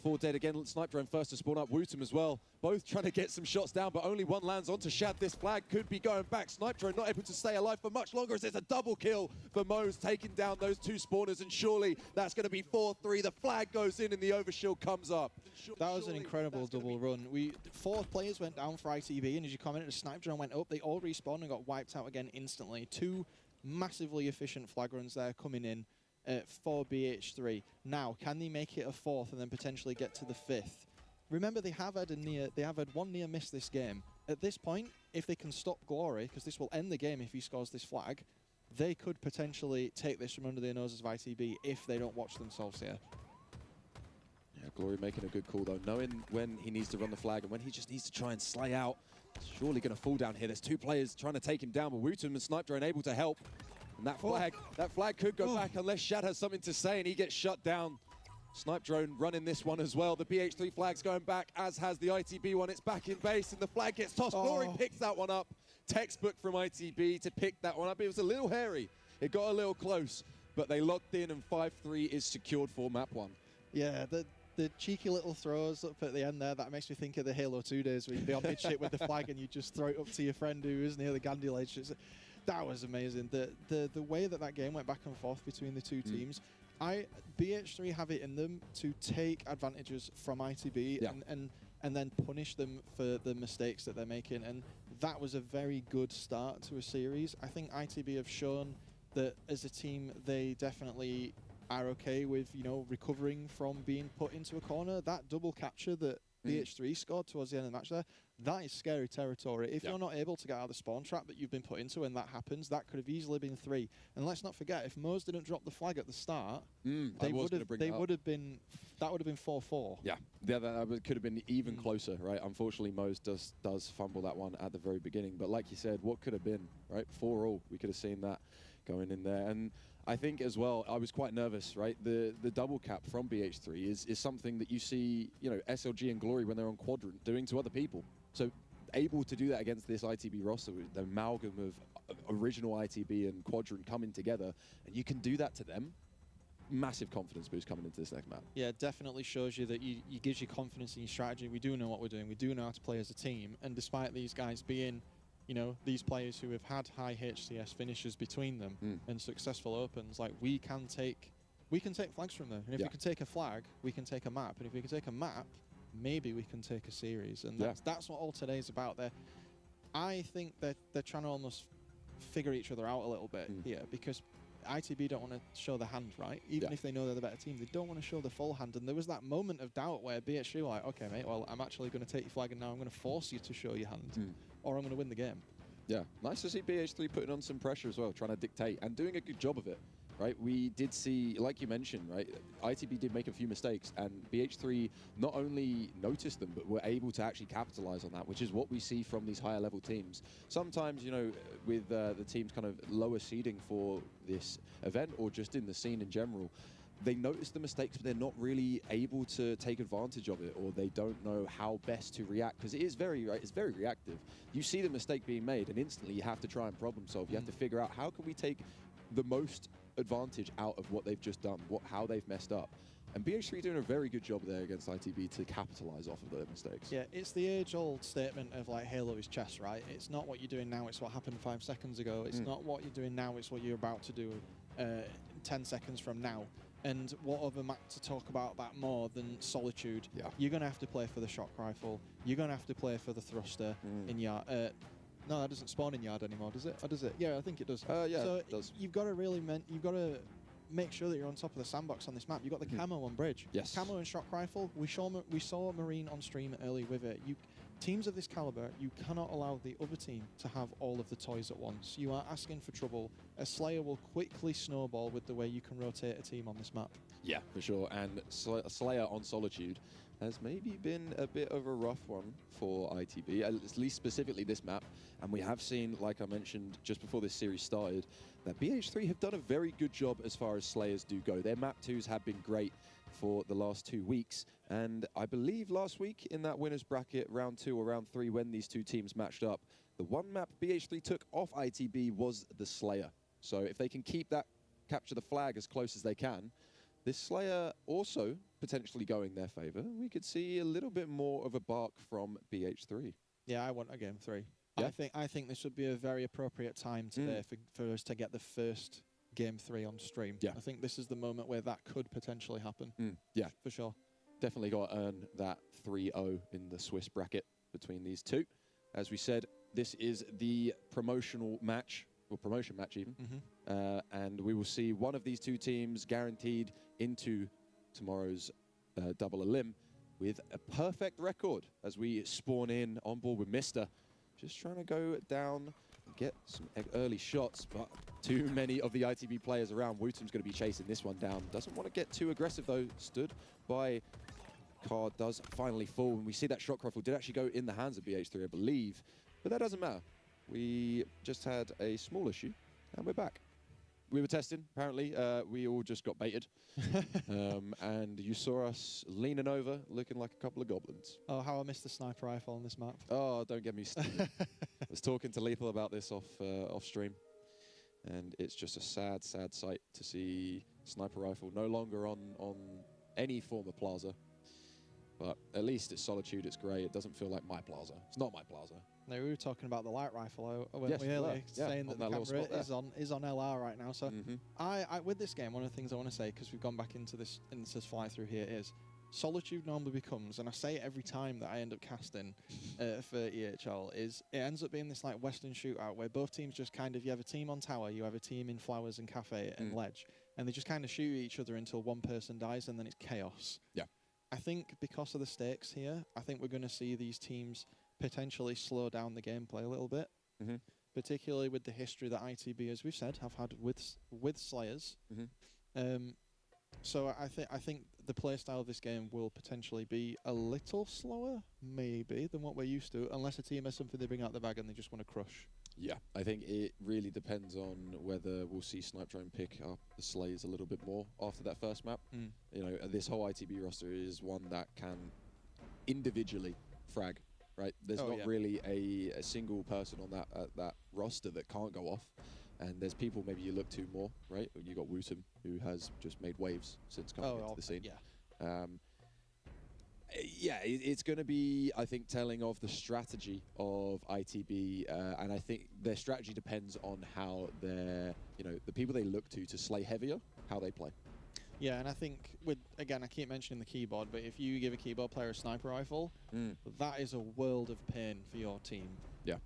4 dead again. Snipe Drone first to spawn up. Wootum as well. Both trying to get some shots down, but only one lands onto Shad. This flag could be going back. Snipe Drone not able to stay alive for much longer as there's a double kill for Moz, taking down those 2 spawners, and surely that's going to be 4-3. The flag goes in and the overshield comes up. That was an incredible double run. 4 players went down for ITB, and as you commented, the Snipe Drone went up. They all respawned and got wiped out again instantly. 2 massively efficient flag runs there coming in for BH3. Now, can they make it a 4th and then potentially get to the 5th? Remember, they have had one near miss this game. At this point, if they can stop Glory, because this will end the game if he scores this flag, they could potentially take this from under the noses of ITB if they don't watch themselves here. Yeah, Glory making a good call though, knowing when he needs to run the flag and when he just needs to try and slay out. Surely going to fall down here. There's 2 players trying to take him down, but Wootum and Snipe Drone able to help. And that flag could go back unless Shad has something to say and he gets shut down. Snipe Drone running this one as well. The BH3 flag's going back, as has the ITB one. It's back in base and the flag gets tossed. Glory picks that one up. Textbook from ITB to pick that one up. It was a little hairy. It got a little close, but they locked in and 5-3 is secured for map 1. Yeah, the cheeky little throws up at the end there, that makes me think of the Halo 2 days where you'd be on mid-ship with the flag and you just throw it up to your friend who is near the Gandhi ledge. That was amazing. The way that game went back and forth between the 2 teams. BH3 have it in them to take advantages from ITB and then punish them for the mistakes that they're making. And that was a very good start to a series. I think ITB have shown that as a team, they definitely are okay with, you know, recovering from being put into a corner. That double capture that BH3 scored towards the end of the match there, that is scary territory. If you're not able to get out of the spawn trap that you've been put into and that happens, that could have easily been 3. And let's not forget, if Moz didn't drop the flag at the start, that would have been 4-4. Yeah, that could have been even closer, right? Unfortunately, Moz does fumble that one at the very beginning. But like you said, what could have been, right? 4-all. We could have seen that going in there. And I think as well, I was quite nervous, right? The double cap from BH3 is something that you see, you know, SLG and Glory when they're on Quadrant doing to other people. So able to do that against this ITB roster, with the amalgam of original ITB and Quadrant coming together, and you can do that to them. Massive confidence boost coming into this next map. Yeah, it definitely shows you that you gives you confidence in your strategy. We do know what we're doing. We do know how to play as a team. And despite these guys being, you know, these players who have had high HCS finishes between them and successful opens, like we can take flags from them. And if we can take a flag, we can take a map. And if we can take a map, maybe we can take a series. And that's what all today's about. I think that they're trying to almost figure each other out a little bit here, because ITB don't want to show the hand, right? Even if they know they're the better team, they don't want to show the full hand. And there was that moment of doubt where BH3 were like, okay, mate, well, I'm actually going to take your flag and now I'm going to force you to show your hand, or I'm going to win the game. Yeah, nice to see BH3 putting on some pressure as well, trying to dictate and doing a good job of it, right? We did see, like you mentioned, right, ITB did make a few mistakes, and BH3 not only noticed them, but were able to actually capitalize on that, which is what we see from these higher level teams. Sometimes, you know, with the teams kind of lower seeding for this event or just in the scene in general, they notice the mistakes, but they're not really able to take advantage of it, or they don't know how best to react, because it is very reactive. You see the mistake being made, and instantly you have to try and problem solve. You have to figure out, how can we take the most advantage out of what they've just done, how they've messed up. And BH3 doing a very good job there against ITB to capitalize off of their mistakes. Yeah, it's the age-old statement of like Halo is chess, right? It's not what you're doing now, it's what happened 5 seconds ago. It's not what you're doing now, it's what you're about to do 10 seconds from now. And what other map to talk about that more than Solitude? You're going to have to play for the shock rifle. You're going to have to play for the thruster in yard. No, that doesn't spawn in yard anymore, does it? Or does it? Yeah, I think it does. Yeah, so it does. You've got to really make sure that you're on top of the sandbox on this map. You've got the camo on bridge. Yes. Camo and shock rifle. We saw Marine on stream early with it. Teams of this caliber, you cannot allow the other team to have all of the toys at once. You are asking for trouble. A Slayer will quickly snowball with the way you can rotate a team on this map. Yeah, for sure. And Slayer on Solitude has maybe been a bit of a rough one for ITB, at least specifically this map. And we have seen, like I mentioned just before this series started, that BH3 have done a very good job as far as Slayers do go. Their map 2s have been great for the last 2 weeks. And I believe last week in that winner's bracket, round 2 or round 3, when these two teams matched up, the one map BH3 took off ITB was the Slayer. So if they can keep that, capture the flag as close as they can, this Slayer also potentially going their favor. We could see a little bit more of a bark from BH3. Yeah, I want a game 3. Yeah? I think this would be a very appropriate time today for us to get the first game 3 on stream. Yeah. I think this is the moment where that could potentially happen. Yeah, for sure. definitely got to earn that 3-0 in the Swiss bracket between these two. As we said, this is the promotional match, or promotion match even, and we will see one of these two teams guaranteed into tomorrow's double elim with a perfect record as we spawn in on board with Mister. Just trying to go down and get some early shots, but too many of the ITB players around. Wootum's going to be chasing this one down. Doesn't want to get too aggressive though. Stood by Card does finally fall, and we see that shot rifle did actually go in the hands of BH3, I believe, but that doesn't matter. We just had a small issue, and we're back. We were testing, apparently. We all just got baited. And you saw us leaning over, looking like a couple of goblins. Oh, how I missed the sniper rifle on this map. Oh, don't get me started. I was talking to Lethal about this off stream, and it's just a sad, sad sight to see sniper rifle no longer on any form of plaza. But at least it's Solitude, it's great. It doesn't feel like my plaza. It's not my plaza. No, we were talking about the light rifle, weren't Yes, we earlier? yeah, Saying that the camera is on LR right now. So I with this game, one of the things I want to say, because we've gone back into this fly through here, is Solitude normally becomes, and I say it every time that I end up casting for EHL, is it ends up being this like Western shootout where both teams just kind of, you have a team on tower, you have a team in flowers and cafe and ledge, and they just kind of shoot each other until one person dies, and then it's chaos. Yeah. I think because of the stakes here, I think we're going to see these teams potentially slow down the gameplay a little bit, particularly with the history that ITB, as we've said, have had with Slayers. So I think the playstyle of this game will potentially be a little slower, maybe, than what we're used to, unless a team has something they bring out the bag and they just want to crush. Yeah, I think it really depends on whether we'll see Snipe Drone pick up the Slays a little bit more after that first map. You know, this whole ITB roster is one that can individually frag, right? There's not really a single person on that roster that can't go off. And there's people maybe you look to more, right? You got Wootum, who has just made waves since coming into the scene. Yeah, it's going to be, I think, telling of the strategy of ITB, and I think their strategy depends on how their, the people they look to slay heavier, how they play. Yeah, and I think again, I keep mentioning the keyboard, but if you give a keyboard player a sniper rifle, that is a world of pain for your team. Yeah.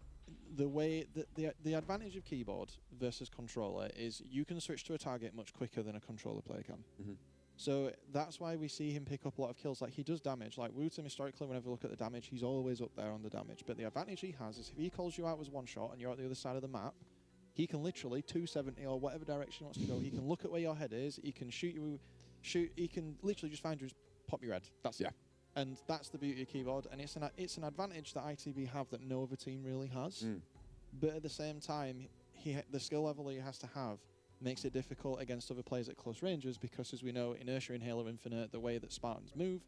The way the advantage of keyboard versus controller is you can switch to a target much quicker than a controller player can. So that's why we see him pick up a lot of kills. Like, he does damage. Like, Wootum, historically, whenever we look at the damage, he's always up there on the damage. But the advantage he has is if he calls you out as one shot and you're at the other side of the map, he can literally 270 or whatever direction he wants to go. He can look at where your head is. He can he can literally just find you, pop your head. That's it. And that's the beauty of keyboard. And it's an advantage that ITB have that no other team really has. But at the same time, the skill level he has to have makes it difficult against other players at close ranges, because as we know, inertia in Halo Infinite, the way that Spartans move,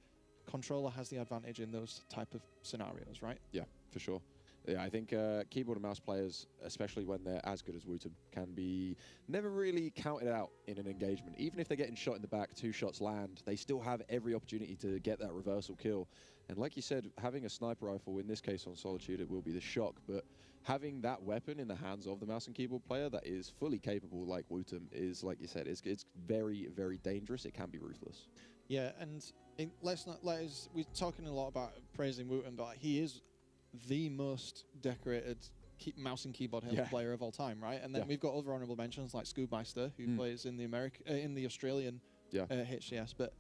controller has the advantage in those type of scenarios, right? Yeah, for sure. Yeah, I think keyboard and mouse players, especially when they're as good as Wootum, can be never really counted out in an engagement. Even if they're getting shot in the back, 2 shots land, they still have every opportunity to get that reversal kill. And like you said, having a sniper rifle, in this case on Solitude, it will be the shock, but having that weapon in the hands of the mouse and keyboard player that is fully capable like Wootum is, like you said, it's very, very dangerous. It can be ruthless. Yeah, and we're talking a lot about praising Wootum, but he is the most decorated mouse and keyboard Halo player of all time, right? And then we've got other honorable mentions like Scoobmeister, who plays in the Australian HCS, but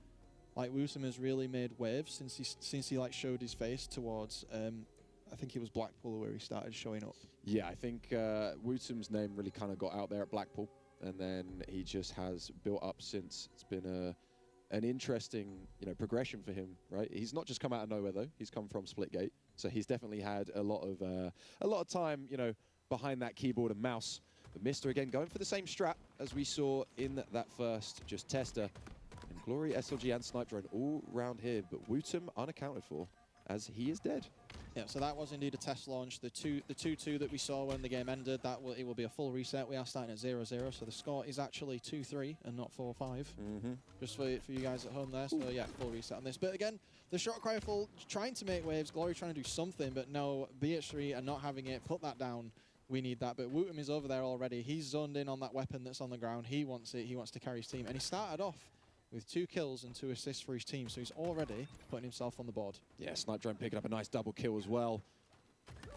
like Wootum has really made waves since he like showed his face towards I think it was Blackpool where he started showing up. Yeah, I think Wootum's name really kind of got out there at Blackpool, and then he just has built up since. It's been an interesting progression for him, right? He's not just come out of nowhere though. He's come from Splitgate, so he's definitely had a lot of time behind that keyboard and mouse. But Mister again going for the same strat as we saw in that first just tester. And Glory, SLG and Snipe Drone all round here, but Wootum unaccounted for. as he is dead. Yeah, so that was indeed a test launch. The 2-2 that we saw when the game ended, it will be a full reset. We are starting at 0-0, so the score is actually 2-3 and not 4-5. Just for you guys at home there. So yeah, full reset on this. But again, the shot rifle trying to make waves, Glory trying to do something, but no, BH3 are not having it. Put that down. We need that. But Wootum is over there already. He's zoned in on that weapon that's on the ground. He wants it. He wants to carry his team. And he started off with 2 kills and 2 assists for his team, so he's already putting himself on the board. Yeah, Snipe Drone picking up a nice double kill as well.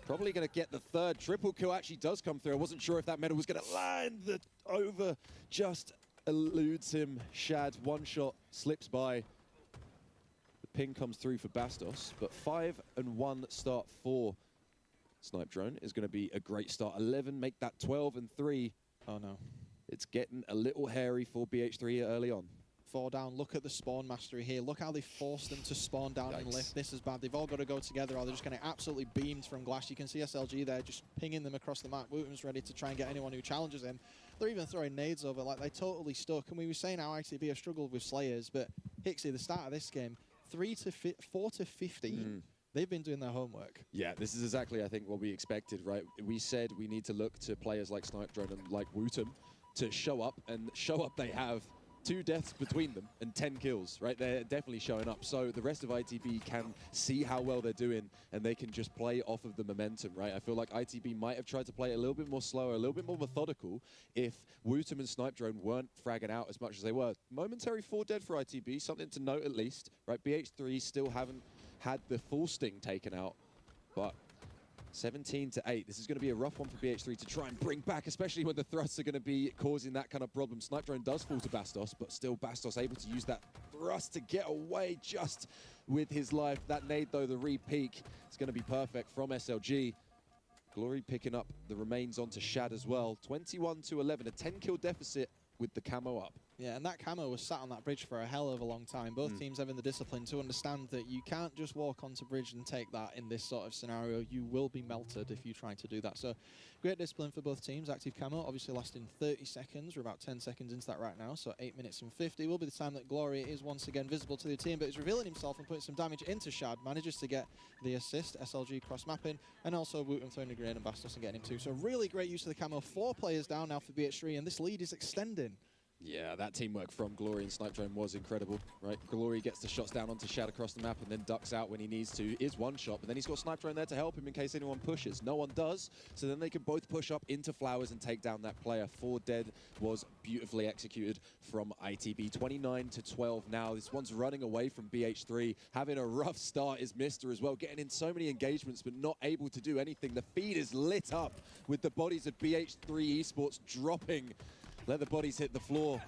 Probably going to get the 3rd. Triple kill actually does come through. I wasn't sure if that medal was going to land. The over just eludes him. Shad, 1 shot, slips by. The ping comes through for Bastos, but 5-1 start for Snipe Drone is going to be a great start. 11, make that 12-3. Oh no. It's getting a little hairy for BH3 early on. 4 down. Look at the spawn mastery here. Look how they forced them to spawn down and lift. This is bad. They've all got to go together or they're just getting absolutely beamed from Glash. You can see SLG there just pinging them across the map. Wootum's ready to try and get anyone who challenges him. They're even throwing nades over, like they're totally stuck. And we were saying how ITB have struggled with Slayers, but Hixie, the start of this game, 4 to 15. They've been doing their homework. Yeah, this is exactly, I think, what we expected, right? We said we need to look to players like Snipe Drone and like Wootum to show up, and show up they have. 2 deaths between them and 10 kills, right? They're definitely showing up. So the rest of ITB can see how well they're doing and they can just play off of the momentum, right? I feel like ITB might have tried to play a little bit more slower, a little bit more methodical if Wootum and Snipe Drone weren't fragging out as much as they were. Momentary 4 dead for ITB, something to note at least, right? BH3 still haven't had the full sting taken out, but 17-8. This is going to be a rough one for BH3 to try and bring back, especially when the thrusts are going to be causing that kind of problem. Snipe Drone does fall to Bastos, but still Bastos able to use that thrust to get away just with his life. That nade, though, the re-peak, is going to be perfect from SLG. Glory picking up the remains onto Shad as well. 21-11, a 10-kill deficit with the camo up. Yeah, and that camo was sat on that bridge for a hell of a long time. Both teams having the discipline to understand that you can't just walk onto bridge and take that in this sort of scenario. You will be melted if you try to do that. So great discipline for both teams. Active camo obviously lasting 30 seconds. We're about 10 seconds into that right now. So 8 minutes and 50 will be the time that Glory is once again visible to the team, but he's revealing himself and putting some damage into Shad. Manages to get the assist, SLG cross-mapping, and also Wootum throwing a grenade and Bastos and getting him too. So really great use of the camo. 4 players down now for BH3, and this lead is extending. Yeah, that teamwork from Glory and Snipe Drone was incredible, right? Glory gets the shots down onto Shad across the map and then ducks out when he needs to. Is 1 shot, but then he's got Snipe Drone there to help him in case anyone pushes. No one does, so then they can both push up into Flowers and take down that player. 4 dead was beautifully executed from ITB. 29-12 now. This one's running away from BH3. Having a rough start is Mister as well, getting in so many engagements but not able to do anything. The feed is lit up with the bodies of BH3 Esports dropping. Let the bodies hit the floor.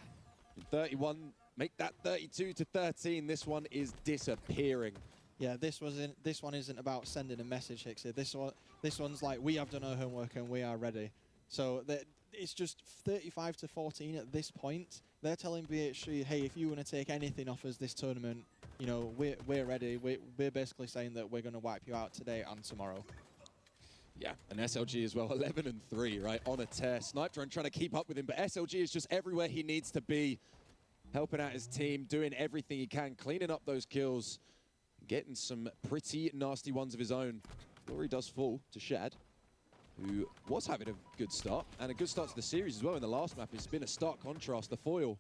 31, make that 32-13. This one is disappearing. Yeah, this one isn't about sending a message, Hixie. This one's like, we have done our homework and we are ready. So it's just 35-14 at this point. They're telling BH3, hey, if you want to take anything off us this tournament, you know, we're ready. We're basically saying that we're going to wipe you out today and tomorrow. Yeah, and SLG as well, 11-3, right, on a tear. Snipe Drone trying to keep up with him, but SLG is just everywhere he needs to be, helping out his team, doing everything he can, cleaning up those kills, getting some pretty nasty ones of his own. Glory does fall to Shad, who was having a good start, and a good start to the series as well in the last map. It's been a stark contrast, the foil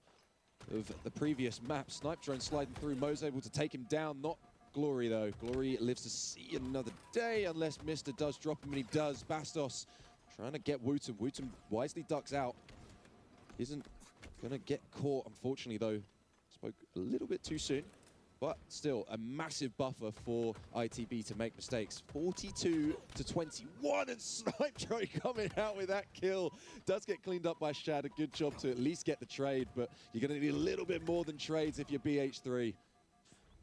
of the previous map. Snipe Drone sliding through, Mo's able to take him down, not Glory, though. Glory lives to see another day unless Mister does drop him, and he does. Bastos trying to get Wootum. Wootum wisely ducks out. Isn't going to get caught, unfortunately, though. Spoke a little bit too soon. But still, a massive buffer for ITB to make mistakes. 42-21, and Snipe Drone coming out with that kill. Does get cleaned up by Shad. A good job to at least get the trade, but you're going to need a little bit more than trades if you're BH3.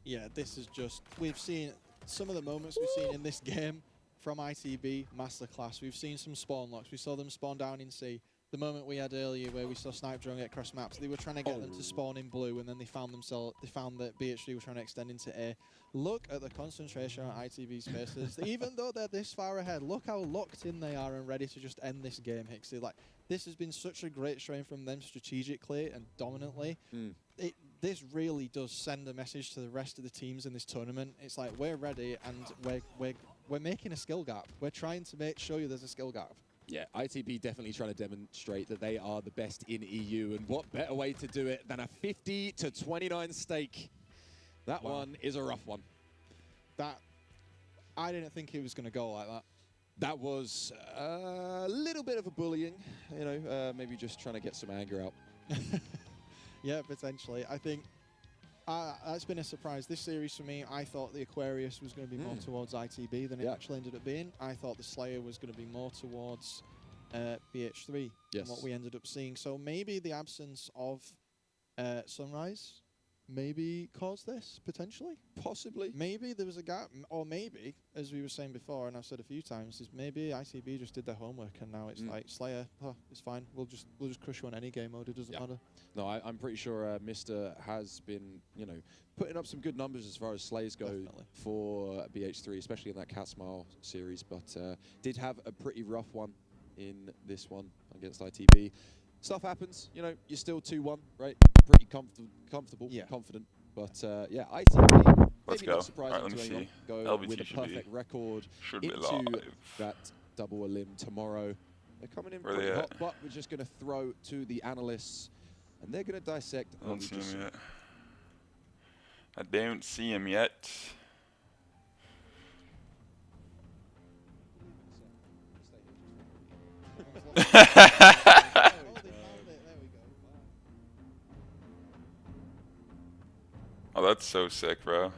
Yeah, this is just, we've seen some of the moments we've seen in this game from ITB Masterclass. We've seen some spawn locks. We saw them spawn down in C. The moment we had earlier where we saw Snipe Drone get cross maps, they were trying to get them to spawn in blue, and then they found that BH3 were trying to extend into A. Look at the concentration on ITB's faces. Even though they're this far ahead, look how locked in they are and ready to just end this game, Hixie. Like, this has been such a great showing from them strategically and dominantly. this really does send a message to the rest of the teams in this tournament. It's like, we're ready, and we're making a skill gap. We're trying to show you there's a skill gap. Yeah, ITB definitely trying to demonstrate that they are the best in EU, and what better way to do it than a 50-29 stake. That one is a rough one. I didn't think it was going to go like that. That was a little bit of a bullying, you know, maybe just trying to get some anger out. Yeah, potentially. I think that's been a surprise. This series for me, I thought the Aquarius was going to be more towards ITB than it actually ended up being. I thought the Slayer was going to be more towards BH3 than what we ended up seeing. So maybe the absence of Sunrise maybe caused this, potentially. Possibly. Maybe there was a gap, or maybe, as we were saying before, and I've said a few times, is maybe ITB just did their homework, and now it's like, Slayer, it's fine. We'll just crush you on any game mode. It doesn't matter. No, I'm pretty sure Mr. has been, you know, putting up some good numbers as far as Slays go for BH3, especially in that Cat Smile series, but did have a pretty rough one in this one against ITB. Stuff happens, you know, you're still 2-1, right? Pretty comfortable, confident. But yeah, ITB, maybe not surprising to anyone, go with a perfect record into that double elim tomorrow. They're coming in pretty hot, but we're just going to throw to the analysts, and they're going to dissect. I don't see him yet. I don't see him yet. Oh, that's so sick, bro.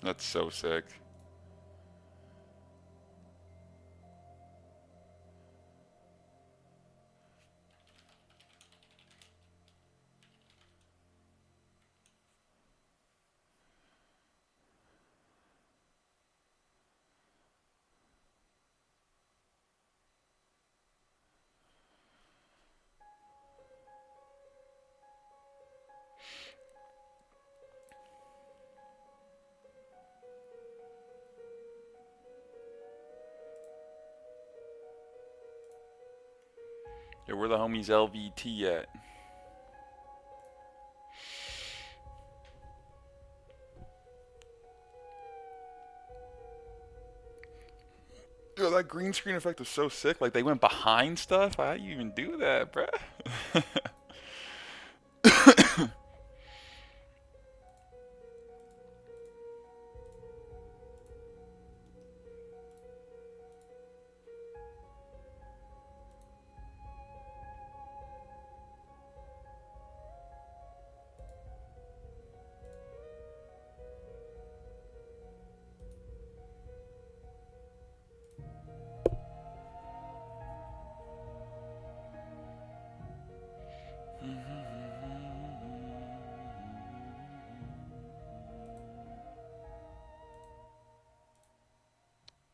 That's so sick. Yeah, where the homies LVT at? Yo, that green screen effect was so sick. Like, they went behind stuff. How do you even do that, bruh?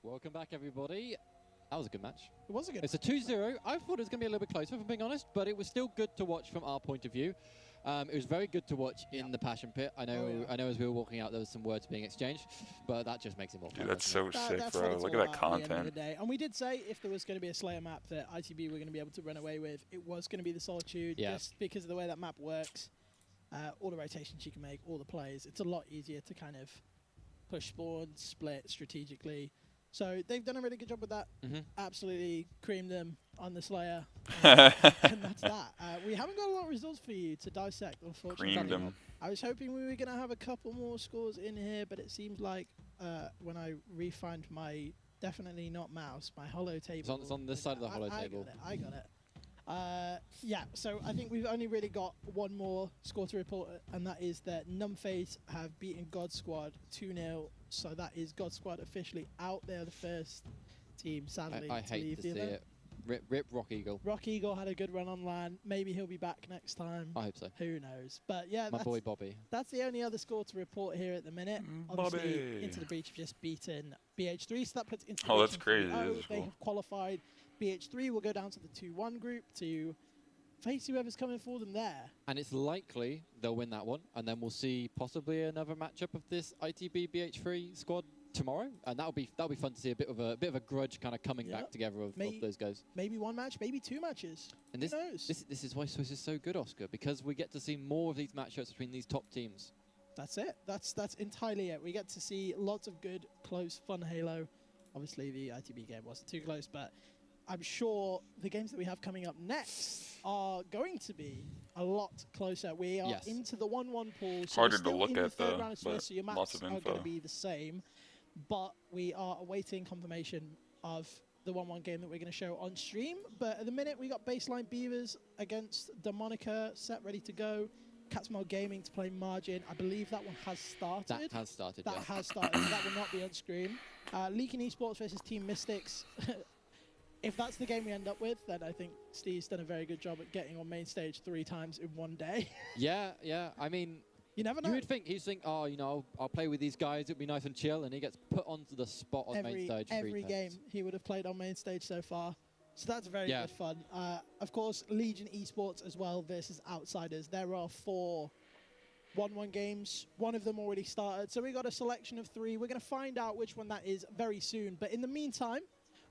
Welcome back, everybody. That was a good match. It was a good It's a 2-0. I thought it was going to be a little bit closer, if I'm being honest, but it was still good to watch from our point of view. It was very good to watch in the Passion Pit. I know as we were walking out, there was some words being exchanged, but that just makes it more fun. Dude, that's so sick, bro. Look at that content. And we did say if there was going to be a Slayer map that ITB were going to be able to run away with, it was going to be the Solitude, just because of the way that map works. All the rotations you can make, all the plays. It's a lot easier to kind of push spawns, split strategically. So they've done a really good job with that. Absolutely creamed them on the Slayer. And that's that. We haven't got a lot of results for you to dissect, unfortunately. Creamed them. I was hoping we were going to have a couple more scores in here, but it seems like when I refind my, definitely not mouse, my holo table. It's on this side of the holo table. I got it. Yeah, so I think we've only really got one more score to report, and that is that Numbface have beaten God Squad 2-0. So that is God Squad officially out there, the first team, sadly. I hate to see it. Rip Rock Eagle. Rock Eagle had a good run on LAN. Maybe he'll be back next time. I hope so. Who knows? But yeah, my boy Bobby. That's the only other score to report here at the minute. Obviously, Into the Breach have just beaten BH3, so that puts Into the Breach that's crazy. They have qualified. BH3 will go down to the 2-1 group to face whoever's coming for them there. And it's likely they'll win that one, and then we'll see possibly another matchup of this ITB BH3 squad tomorrow, and that'll be fun to see a bit of a grudge kind of coming back together of those guys. Maybe one match, maybe two matches. And Who knows? This is why Swiss is so good, Oscar, because we get to see more of these matchups between these top teams. That's it. That's entirely it. We get to see lots of good, close, fun Halo. Obviously, the ITB game wasn't too close, but I'm sure the games that we have coming up next are going to be a lot closer. We are into the 1-1 pool. So harder to look at, though, but so your lots maps of are info. going to be the same. But we are awaiting confirmation of the 1-1 game that we're going to show on stream. But at the minute, we got Baseline Beavers against Demonica set, ready to go. Catsmile Gaming to play Margin. I believe that one has started. That has started, That has started. That will not be on screen. Leaking Esports versus Team Mystics. If that's the game we end up with, then I think Steve's done a very good job at getting on main stage 3 times in one day. Yeah. I mean, you never know. You would think he's think, oh, you know, I'll play with these guys. It'll be nice and chill, and he gets put onto the spot on main stage. Every game he would have played on main stage so far. So that's very good fun. Of course, Legion Esports as well versus Outsiders. There are 4 1-1 games. One of them already started. So we got a selection of 3. We're going to find out which one that is very soon. But in the meantime,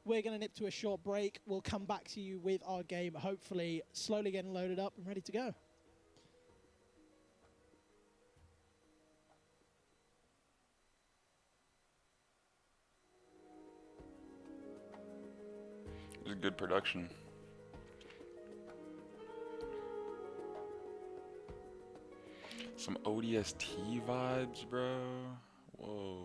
we're going to nip to a short break. We'll come back to you with our game, hopefully slowly getting loaded up and ready to go. It was a good production. Some ODST vibes, bro. Whoa.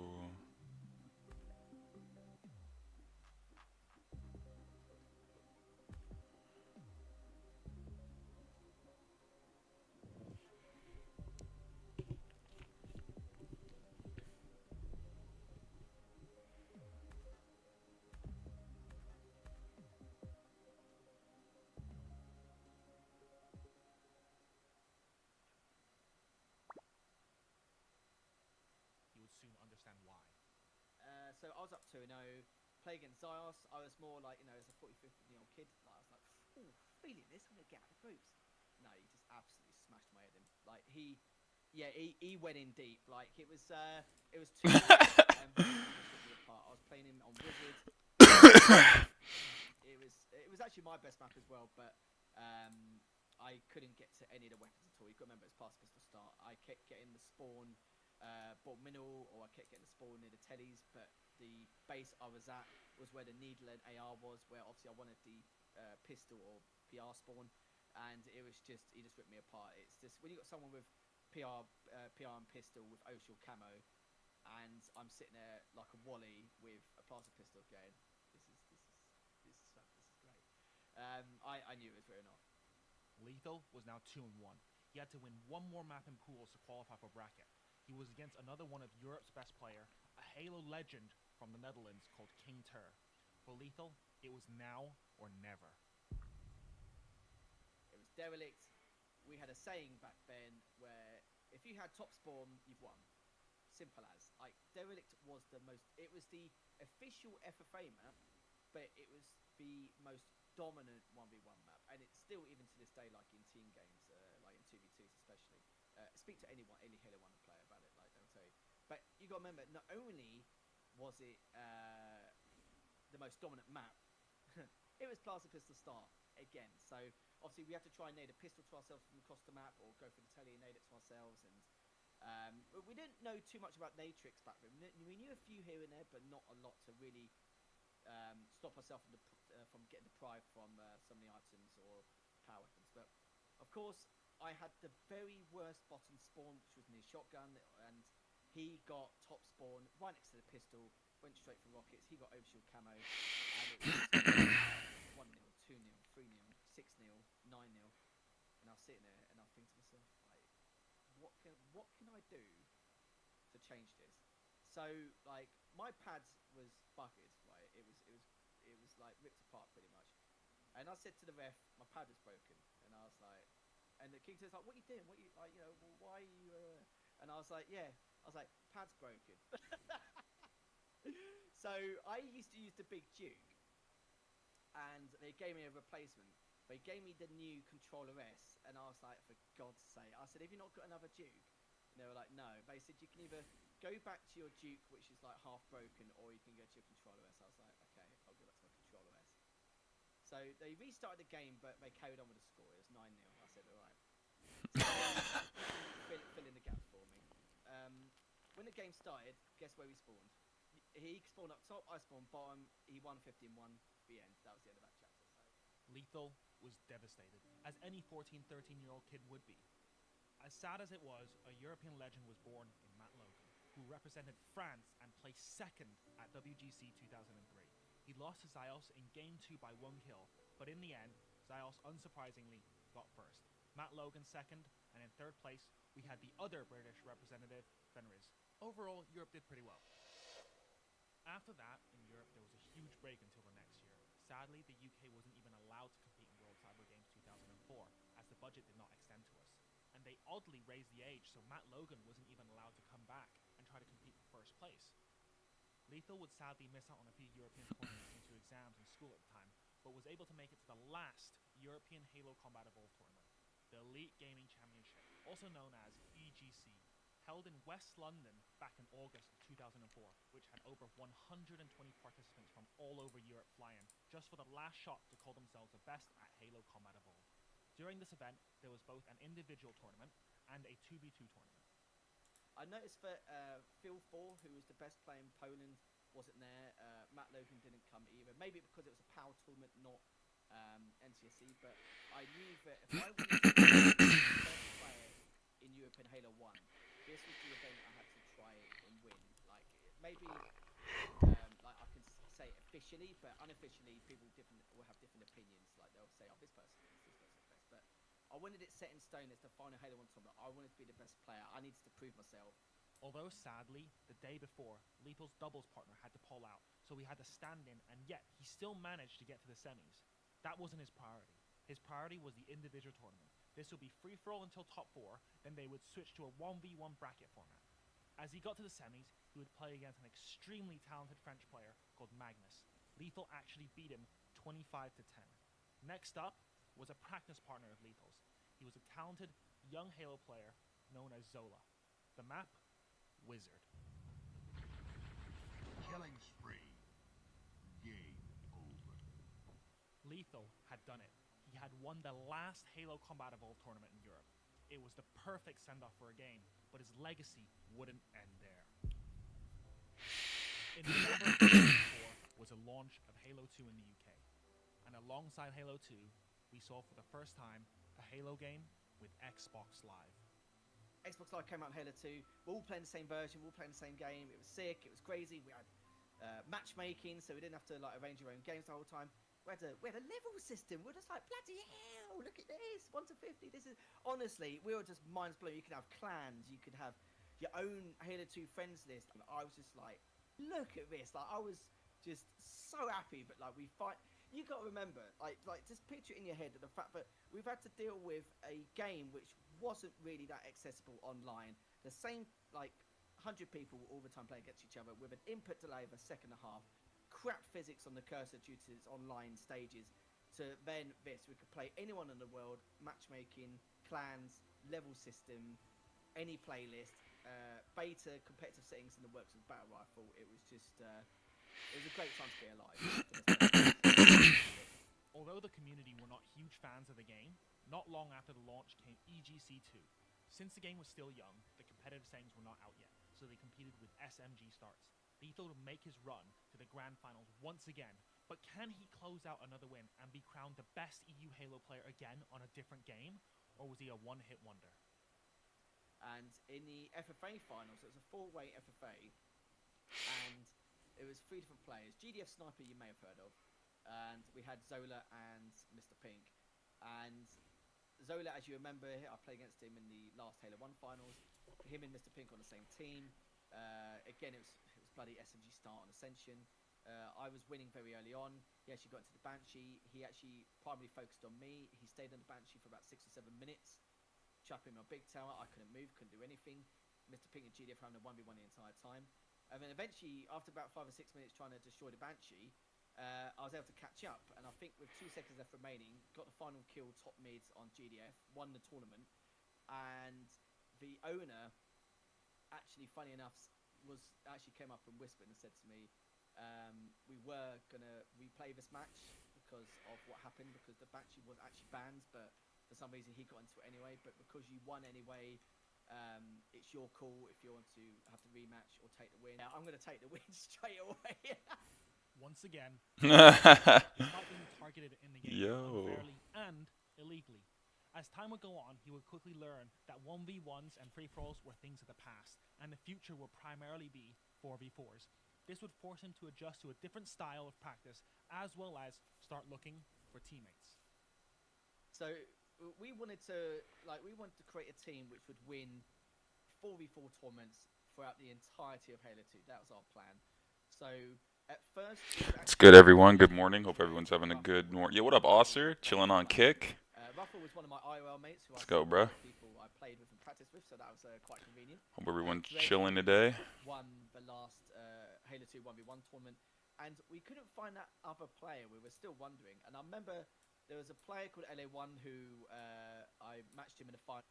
So I was up 2-0, play against Zios. I was more like, you know, as a 45-year-old kid, like, I was like, ooh, feeling this, I'm going to get out of the groups. No, he just absolutely smashed my head in. Like, he went in deep. Like, it was 2 I was playing him on Wizard. It was actually my best map as well, but I couldn't get to any of the weapons at all. You've got to remember, it's past pistol start. I kept getting the spawn bought mineral, or I kept getting the spawn near the tellies, but the base I was at was where the needle and AR was, where obviously I wanted the pistol or PR spawn, and it was just, he just ripped me apart. It's just, when you got someone with PR and pistol with Ocean camo, and I'm sitting there like a Wally with a plasma pistol going, this is great. I knew it was very enough. Lethal was now 2-1. He had to win one more map in pools to qualify for bracket. He was against another one of Europe's best player, a Halo legend from the Netherlands called King Tur. For Lethal, it was now or never. It was derelict. We had a saying back then where if you had top spawn, you've won. Simple as. Like, derelict was the official FFA map, but it was the most dominant 1v1 map, and it's still, even to this day, like in team games, like in 2v2s especially. Speak to any Halo 1 player about it, like they'll tell you. But you got to remember, not only was it the most dominant map, it was Plaza Pistol start again. So obviously we have to try and nade a pistol to ourselves from across the map, or go for the telly and nade it to ourselves. And we didn't know too much about nade tricks back then. We knew a few here and there, but not a lot to really stop ourselves from getting deprived from some of the items or power weapons. But of course, I had the very worst bottom spawn, which was near shotgun, and he got top spawn right next to the pistol, went straight for rockets. He got overshield camo, and it was 1-0, 2-0, 3-0, 6-0, 9-0, and I was sitting there and I was thinking to myself, like, what can I do to change this? So, like, my pads was buggered, right? It was like ripped apart pretty much, and I said to the ref, my pad was broken, and I was like. And the king says, like, what are you doing? What are you, like, you know, well, why are you, And I was like, pad's broken. So I used to use the Big Duke, and they gave me a replacement. But he gave me the new controller S, and I was like, for God's sake. I said, have you not got another Duke? And they were like, no. But they said, you can either go back to your Duke, which is like half broken, or you can go to your controller S. I was like, okay, I'll go back to my controller S. So they restarted the game, but they carried on with the score. It was 9-0. I said, all right. So fill in the gaps for me. When the game started, guess where we spawned? He spawned up top, I spawned bottom. He won 15-1. The end. That was the end of that chapter. So. Lethal was devastated, as any 14, 13-year-old kid would be. As sad as it was, a European legend was born in Matt Logan, who represented France and placed second at WGC 2003. He lost to Zios in Game 2 by 1 kill, but in the end, Zios unsurprisingly got first. Matt Logan second, and in third place, we had the other British representative, Fenriz. Overall, Europe did pretty well. After that, in Europe, there was a huge break until the next year. Sadly, the UK wasn't even allowed to compete in World Cyber Games 2004, as the budget did not extend to us. And they oddly raised the age, so Matt Logan wasn't even allowed to come back and try to compete for first place. Lethal would sadly miss out on a few European tournaments due to exams and school at the time, but was able to make it to the last European Halo Combat Evolved tournament, the Elite Gaming Championship, also known as EGC, held in West London back in August of 2004, which had over 120 participants from all over Europe flying, just for the last shot to call themselves the best at Halo Combat Evolved. During this event, there was both an individual tournament and a 2v2 tournament. I noticed that Phil 4, who was the best player in Poland, wasn't there. Matt Logan didn't come either. Maybe because it was a PAL tournament, not NCSC, but I knew that if I wanted to be the best player in European Halo 1, this was the event I had to try and win. Like, maybe like I can say officially, but unofficially, people will have different opinions. Like, they'll say, oh, this person is best. But I wanted it set in stone as the final Halo 1 tournament. I wanted to be the best player. I needed to prove myself. Although sadly, the day before, Lethal's doubles partner had to pull out, so he had to stand in, and yet he still managed to get to the semis. That wasn't his priority. His priority was the individual tournament. This would be free-for-all until top 4, then they would switch to a 1v1 bracket format. As he got to the semis, he would play against an extremely talented French player called Magnus. Lethal actually beat him 25-10. Next up was a practice partner of Lethal's. He was a talented young Halo player known as Zola. The map, Wizard. Killing spree. Game over. Lethal had done it. He had won the last Halo Combat Evolved tournament in Europe. It was the perfect send-off for a game, but his legacy wouldn't end there. In November of 2004 was a launch of Halo 2 in the UK. And alongside Halo 2, we saw for the first time a Halo game with Xbox Live. Xbox Live came out in Halo 2. We're all playing the same version. We're all playing the same game. It was sick. It was crazy. We had matchmaking, so we didn't have to like arrange our own games the whole time. We had a level system. We're just like, bloody hell, look at this, 1 to 50. This is honestly, we were just minds blown. You could have clans. You could have your own Halo 2 friends list. And I was just like, look at this. Like, I was just so happy. But like, we fight. You got to remember, like just picture it in your head the fact that we've had to deal with a game which wasn't really that accessible online. The same like 100 people all the time playing against each other with an input delay of a second and a half, crap physics on the cursor due to its online stages. To then this, we could play anyone in the world, matchmaking, clans, level system, any playlist, beta, competitive settings in the works of Battle Rifle. It was just, it was a great time to be alive. Although the community were not huge fans of the game, not long after the launch came EGC2. Since the game was still young, the competitive settings were not out yet, so they competed with SMG starts. Lethal would make his run to the grand finals once again, but can he close out another win and be crowned the best EU Halo player again on a different game, or was he a one-hit wonder? And in the FFA finals, it was a 4-way FFA, and it was 3 different players. GDF Sniper you may have heard of, and we had Zola and Mr. Pink. And Zola, as you remember, I played against him in the last Halo 1 finals. Him and Mr. Pink on the same team. Again, it was bloody SMG start on Ascension. I was winning very early on. He actually got into the Banshee. He actually primarily focused on me. He stayed on the Banshee for about 6 or 7 minutes, chopping my big tower. I couldn't move, couldn't do anything. Mr. Pink and GDF having a 1v1 the entire time. And then eventually, after about 5 or 6 minutes trying to destroy the Banshee, I was able to catch up, and I think with 2 seconds left remaining, got the final kill top mid on GDF, won the tournament, and the owner, actually, funny enough, came up and whispered and said to me, we were gonna replay this match because of what happened, because the match was actually banned, but for some reason he got into it anyway. But because you won anyway, it's your call if you want to have the rematch or take the win. Yeah, I'm gonna take the win straight away. Once again, despite being targeted in the game unfairly and illegally. As time would go on, he would quickly learn that 1v1s and free-for-alls were things of the past, and the future would primarily be 4v4s. This would force him to adjust to a different style of practice, as well as start looking for teammates. So we wanted to create a team which would win 4v4 tournaments throughout the entirety of Halo 2. That was our plan. So at first, it's good, everyone. Good morning. Hope everyone's having a good morning. Yeah, what up, Osser? Chilling on Kick. Ruffle was one of my IRL mates who Let's go, bro. People I played with and practiced with, so that was quite convenient. Hope everyone's chilling today. Won the last Halo 2 1v1 tournament, and we couldn't find that other player. We were still wondering, and I remember there was a player called LA1 who I matched him in a final.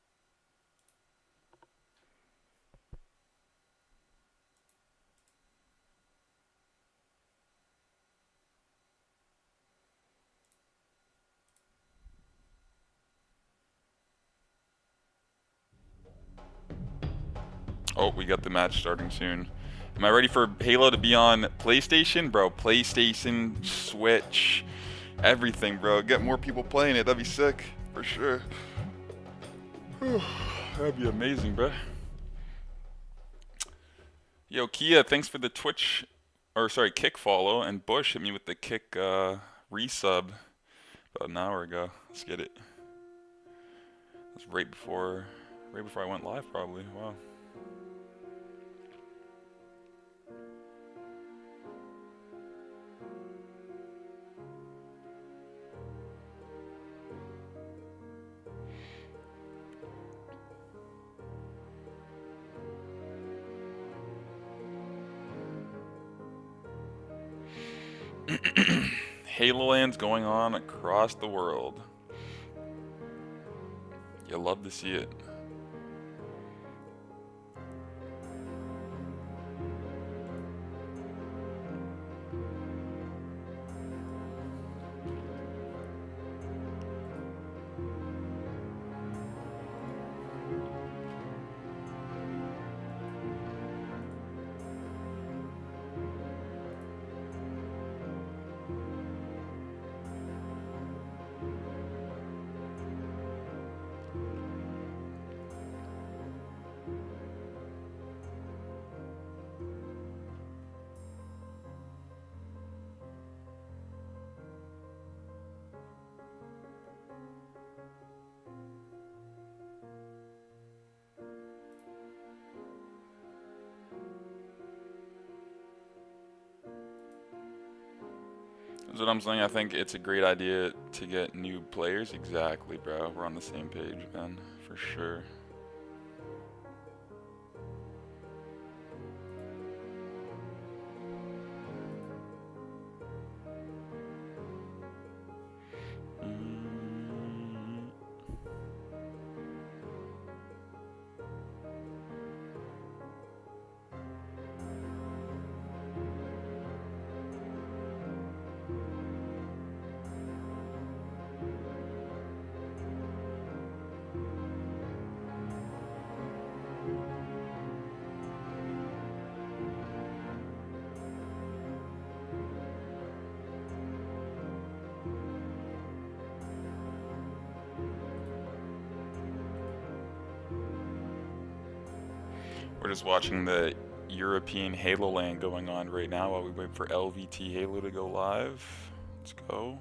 Oh, we got the match starting soon. Am I ready for Halo to be on PlayStation? Bro, PlayStation, Switch, everything, bro. Get more people playing it. That'd be sick, for sure. That'd be amazing, bro. Yo, Kia, thanks for the Twitch, or sorry, Kick follow. And Bush hit me with the Kick resub about an hour ago. Let's get it. That's right before I went live, probably. Wow. Halo LAN's going on across the world. You love to see it. That's what I'm saying. I think it's a great idea to get new players. Exactly, bro. We're on the same page, man. For sure. We're just watching the European Halo LAN going on right now while we wait for LVT Halo to go live. Let's go.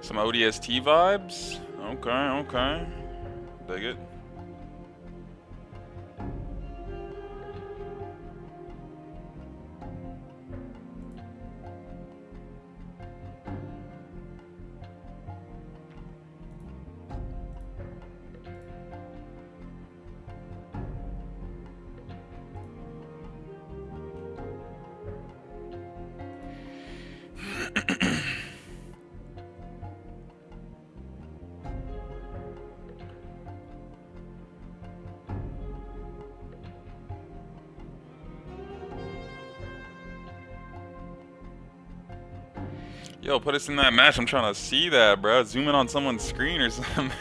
Some ODST vibes. Okay, okay. Dig it. Yo, put us in that match. I'm trying to see that, bro. Zoom in on someone's screen or something.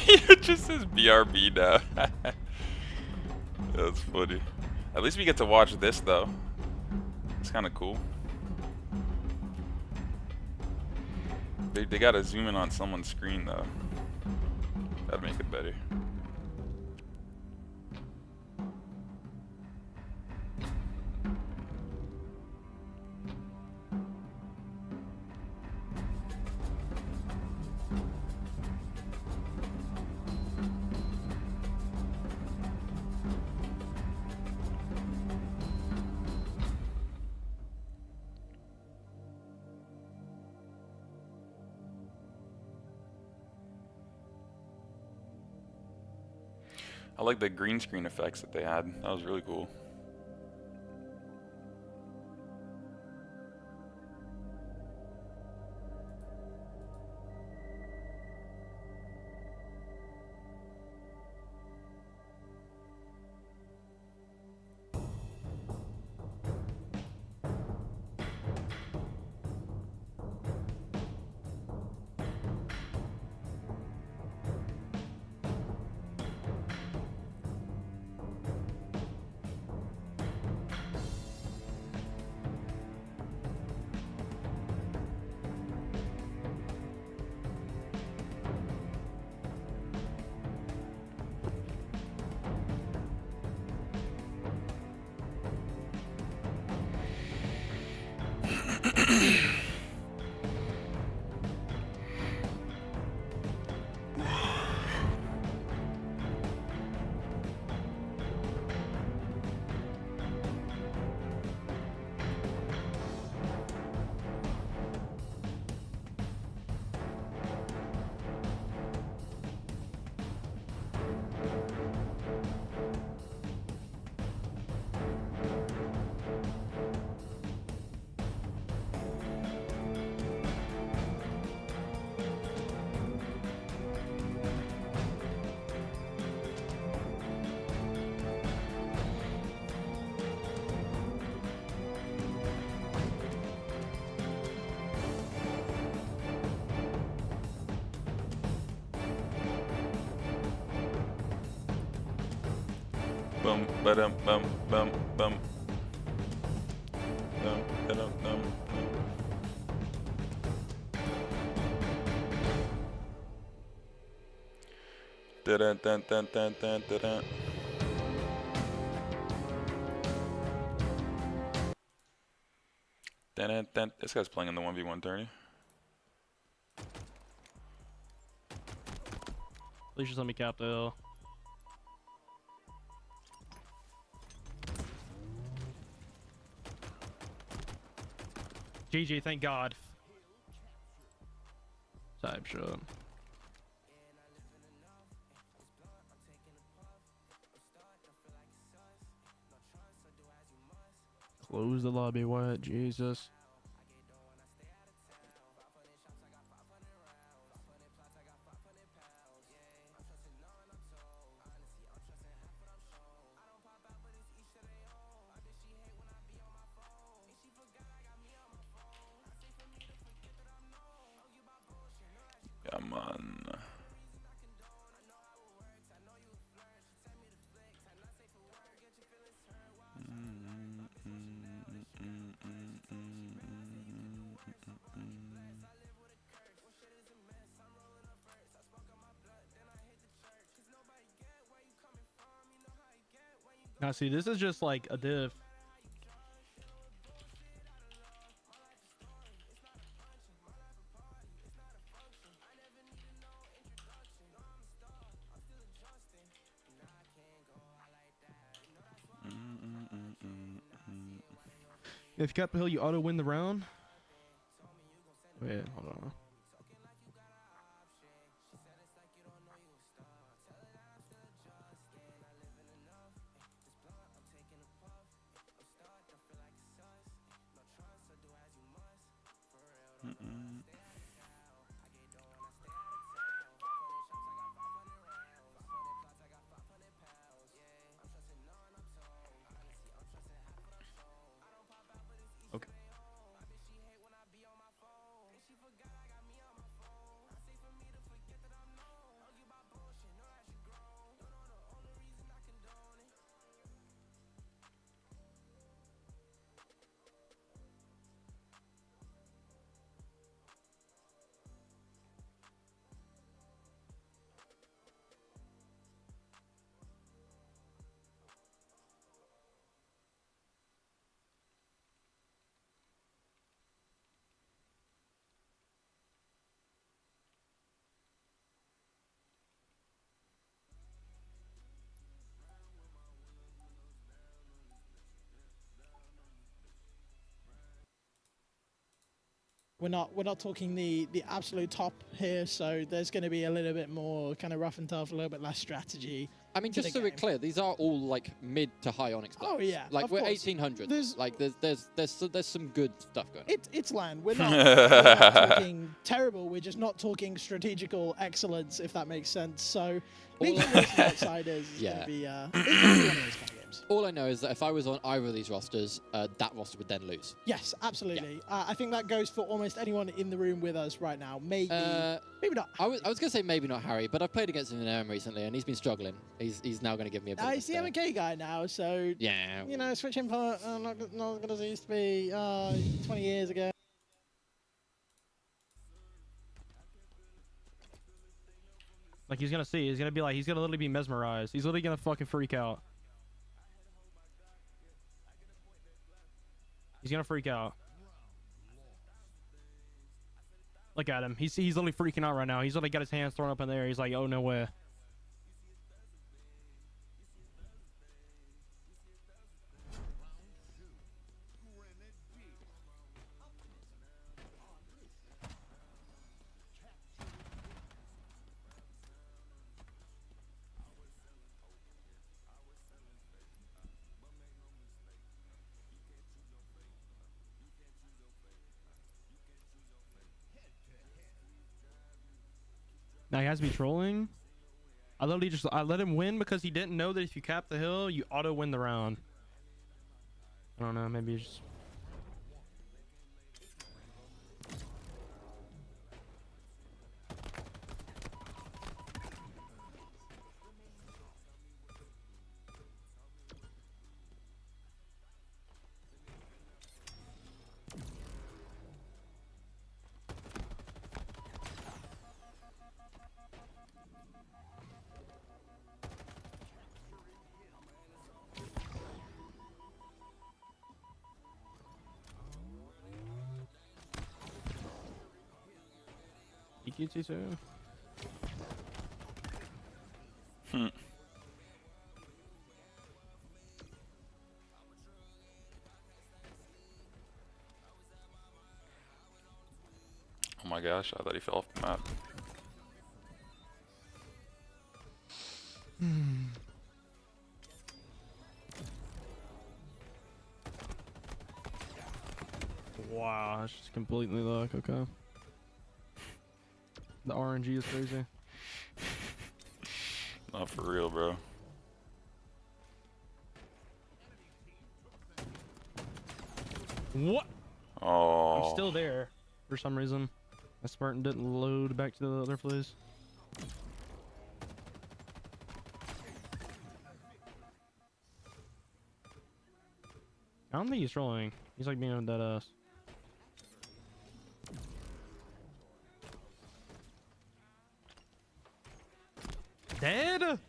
It just says BRB now. That's funny. At least we get to watch this though. It's kind of cool. They gotta zoom in on someone's screen though. That'd make it better. I like the green screen effects that they had. That was really cool. Bum, ba-dum, bum, bum, bum. Bum, ba-dum, bum, bum. Dun, dun, dun, dun, dun, dun, dun. Dun, dun, dun. This guy's playing in the 1v1 tourney. At least just let me cap the hill. GG, thank God. Type shot. Close the lobby, what? Jesus. Come on. Now see, this is just like a diff. If you cap the hill, you auto win the round. Wait, hold on. Okay. We're not talking the absolute top here, so there's going to be a little bit more kind of rough and tough, a little bit less strategy. I mean, just so we're clear, these are all like mid to high Onyx players. Oh yeah, like of we're course. 1800. Like there's some good stuff going on. It's LAN. We're not talking terrible. We're just not talking strategical excellence, if that makes sense. So, League of Legends Outsiders is going to be it's gonna be one of those kind of games. All I know is that if I was on either of these rosters, that roster would then lose. Yes, absolutely. Yeah. I think that goes for almost anyone in the room with us right now. Maybe not. I was going to say maybe not Harry, but I've played against him in AM recently, and he's been struggling. He's now going to give me a bit. He's the MK guy now, so yeah. You know, switch him for not going to used to be 20 years ago. Like he's gonna see, he's gonna be like, he's gonna literally be mesmerized. He's literally gonna fucking freak out. He's gonna freak out. Look at him. He's literally freaking out right now. He's literally got his hands thrown up in the air. He's like, oh no way. Now he has to be trolling. I let him win because he didn't know that if you cap the hill, you auto win the round. I don't know, maybe just. Cheeky too. Hmm. Oh my gosh, I thought he fell off the map. Wow, that's just completely luck. Okay. The RNG is crazy. Not for real, bro. What? Oh. I'm still there for some reason. My Spartan didn't load back to the other place. I don't think he's trolling. He's like being a dead ass. Dead?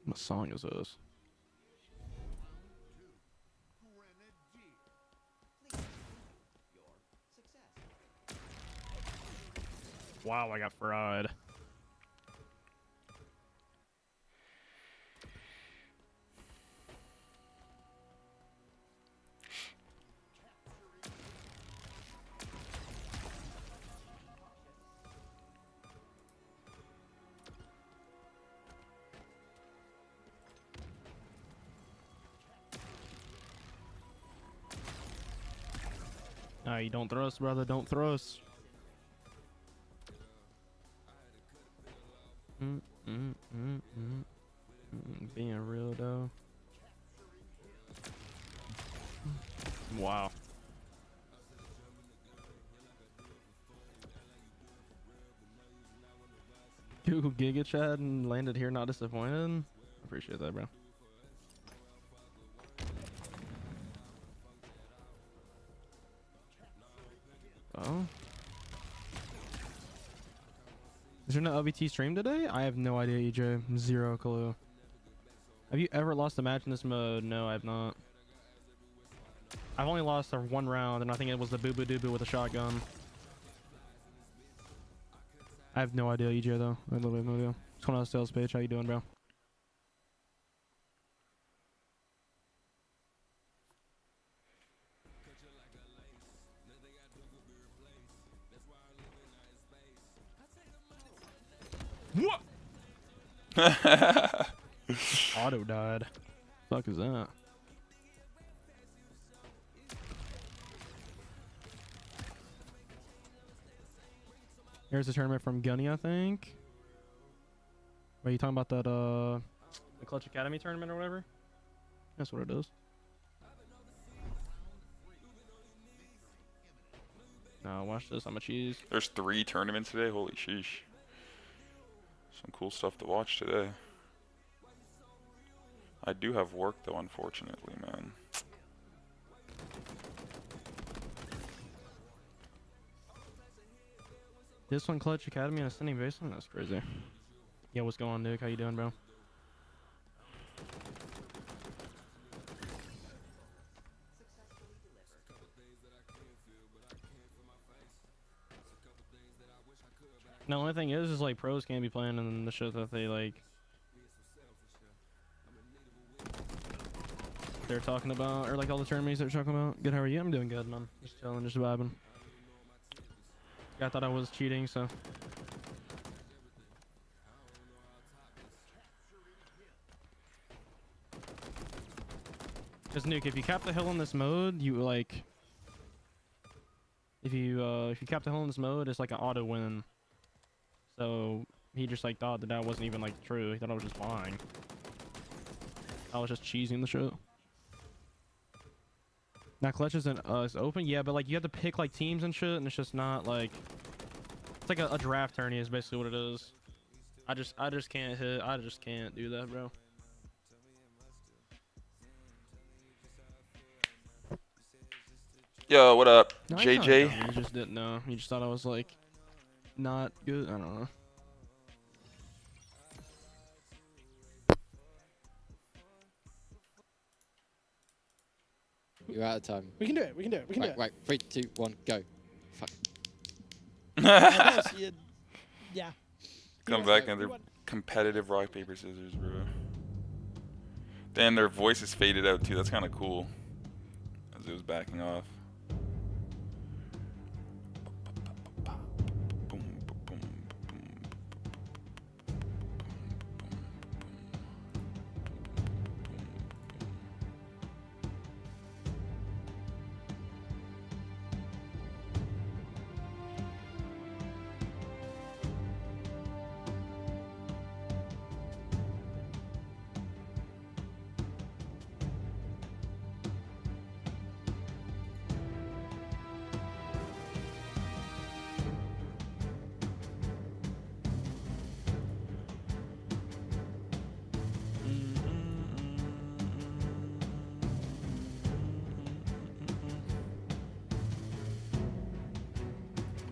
What song is this? Wow, I got fried. Nah, you don't throw us, brother. Don't throw us. Being real though. Wow. Dude, Giga Chad and landed here not disappointed. Appreciate that, bro. Oh. Is there no LBT stream today? I have no idea, EJ. Zero clue. Have you ever lost a match in this mode? No, I have not. I've only lost one round, and I think it was the Boo Boo Doo Boo with a shotgun. I have no idea, EJ, though. I literally have no idea. What's going on, sales page? How you doing, bro? What? Auto died. Fuck is that? Here's the tournament from Gunny, I think. Are you talking about that the Clutch Academy tournament or whatever? That's what it is. No, watch this. I'm a cheese. There's 3 tournaments today. Holy sheesh. Some cool stuff to watch today. I do have work though, unfortunately, man. This one, Clutch Academy and Ascending Basement? That's crazy. Yeah, what's going on, Nick? How you doing, bro? The only thing is like pros can't be playing in the shit that they like. They're talking about, or like all the tournaments they're talking about. Good, how are you? I'm doing good, man. Just chilling, just vibing. I thought I was cheating, so. Just Nuke, if you cap the hill in this mode, you like. If you cap the hill in this mode, it's like an auto win. So he just like thought that that wasn't even like true. He thought I was just lying. I was just cheesing the shit. Now Clutch isn't is open, yeah, but like you have to pick like teams and shit, and it's just not like it's like a draft tourney is basically what it is. I just can't hit. I just can't do that, bro. Yo, what up, No, JJ? he just didn't know. He just thought I was like not good. I don't know. You're out of time. We can do it. We can do it. We can do it. Right, 3, 2, 1, go. Fuck. Yeah. Come back and they're competitive rock, paper, scissors, bro. Damn, their voices faded out too. That's kind of cool. As it was backing off.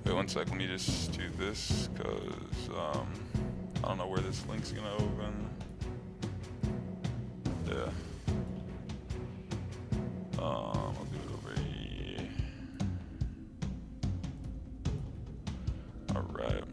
Wait 1 sec, let me just do this, because I don't know where this link's gonna open. Yeah. I'll do it over here. Alright.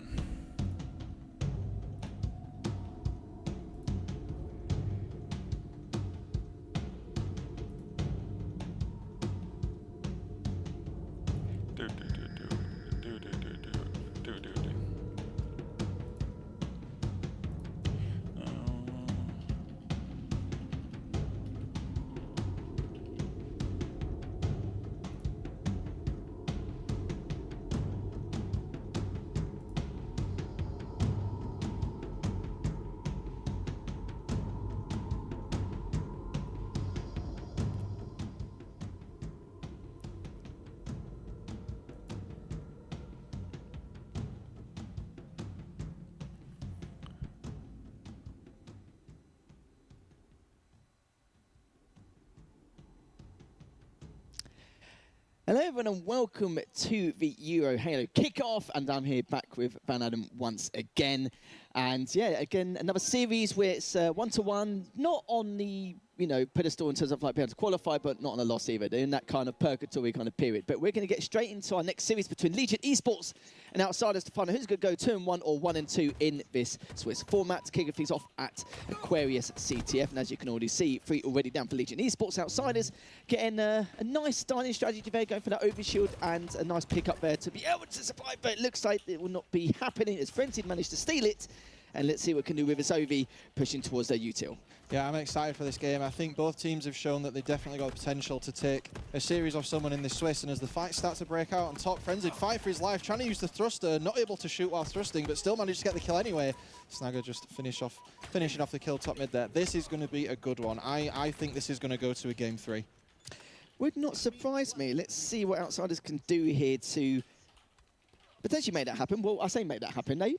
Hello everyone and welcome to the EuroHalo kickoff, and I'm here back with Van Adam once again. And yeah, again, another series where it's 1-to-1, not on the pedestal in terms of like being able to qualify, but not on a loss either. They're in that kind of purgatory kind of period. But we're going to get straight into our next series between Legion Esports and Outsiders to find out who's going to go 2-1 or 1-2 in this Swiss format. To kick things off at Aquarius CTF, and as you can already see, 3 already down for Legion Esports. Outsiders getting a nice starting strategy there, going for that overshield and a nice pick up there to be able to supply, but it looks like it will not be happening as Frenzy managed to steal it. And let's see what we can do with Asovi pushing towards their util. Yeah, I'm excited for this game. I think both teams have shown that they've definitely got the potential to take a series off someone in the Swiss. And as the fight starts to break out on top, Frenzy fight for his life, trying to use the thruster, not able to shoot while thrusting, but still managed to get the kill anyway. Snagger just finishing off the kill top mid there. This is going to be a good one. I think this is going to go to a game 3. Would not surprise me. Let's see what Outsiders can do here to potentially make that happen. Well, I say make that happen. They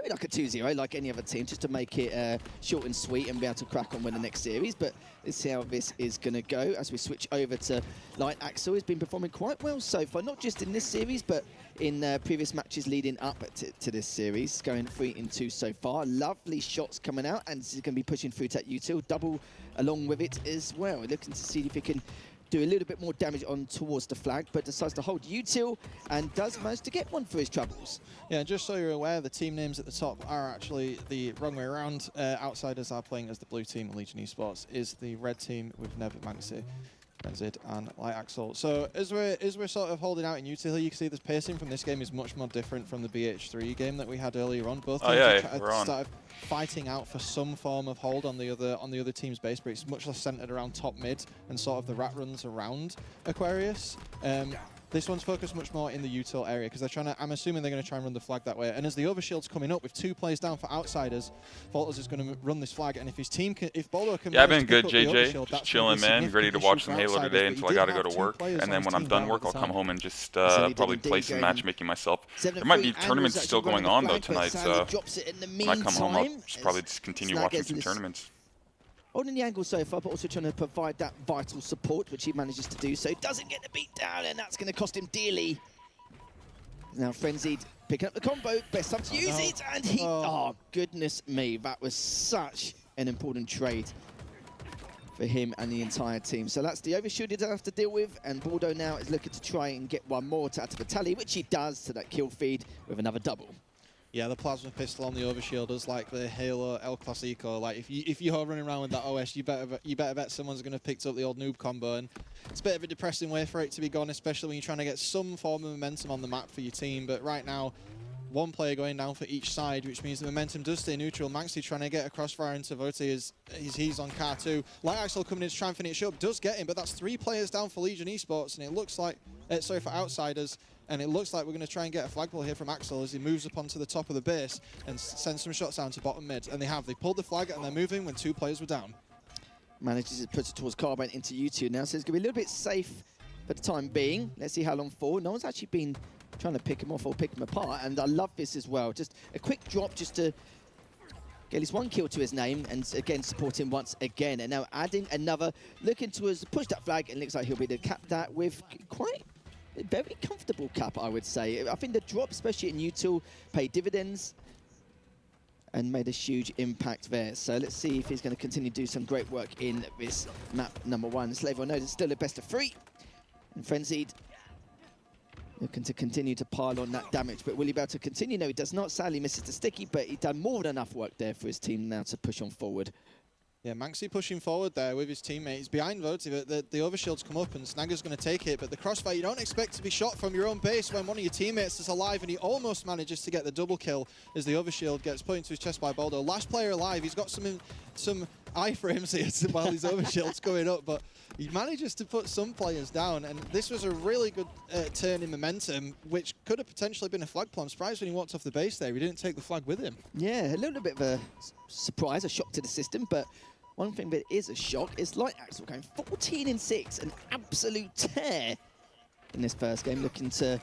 be like a 2-0, like any other team, just to make it short and sweet and be able to crack on with the next series. But let's see how this is going to go as we switch over to Light Axel. He's been performing quite well so far, not just in this series, but in previous matches leading up to this series. Going 3-2 so far. Lovely shots coming out, and he's going to be pushing through that util. Double along with it as well. Looking to see if he can do a little bit more damage on towards the flag, but decides to hold util and does manage to get one for his troubles. Yeah, just so you're aware, the team names at the top are actually the wrong way around. Outsiders are playing as the blue team, Legion Esports is the red team with Nev, Maxi, Renzid and Light Axel. So as we're sort of holding out in util here, you can see this pacing from this game is much more different from the BH3 game that we had earlier on. Both teams started fighting out for some form of hold on the other team's base, but it's much less centered around top mid and sort of the rat runs around Aquarius. This one's focused much more in the util area because they're trying to. I'm assuming they're going to try and run the flag that way. And as the overshield's coming up with 2 players down for Outsiders, Voltas is going to run this flag. And if his team can, if Bolo can, yeah, I've been good, JJ. Just chilling, man. Ready to watch some Halo today until I got to go to work. And then when I'm done work, I'll come home and just probably play some matchmaking myself. There might be tournaments still going on though tonight, so when I come home, I'll probably just continue watching some tournaments. Holding the angle so far, but also trying to provide that vital support, which he manages to do so. Doesn't get the beat down, and that's going to cost him dearly. Now Frenzied picking up the combo. Best time to use it, and he... Oh, goodness me. That was such an important trade. for him and the entire team. So that's the overshield he doesn't have to deal with, and Bordeaux now is looking to try and get one more to add to the tally, which he does to that kill feed with another double. Yeah, the plasma pistol on the overshield is like the Halo El Clasico. Like if you're running around with that OS, you better bet someone's going to picked up the old noob combo. And it's a bit of a depressing way for it to be gone, especially when you're trying to get some form of momentum on the map for your team. But right now, one player going down for each side, which means the momentum does stay neutral. Maxi trying to get a crossfire into Vote as he's on car 2. Light Axel coming in to try and finish up, does get him, but that's 3 players down for Legion Esports, and it looks like, sorry, for Outsiders. And it looks like we're going to try and get a flagpole here from Axel as he moves up onto the top of the base and sends some shots down to bottom mid. And they have. They pulled the flag and they're moving when 2 players were down. Manages to put it towards Carbine into U2 now, so it's going to be a little bit safe for the time being. Let's see how long for. No one's actually been trying to pick him off or pick him apart. And I love this as well. Just a quick drop just to get at least 1 kill to his name and again support him once again. And now adding another, looking to push that flag, and looks like he'll be able to cap that with quite a very comfortable cap, I would say. I think the drop, especially in U2, paid dividends and made a huge impact there. So let's see if he's going to continue to do some great work in this map number 1. Slaver knows it's still a best of 3. And Frenzied looking to continue to pile on that damage. But will he be able to continue? No, he does not. Sadly misses the sticky, but he's done more than enough work there for his team now to push on forward. Yeah, Manxie pushing forward there with his teammates. Behind Voti, the overshield's come up and Snagger's going to take it, but the crossfire, you don't expect to be shot from your own base when one of your teammates is alive, and he almost manages to get the double kill as the overshield gets put into his chest by Baldo. Last player alive, he's got some iframes here while his overshield's going up, but he manages to put some players down, and this was a really good turn in momentum, which could have potentially been a flag play. I'm surprised when he walked off the base there, he didn't take the flag with him. Yeah, a little bit of a surprise, a shock to the system, but one thing that is a shock is Light Axel going 14-6, an absolute tear in this first game, looking to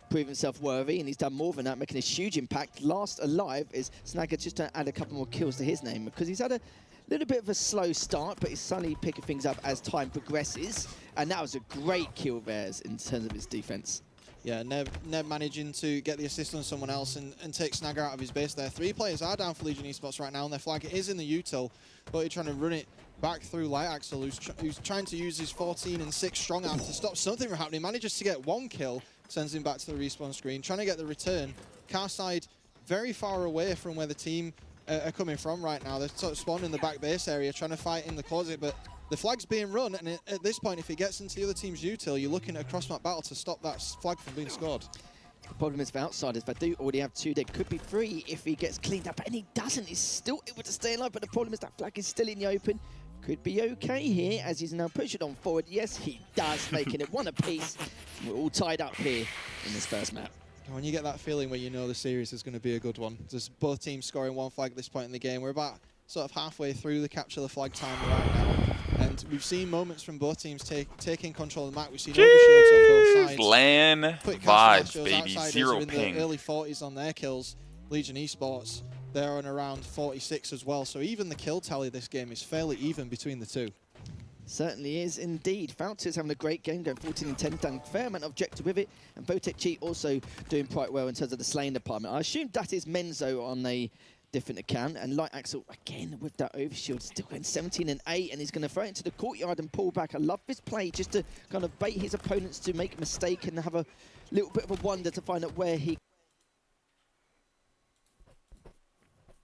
prove himself worthy, and he's done more than that, making a huge impact. Last alive is Snagger, just to add a couple more kills to his name, because he's had a little bit of a slow start, but he's suddenly picking things up as time progresses, and that was a great kill there in terms of his defense. Yeah, Neb managing to get the assist on someone else and take Snagger out of his base there. 3 players are down for Legion Esports right now, and their flag is in the util, but he's trying to run it back through Light Axel, who's trying to use his 14-6 strong arm to stop something from happening. Manages to get 1 kill, sends him back to the respawn screen, trying to get the return. Car side very far away from where the team are coming from right now. They're sort of spawned in the back base area, trying to fight in the closet, but the flag's being run, and at this point, if he gets into the other team's util, you're looking at a cross-map battle to stop that flag from being scored. The problem is for Outsiders, they do already have 2, there could be 3 if he gets cleaned up, and he doesn't. He's still able to stay alive, but the problem is that flag is still in the open. Could be okay here, as he's now pushing on forward. Yes, he does, making it 1 apiece. We're all tied up here in this first map. When you get that feeling where you know the series is going to be a good one, just both teams scoring 1 flag at this point in the game. We're about sort of halfway through the capture the flag time right now. And we've seen moments from both teams taking control of the map. We've seen overshields on both sides. LAN vibes, baby. 0 ping. In the early 40s on their kills. Legion Esports, they're on around 46 as well. So even the kill tally this game is fairly even between the 2. Certainly is indeed. Fountain's having a great game, going 14-10, done a fair amount of objective with it. And Botek Chi also doing quite well in terms of the slaying department. I assume that is Menzo on a different account, and Light Axel again with that overshield, still going 17-8, and he's going to throw it into the courtyard and pull back. I love this play, just to kind of bait his opponents to make a mistake and have a little bit of a wonder to find out where he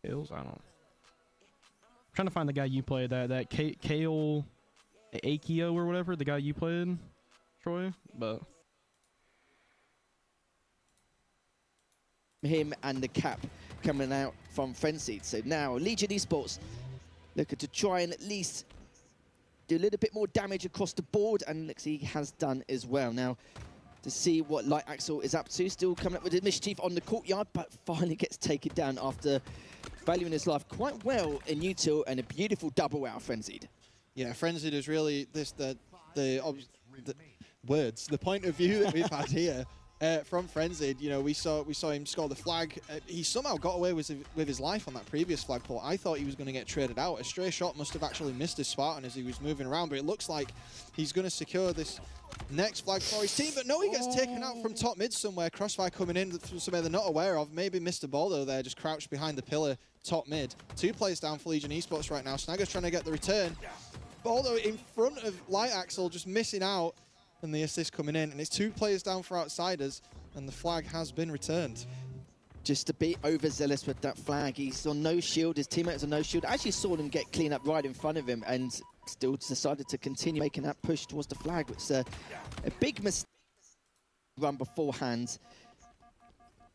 kills. I don't know. I'm trying to find the guy you played, that Kale Akio or whatever, the guy you played, Troy, but him and the cap coming out from Frenzied. So now Legion Esports looking to try and at least do a little bit more damage across the board, and looks he has done as well. Now to see what Light Axel is up to, still coming up with a mischief on the courtyard, but finally gets taken down after valuing his life quite well in util, and a beautiful double out of Frenzied. Yeah, Frenzied is really the point of view that we've had here. From Frenzied, you know, we saw him score the flag. He somehow got away with his life on that previous flagpole. I thought he was going to get traded out. A stray shot must have actually missed his Spartan as he was moving around, but it looks like he's going to secure this next flag for his team. But no, he gets taken out from top mid somewhere. Crossfire coming in from somewhere they're not aware of. Maybe Mr. Baldo there, just crouched behind the pillar, top mid. 2 players down for Legion Esports right now. Snagger's trying to get the return. Baldo in front of Light Axel, just missing out, and the assist coming in. And it's 2 players down for Outsiders, and the flag has been returned. Just a bit overzealous with that flag. He's on no shield. His teammates on no shield. Actually saw them get clean up right in front of him and still decided to continue making that push towards the flag, which is a big mistake run beforehand.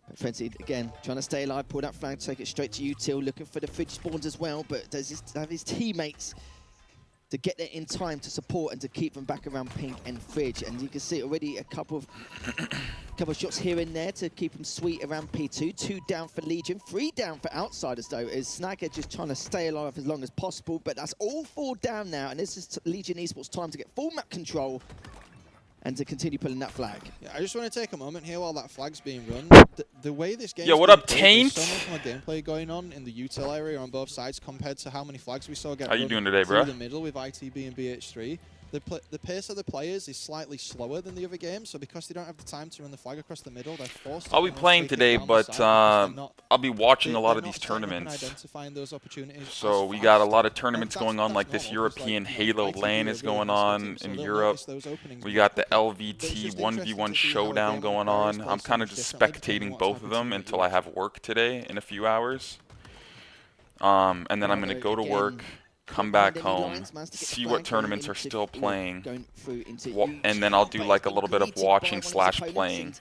But Frenzy, again, trying to stay alive, pull that flag, take it straight to Util, looking for the fridge spawns as well, but does have his teammates to get there in time to support and to keep them back around Pink and Fridge. And you can see already a couple of shots here and there to keep them sweet around P2. 2 down for Legion, 3 down for Outsiders though, as Snagger just trying to stay alive as long as possible. But that's all 4 down now, and this is Legion Esports time to get full map control and to continue pulling that flag. Yeah, I just want to take a moment here while that flag's being run. The way this game what up, Taint? so much more gameplay going on in the util area on both sides compared to how many flags we saw get How you doing today, bro? through the middle with ITB and BH3. The pace of the players is slightly slower than the other games, so because they don't have the time to run the flag across the middle, they're forced to I'll be playing today, but I'll be watching a lot of these tournaments. So we got a lot of tournaments going on, like this European Halo LAN is going on in Europe. We got the LVT 1v1 Showdown going on. I'm kind of just spectating both of them until I have work today in a few hours. And then I'm going to go to work, come back home, see what tournaments are still playing, and then I'll do like a little bit of watching / playing.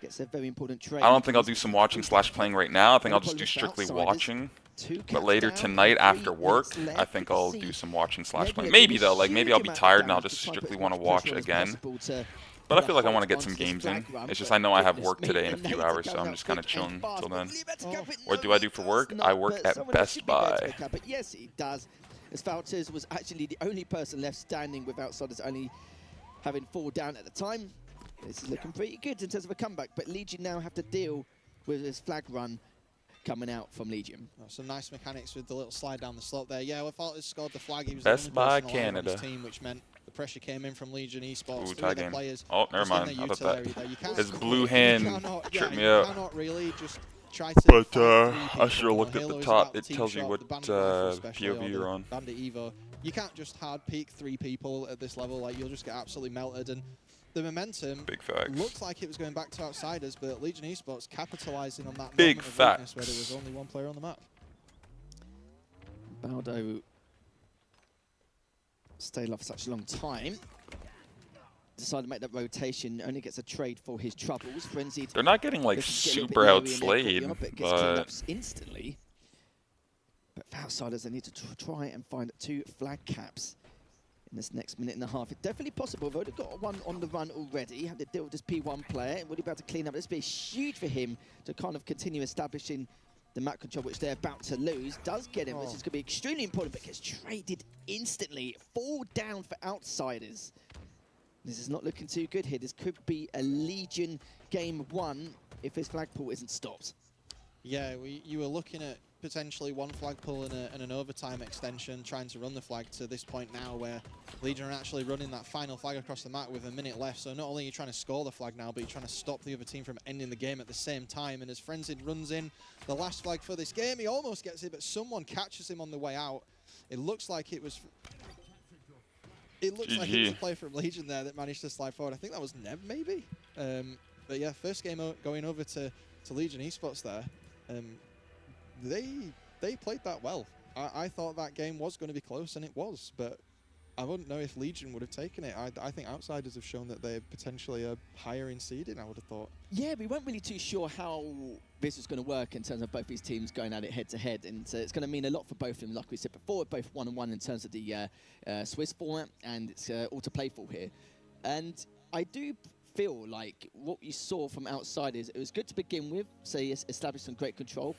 I don't think I'll do some watching / playing right now. I think I'll just do strictly watching. But later tonight after work, I think I'll do some watching / playing. Maybe though, like maybe I'll be tired and I'll just strictly want to watch again. But I feel like I want to get some games in. It's just I know I have work today in a few hours, so I'm just kind of chilling till then. What do I do for work? I work at Best Buy. But yes, he does. As Falters was actually the only person left standing with Outsiders only having 4 down at the time. This is looking pretty good in terms of a comeback, but Legion now have to deal with this flag run coming out from Legion. Oh, some nice mechanics with the little slide down the slope there. Yeah, well, Falters scored the flag. He was Best Buy the only person alive on Canada. his team, which meant the pressure came in from Legion Esports. Ooh, tie game. Players Oh, never just in mind. their I thought util area there. His blue hand tripped me you up. cannot really just try to But fight 3 I people. should have looked at Halo the is top. about It team tells you shot, what the Bandit rifle especially, or POV the you're on. Bandit Evo. You can't just hard peek 3 people at this level. Like, you'll just get absolutely melted. And the momentum Big facts. looks like it was going back to Outsiders, but Legion Esports capitalizing on that Big moment of weakness where there facts. was only 1 player on the map. Baldo stayed alive for such a long time. Decided to make that rotation, only gets a trade for his troubles. Frenzied. They're not getting like super outslayed, but instantly. But for Outsiders, they need to try and find 2 flag caps in this next minute and a half. It's definitely possible. They've already got 1 on the run already. Have to deal with this P1 player. Will he be able to clean up? This will be huge for him to kind of continue establishing the map control, which they're about to lose. Does get him, which is going to be extremely important, but gets traded instantly. 4 down for Outsiders. This is not looking too good here. This could be a Legion game 1 if his flag pull isn't stopped. Yeah, you were looking at potentially 1 flag pull and an overtime extension, trying to run the flag to this point now where Legion are actually running that final flag across the map with a minute left. So not only are you trying to score the flag now, but you're trying to stop the other team from ending the game at the same time. And as Frenzied runs in the last flag for this game, he almost gets it, but someone catches him on the way out. It looks like it was... It looks like it was a player from Legion there that managed to slide forward. I think that was Neb, maybe? But yeah, first game going over to Legion Esports there. They played that well. I thought that game was going to be close, and it was, but I wouldn't know if Legion would have taken it. I think Outsiders have shown that they're potentially a higher in seeding, I would have thought. Yeah, we weren't really too sure how this was going to work in terms of both these teams going at it head-to-head, and it's going to mean a lot for both of them, like we said before, both 1-on-1 in terms of the Swiss format, and it's all to play for here. And I do feel like what you saw from Outsiders, it was good to begin with, say establish some great control,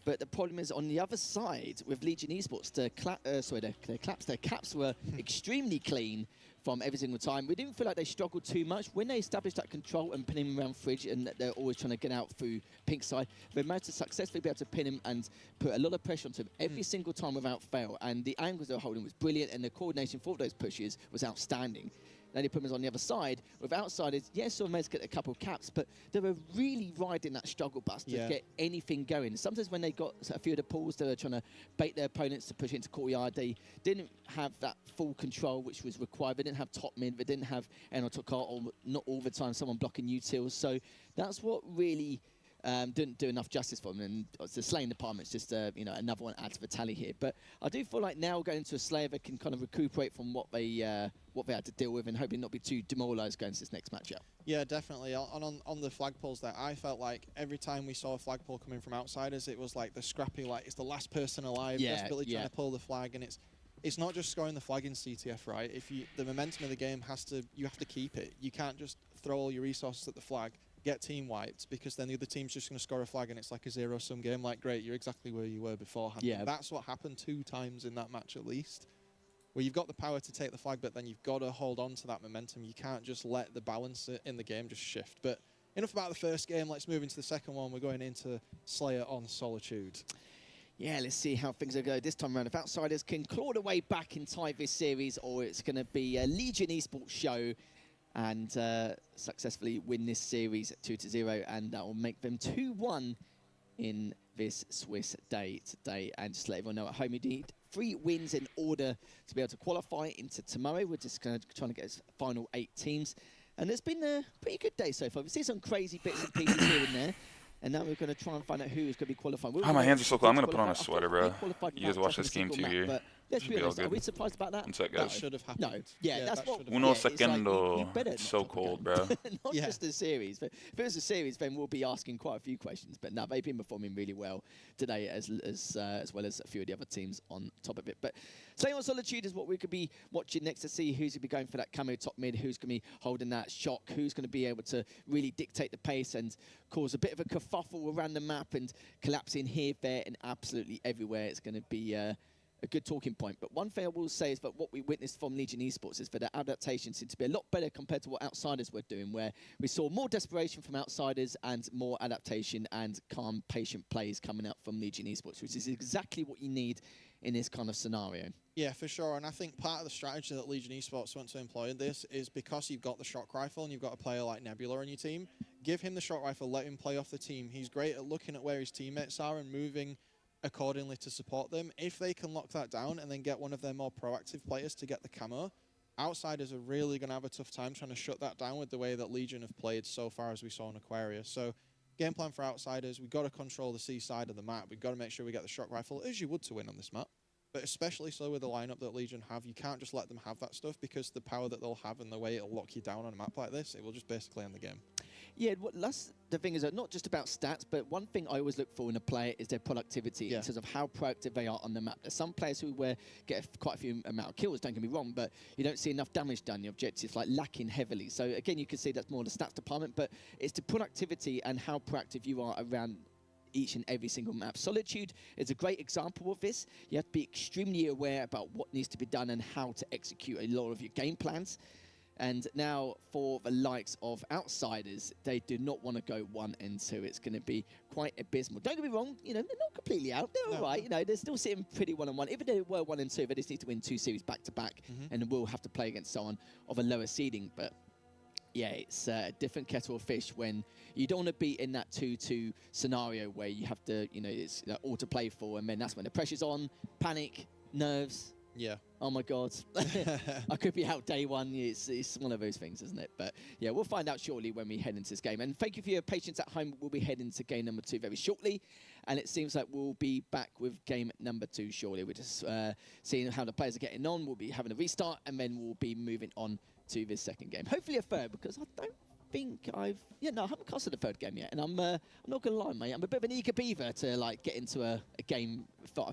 but the problem is on the other side with Legion Esports, their caps were extremely clean from every single time. We didn't feel like they struggled too much. When they established that control and pin him around Fridge, and they're always trying to get out through Pink side, they managed to successfully be able to pin him and put a lot of pressure onto him every single time without fail. And the angles they were holding was brilliant, and the coordination for those pushes was outstanding. Lady Pumas on the other side. With Outsiders, yes, Surveys get a couple of caps, but they were really riding that struggle bus to get anything going. Sometimes when they got a few of the pulls, they were trying to bait their opponents to push into courtyard. They didn't have that full control which was required. They didn't have top mid. They didn't have Enel Tokar, or not all the time someone blocking utils. So that's what really didn't do enough justice for them, and the slaying department's just another one add to the tally here. But I do feel like now going to a Slayer, they can kind of recuperate from what they had to deal with, and hoping not be too demoralised going to this next matchup. Yeah, definitely. On the flagpoles there, I felt like every time we saw a flagpole coming from Outsiders, it was like the scrappy, like it's the last person alive, desperately trying to pull the flag, and it's not just scoring the flag in CTF, right? The momentum of the game you have to keep it. You can't just throw all your resources at the flag, get team wiped, because then the other team's just going to score a flag and it's like a zero-sum game. Like, great, you're exactly where you were beforehand. Yeah. That's what happened 2 times in that match at least, where you've got the power to take the flag, but then you've got to hold on to that momentum. You can't just let the balance in the game just shift. But enough about the first game. Let's move into the second one. We're going into Slayer on Solitude. Yeah, let's see how things are going this time around. If Outsiders can claw their way back and tie this series, or it's going to be a Legion esports show and successfully win this series 2-0, and that will make them 2-1 in this Swiss day today. And just to let everyone know at home, you need 3 wins in order to be able to qualify into tomorrow. We're just trying to get us final 8 teams. And it's been a pretty good day so far. We've seen some crazy bits and pieces here and there. And now we're going to try and find out who is going to be qualifying. Oh, my hands are so cold. I'm going to put on a sweater, bro. You guys watch this game too here. Let's be honest, are we surprised about that? One sec, That guys. should have happened. No, yeah, that's what... Uno it's like, segundo. better It's not so top the cold, game. bro. Not just a series. But if it was a series, then we'll be asking quite a few questions. But no, they've been performing really well today, as well as a few of the other teams on top of it. But Slayer on Solitude is what we could be watching next to see who's going to be going for that camo top mid, who's going to be holding that shock, who's going to be able to really dictate the pace and cause a bit of a kerfuffle around the map and collapsing here, there, and absolutely everywhere. It's going to be a good talking point. But one thing I will say is that what we witnessed from Legion Esports is that their adaptation seemed to be a lot better compared to what Outsiders were doing, where we saw more desperation from Outsiders and more adaptation and calm, patient plays coming out from Legion Esports, which is exactly what you need in this kind of scenario. Yeah, for sure. And I think part of the strategy that Legion Esports want to employ in this is because you've got the shock rifle and you've got a player like Nebula on your team, give him the shock rifle, let him play off the team. He's great at looking at where his teammates are and moving accordingly to support them. If they can lock that down and then get one of their more proactive players to get the camo, Outsiders are really going to have a tough time trying to shut that down with the way that Legion have played so far, as we saw in Aquarius. So game plan for Outsiders, we've got to control the C side of the map. We've got to make sure we get the shock rifle, as you would to win on this map. But especially so with the lineup that Legion have, you can't just let them have that stuff, because the power that they'll have and the way it'll lock you down on a map like this, it will just basically end the game. Yeah, that's the thing, is that not just about stats, but one thing I always look for in a player is their productivity in terms of how proactive they are on the map. There's some players who get quite a few amount of kills, don't get me wrong, but you don't see enough damage done. The objective's like lacking heavily. So again, you can see that's more the stats department, but it's the productivity and how proactive you are around each and every single map. Solitude is a great example of this. You have to be extremely aware about what needs to be done and how to execute a lot of your game plans. And now for the likes of Outsiders, they do not want to go 1 and 2. It's going to be quite abysmal. Don't get me wrong, they're not completely out. They're all right. They're still sitting pretty 1-on-1. Even if they were 1 and 2, they just need to win 2 series back to back, and we'll have to play against someone of a lower seeding. But yeah, it's a different kettle of fish when you don't want to be in that 2-2 scenario where you have to, it's all to play for, and then that's when the pressure's on, panic, nerves. Yeah. Oh my God. I could be out day 1. It's one of those things, isn't it? But yeah, we'll find out shortly when we head into this game. And thank you for your patience at home. We'll be heading to game number 2 very shortly. And it seems like we'll be back with game number 2 shortly. We're just seeing how the players are getting on. We'll be having a restart, and then we'll be moving on to this second game. Hopefully a third, because I don't think I haven't casted a third game yet. And I'm not going to lie, mate. I'm a bit of an eager beaver to get into a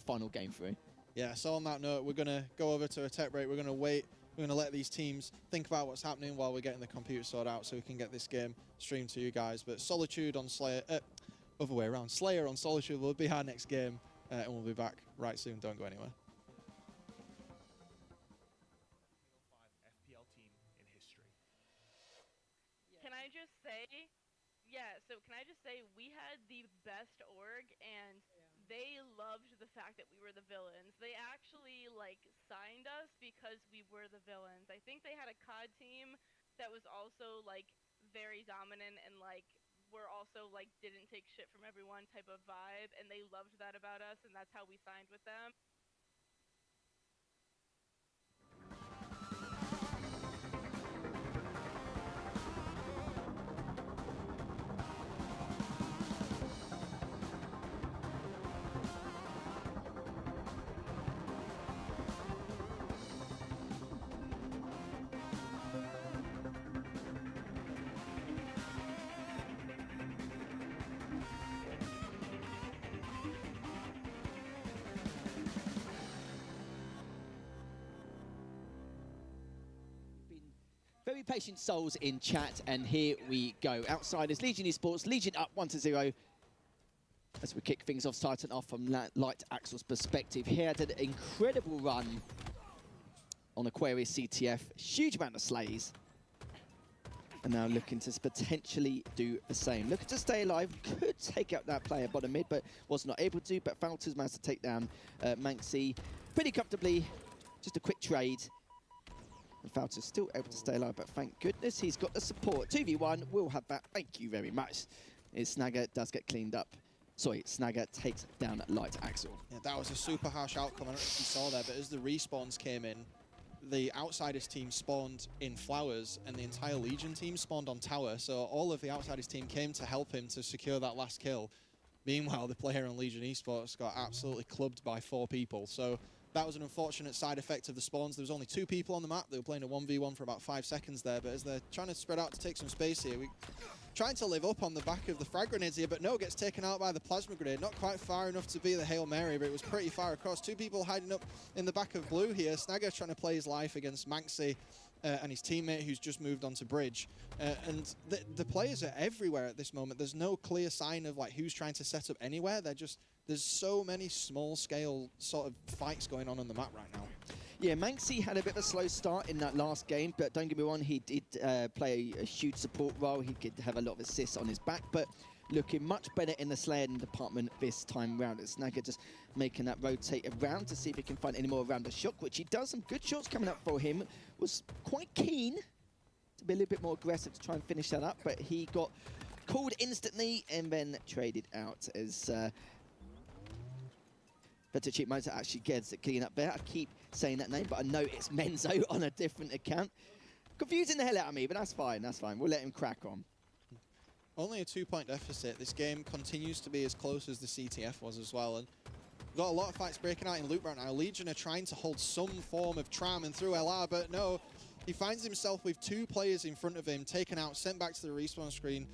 final game through. Yeah, so on that note, we're going to go over to a tech break. We're going to wait. We're going to let these teams think about what's happening while we're getting the computer sorted out so we can get this game streamed to you guys. But Solitude on Slayer, other way around, Slayer on Solitude will be our next game, and we'll be back right soon. Don't go anywhere. FPL team in history. Can I just say we had the best org, and they loved the fact that we were the villains. They actually like signed us because we were the villains. I think they had a COD team that was also like very dominant and like we're also like didn't take shit from everyone type of vibe, and they loved that about us, and that's how we signed with them. Very patient souls in chat, and here we go. Outsiders, Legion Esports, Legion up 1-0. As we kick things off, Titan off from Light Axel's perspective. He had an incredible run on Aquarius CTF, huge amount of slays. And now looking to potentially do the same. Looking to stay alive, could take out that player bottom mid, but was not able to. But Falters managed to take down Manxie pretty comfortably. Just a quick trade. And Falter's still able to stay alive, but thank goodness he's got the support. 2v1, we'll have that. Thank you very much. Snagger does get cleaned up. Sorry, Snagger takes down Light Axel. Yeah, that was a super harsh outcome. I don't know if you saw there, but as the respawns came in, the Outsiders team spawned in Flowers, and the entire Legion team spawned on Tower. So all of the Outsiders team came to help him to secure that last kill. Meanwhile, the player on Legion Esports got absolutely clubbed by 4 people. So that was an unfortunate side effect of the spawns. There was only 2 people on the map. They were playing a 1v1 for about 5 seconds there, but as they're trying to spread out to take some space here, we're trying to live up on the back of the frag grenades here, but no, gets taken out by the plasma grenade. Not quite far enough to be the Hail Mary, but it was pretty far across. 2 people hiding up in the back of blue here. Snagger trying to play his life against Manxie and his teammate who's just moved onto bridge. And the players are everywhere at this moment. There's no clear sign of like who's trying to set up anywhere. There's so many small-scale sort of fights going on the map right now. Yeah, Manxie had a bit of a slow start in that last game, but don't get me wrong, he did play a huge support role. He could have a lot of assists on his back, but looking much better in the slaying department this time round. Snagger just making that rotate around to see if he can find any more around the shot, which he does. Some good shots coming up for him. Was quite keen to be a little bit more aggressive to try and finish that up, but he got called instantly and then traded out as Better Cheap Motor actually gets it clean up there. I keep saying that name, but I know it's Menzo on a different account. Confusing the hell out of me, but that's fine, that's fine. We'll let him crack on. Only a 2-point deficit. This game continues to be as close as the CTF was as well. And we've got a lot of fights breaking out in loop right now. Legion are trying to hold some form of tram and through LR, but no. He finds himself with 2 players in front of him, taken out, sent back to the respawn screen.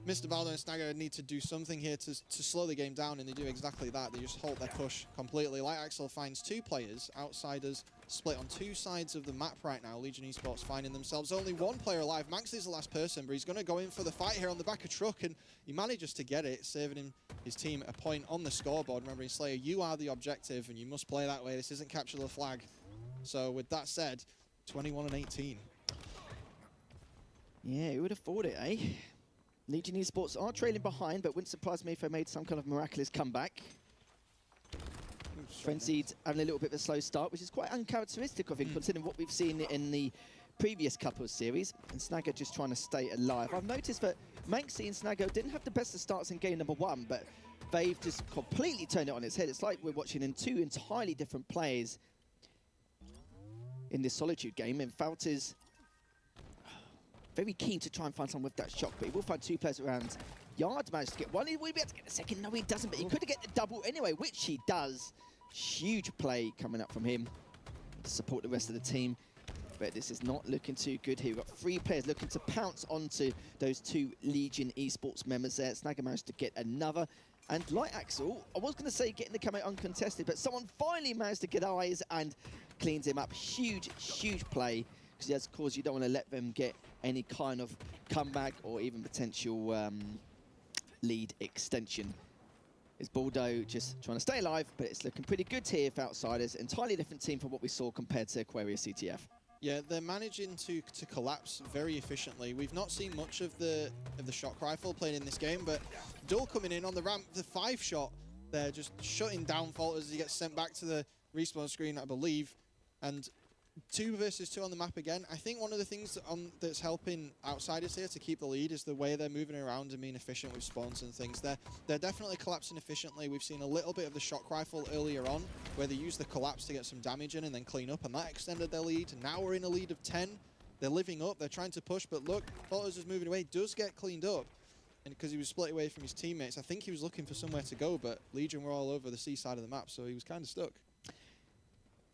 Mr. Valdo and Snagger need to do something here to slow the game down, and they do exactly that. They just halt their push completely. Light Axel finds 2 players. Outsiders split on 2 sides of the map right now. Legion Esports finding themselves only 1 player alive. Manxie's the last person, but he's going to go in for the fight here on the back of truck, and he manages to get it, saving his team a point on the scoreboard. Remembering, Slayer, you are the objective, and you must play that way. This isn't capture the flag. So with that said, 21-18. Yeah, who would have thought it, eh? Legion Esports are trailing behind, but wouldn't surprise me if they made some kind of miraculous comeback. Frenzied having a little bit of a slow start, which is quite uncharacteristic of him, considering what we've seen in the previous couple of series. And Snagger just trying to stay alive. I've noticed that Manxie and Snagger didn't have the best of starts in game number 1, but they've just completely turned it on its head. It's like we're watching in 2 entirely different players in this Solitude game. And Falters very keen to try and find someone with that shot, but he will find 2 players around. Yard managed to get 1. He will be able to get the second. No, he doesn't, but he could get the double anyway, which he does. Huge play coming up from him to support the rest of the team. But this is not looking too good here. We've got 3 players looking to pounce onto those 2 Legion Esports members there. Snagger managed to get another. And Light Axel, I was going to say getting the camo uncontested, but someone finally managed to get eyes and cleans him up. Huge, huge play. Because, of course, you don't want to let them get any kind of comeback or even potential lead extension. It's Baldo just trying to stay alive, but it's looking pretty good here for Outsiders. Entirely different team from what we saw compared to Aquarius CTF. Yeah, they're managing to collapse very efficiently. We've not seen much of the shock rifle played in this game, but Dull coming in on the ramp, the 5 shot They're just shutting down Fault as he gets sent back to the respawn screen, I believe. And 2 versus 2 on the map again. I think one of the things that's helping Outsiders here to keep the lead is the way they're moving around and being efficient with spawns and things. They're definitely collapsing efficiently. We've seen a little bit of the shock rifle earlier on where they used the collapse to get some damage in and then clean up, and that extended their lead. Now we're in a lead of 10. They're living up. They're trying to push, but look, Faulters is moving away. Does get cleaned up, and because he was split away from his teammates, I think he was looking for somewhere to go, but Legion were all over the C side of the map, so he was kind of stuck.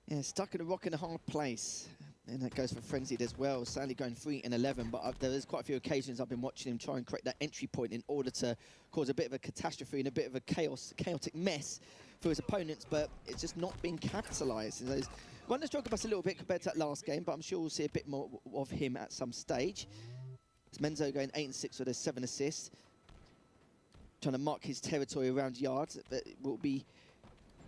Yeah, stuck in a rock and a hard place. And that goes for Frenzied as well. Sadly going 3 and 11, but there's quite a few occasions I've been watching him try and create that entry point in order to cause a bit of a catastrophe and a bit of a chaotic mess for his opponents, but it's just not been capitalised. He's run the struggle bus a little bit compared to that last game, but I'm sure we'll see a bit more of him at some stage. It's Menzo going 8 and 6 with 7 assists. Trying to mark his territory around yards, but will be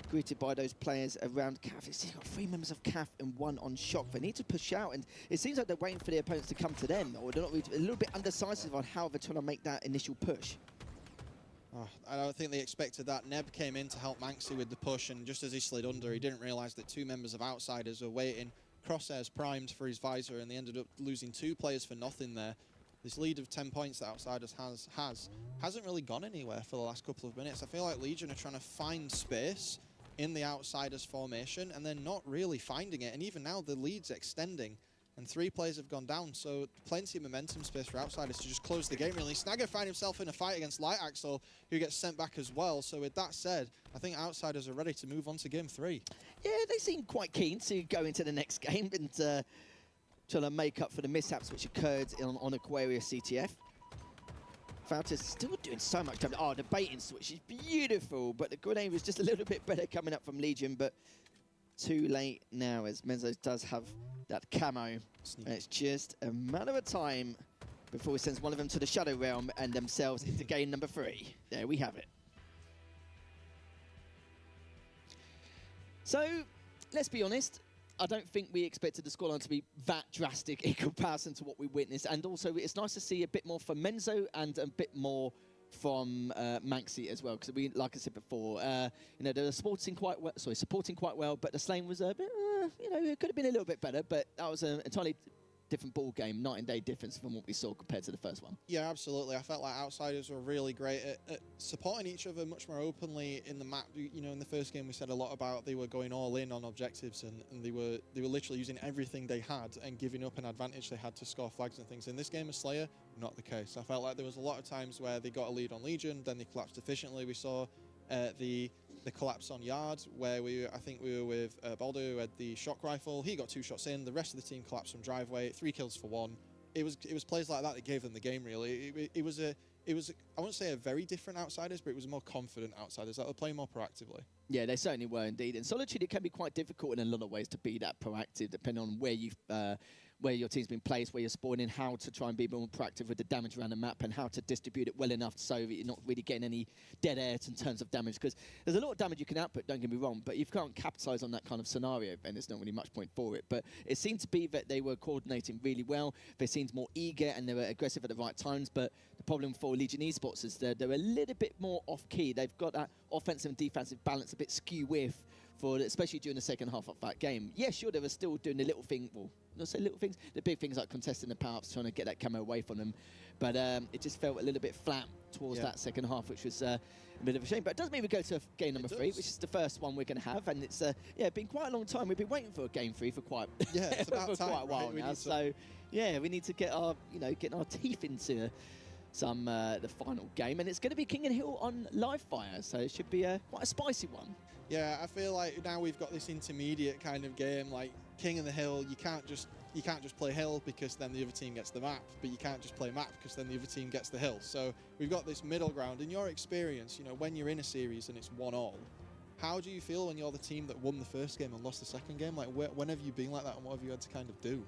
greeted by those players around CAF. He's got 3 members of CAF and 1 on Shock. They need to push out, and it seems like they're waiting for the opponents to come to them, or they're not really, a little bit undecisive on how they're trying to make that initial push. Oh, I don't think they expected that. Neb came in to help Manxie with the push, and just as he slid under, he didn't realise that 2 members of Outsiders were waiting. Crosshairs primed for his visor, and they ended up losing 2 players for nothing there. This lead of 10 points that Outsiders hasn't really gone anywhere for the last couple of minutes. I feel like Legion are trying to find space in the Outsiders formation, and they're not really finding it. And even now, the lead's extending, and 3 players have gone down, so plenty of momentum space for Outsiders to just close the game, really. Snagger find himself in a fight against Light Axel, who gets sent back as well. So with that said, I think Outsiders are ready to move on to Game 3. Yeah, they seem quite keen to go into the next game and trying to make up for the mishaps which occurred on Aquarius CTF. Fouter's still doing so much damage. Oh, the bait and switch is beautiful, but the grenade was just a little bit better coming up from Legion, but too late now as Menzo does have that camo. And it's just a matter of time before he sends one of them to the Shadow Realm and themselves into game number 3. There we have it. So, let's be honest. I don't think we expected the scoreline to be that drastic in comparison to what we witnessed. And also, it's nice to see a bit more from Menzo and a bit more from Manxie as well. Because we, like I said before, you know, they're supporting quite well, but the Slane was a bit, you know, it could have been a little bit better. But that was an entirely different ball game, night and day difference from what we saw compared to the first one. Yeah, absolutely. I felt like Outsiders were really great at supporting each other much more openly in the map. You know, in the first game we said a lot about they were going all in on objectives, and they were literally using everything they had and giving up an advantage they had to score flags and things. In this game of Slayer, not the case. I felt like there was a lot of times where they got a lead on Legion, then they collapsed efficiently. We saw the collapse on Yard, where I think we were with Baldo, who had the shock rifle. He got 2 shots in. The rest of the team collapsed from driveway. 3 kills for 1. It was plays like that gave them the game. Really, it was I won't say a very different Outsiders, but it was a more confident Outsiders that were playing more proactively. Yeah, they certainly were indeed. In Solitude, it can be quite difficult in a lot of ways to be that proactive, depending on where your team's been placed, where you're spawning, how to try and be more proactive with the damage around the map, and how to distribute it well enough so that you're not really getting any dead air in terms of damage. Because there's a lot of damage you can output, don't get me wrong, but if you can't capitalise on that kind of scenario, then there's not really much point for it. But it seemed to be that they were coordinating really well. They seemed more eager and they were aggressive at the right times. But the problem for Legion Esports is they're a little bit more off-key. They've got that offensive and defensive balance a bit skew with, especially during the second half of that game. Yeah, sure, they were still doing the little thing, well, not say little things, the big things like contesting the power-ups, trying to get that camo away from them. But it just felt a little bit flat towards that second half, which was a bit of a shame. But it does mean we go to game number 3, which is the first one we're going to have. And it's been quite a long time. We've been waiting for a game 3 for quite it's about for time, quite a while now. So yeah, we need to get our getting our teeth into some the final game, and it's going to be King and Hill on live fire, so it should be quite a spicy one. Yeah, I feel like now we've got this intermediate kind of game, like King and the Hill. You can't just play Hill because then the other team gets the map, but you can't just play map because then the other team gets the Hill. So we've got this middle ground. In your experience, you know, when you're in a series and it's 1-1, how do you feel when you're the team that won the first game and lost the second game? Like, when have you been like that, and what have you had to kind of do?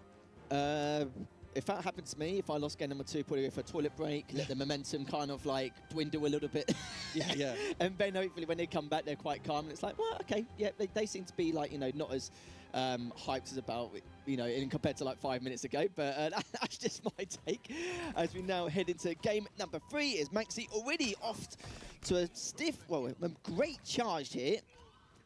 if that happened to me, if I lost game number 2, probably for a toilet break, let the momentum kind of like dwindle a little bit. Yeah. And then hopefully when they come back, they're quite calm. And it's like, well, okay, yeah, they seem to be like, you know, not as hyped as about, you know, in compared to like 5 minutes ago. But that's just my take. As we now head into game number 3, is Maxi already off to a stiff, well, a great charge here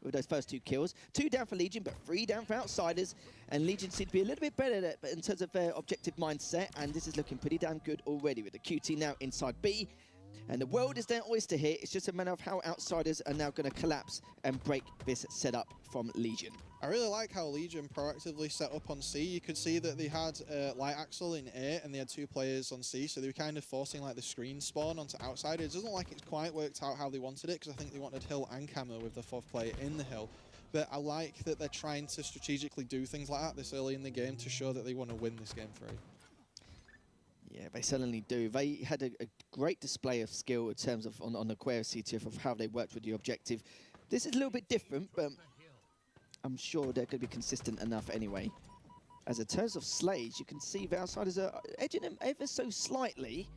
with those first 2 kills. 2 down for Legion, but 3 down for Outsiders. And Legion seem to be a little bit better in terms of their objective mindset. And this is looking pretty damn good already with the QT now inside B. And the world is their oyster here. It's just a matter of how Outsiders are now going to collapse and break this setup from Legion. I really like how Legion proactively set up on C. You could see that they had Light Axel in A and they had 2 players on C, so they were kind of forcing like the screen spawn onto Outsiders. It doesn't like it's quite worked out how they wanted it, because I think they wanted Hill and Camo with the 4th player in the Hill. But I like that they're trying to strategically do things like that this early in the game to show that they want to win this game 3. Yeah, they certainly do. They had a great display of skill in terms of on the Aquarius CTF of how they worked with the objective. This is a little bit different, but I'm sure they're going to be consistent enough anyway. As in terms of Slays, you can see the Outsiders are edging them ever so slightly,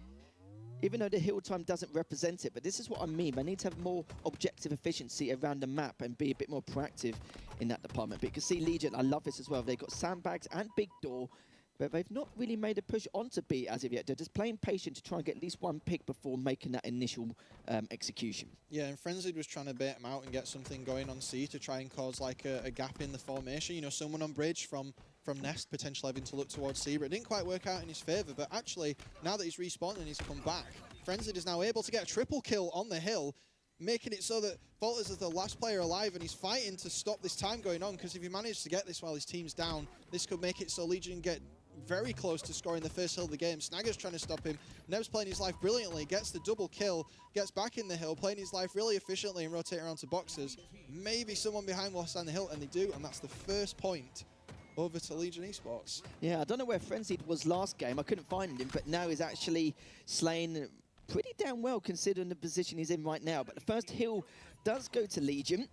even though the hill time doesn't represent it. But this is what I mean. They need to have more objective efficiency around the map and be a bit more proactive in that department. But you can see Legion, I love this as well. They've got sandbags and big door, but they've not really made a push onto B as of yet. They're just playing patient to try and get at least 1 pick before making that initial execution. Yeah, and Frenzied was trying to bait him out and get something going on C to try and cause like a gap in the formation. You know, someone on bridge from Nest potentially having to look towards C, but it didn't quite work out in his favour. But actually, now that he's respawned and he's come back, Frenzied is now able to get a triple kill on the hill, making it so that Volters is the last player alive, and he's fighting to stop this time going on, because if he managed to get this while his team's down, this could make it so Legion get very close to scoring the first hill of the game. Snagger's trying to stop him. Neb's playing his life brilliantly, gets the double kill, gets back in the hill, playing his life really efficiently and rotating around to boxes. Maybe someone behind will stand the hill, and they do, and that's the first point over to Legion Esports. Yeah, I don't know where Frenzied was last game. I couldn't find him, but now he's actually slaying pretty damn well considering the position he's in right now. But the first hill does go to Legion.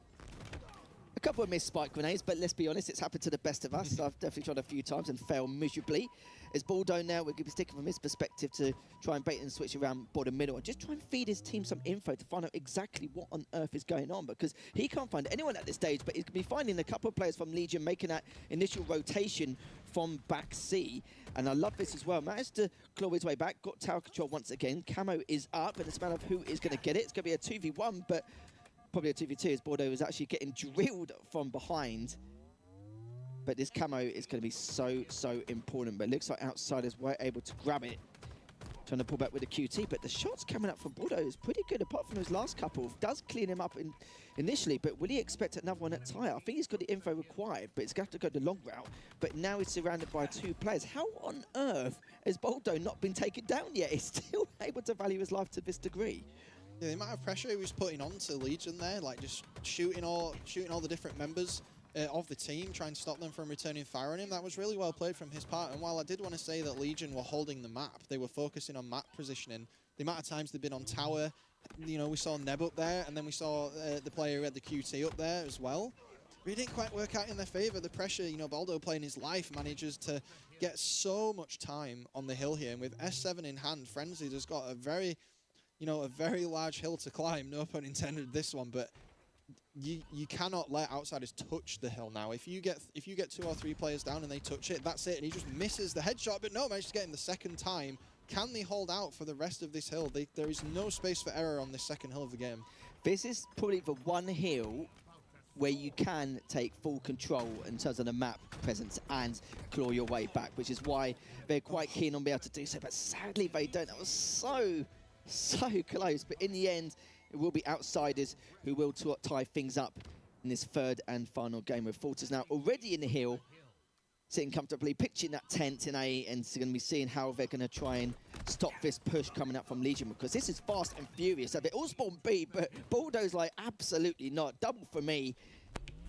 A couple of missed spike grenades, but let's be honest, it's happened to the best of us. I've definitely tried a few times and failed miserably. As Baldo now, we're going to be sticking from his perspective to try and bait and switch around bottom middle and just try and feed his team some info to find out exactly what on earth is going on, because he can't find anyone at this stage, but he's going to be finding a couple of players from Legion making that initial rotation from back C. And I love this as well. Managed to claw his way back, got tower control once again. Camo is up, and it's a matter of who is going to get it. It's going to be a 2v1, but probably a 2v2 as Bordeaux is actually getting drilled from behind. But this camo is going to be so important. But it looks like Outsiders were able to grab it. Trying to pull back with the QT, but the shots coming up from Bordeaux is pretty good, apart from his last couple. Does clean him up initially, but will he expect another one at tire? I think he's got the info required, but he's going to have to go the long route. But now he's surrounded by 2 players. How on earth has Bordeaux not been taken down yet? He's still able to value his life to this degree. Yeah, the amount of pressure he was putting on to Legion there, like just shooting all the different members of the team, trying to stop them from returning fire on him. That was really well played from his part. And while I did want to say that Legion were holding the map, they were focusing on map positioning. The amount of times they've been on tower, you know, we saw Neb up there, and then we saw the player who had the QT up there as well. But it didn't quite work out in their favour. The pressure, you know, Baldo playing his life manages to get so much time on the hill here. And with S7 in hand, Frenzy has got a very large hill to climb, no pun intended this one, but you cannot let Outsiders touch the hill now. If you get 2 or 3 players down and they touch it, that's it, and he just misses the headshot, but no, managed to get him the second time. Can they hold out for the rest of this hill? There is no space for error on this second hill of the game. This is probably the one hill where you can take full control in terms of the map presence and claw your way back, which is why they're quite keen on being able to do so, but sadly they don't. That was so close, but in the end it will be Outsiders who will tie things up in this third and final game, with Forters now already in the hill, sitting comfortably, pitching that tent in A, and going to be seeing how they're going to try and stop this push coming up from Legion, because this is fast and furious. So they all spawn B, but Baldo's like, absolutely not, double for me.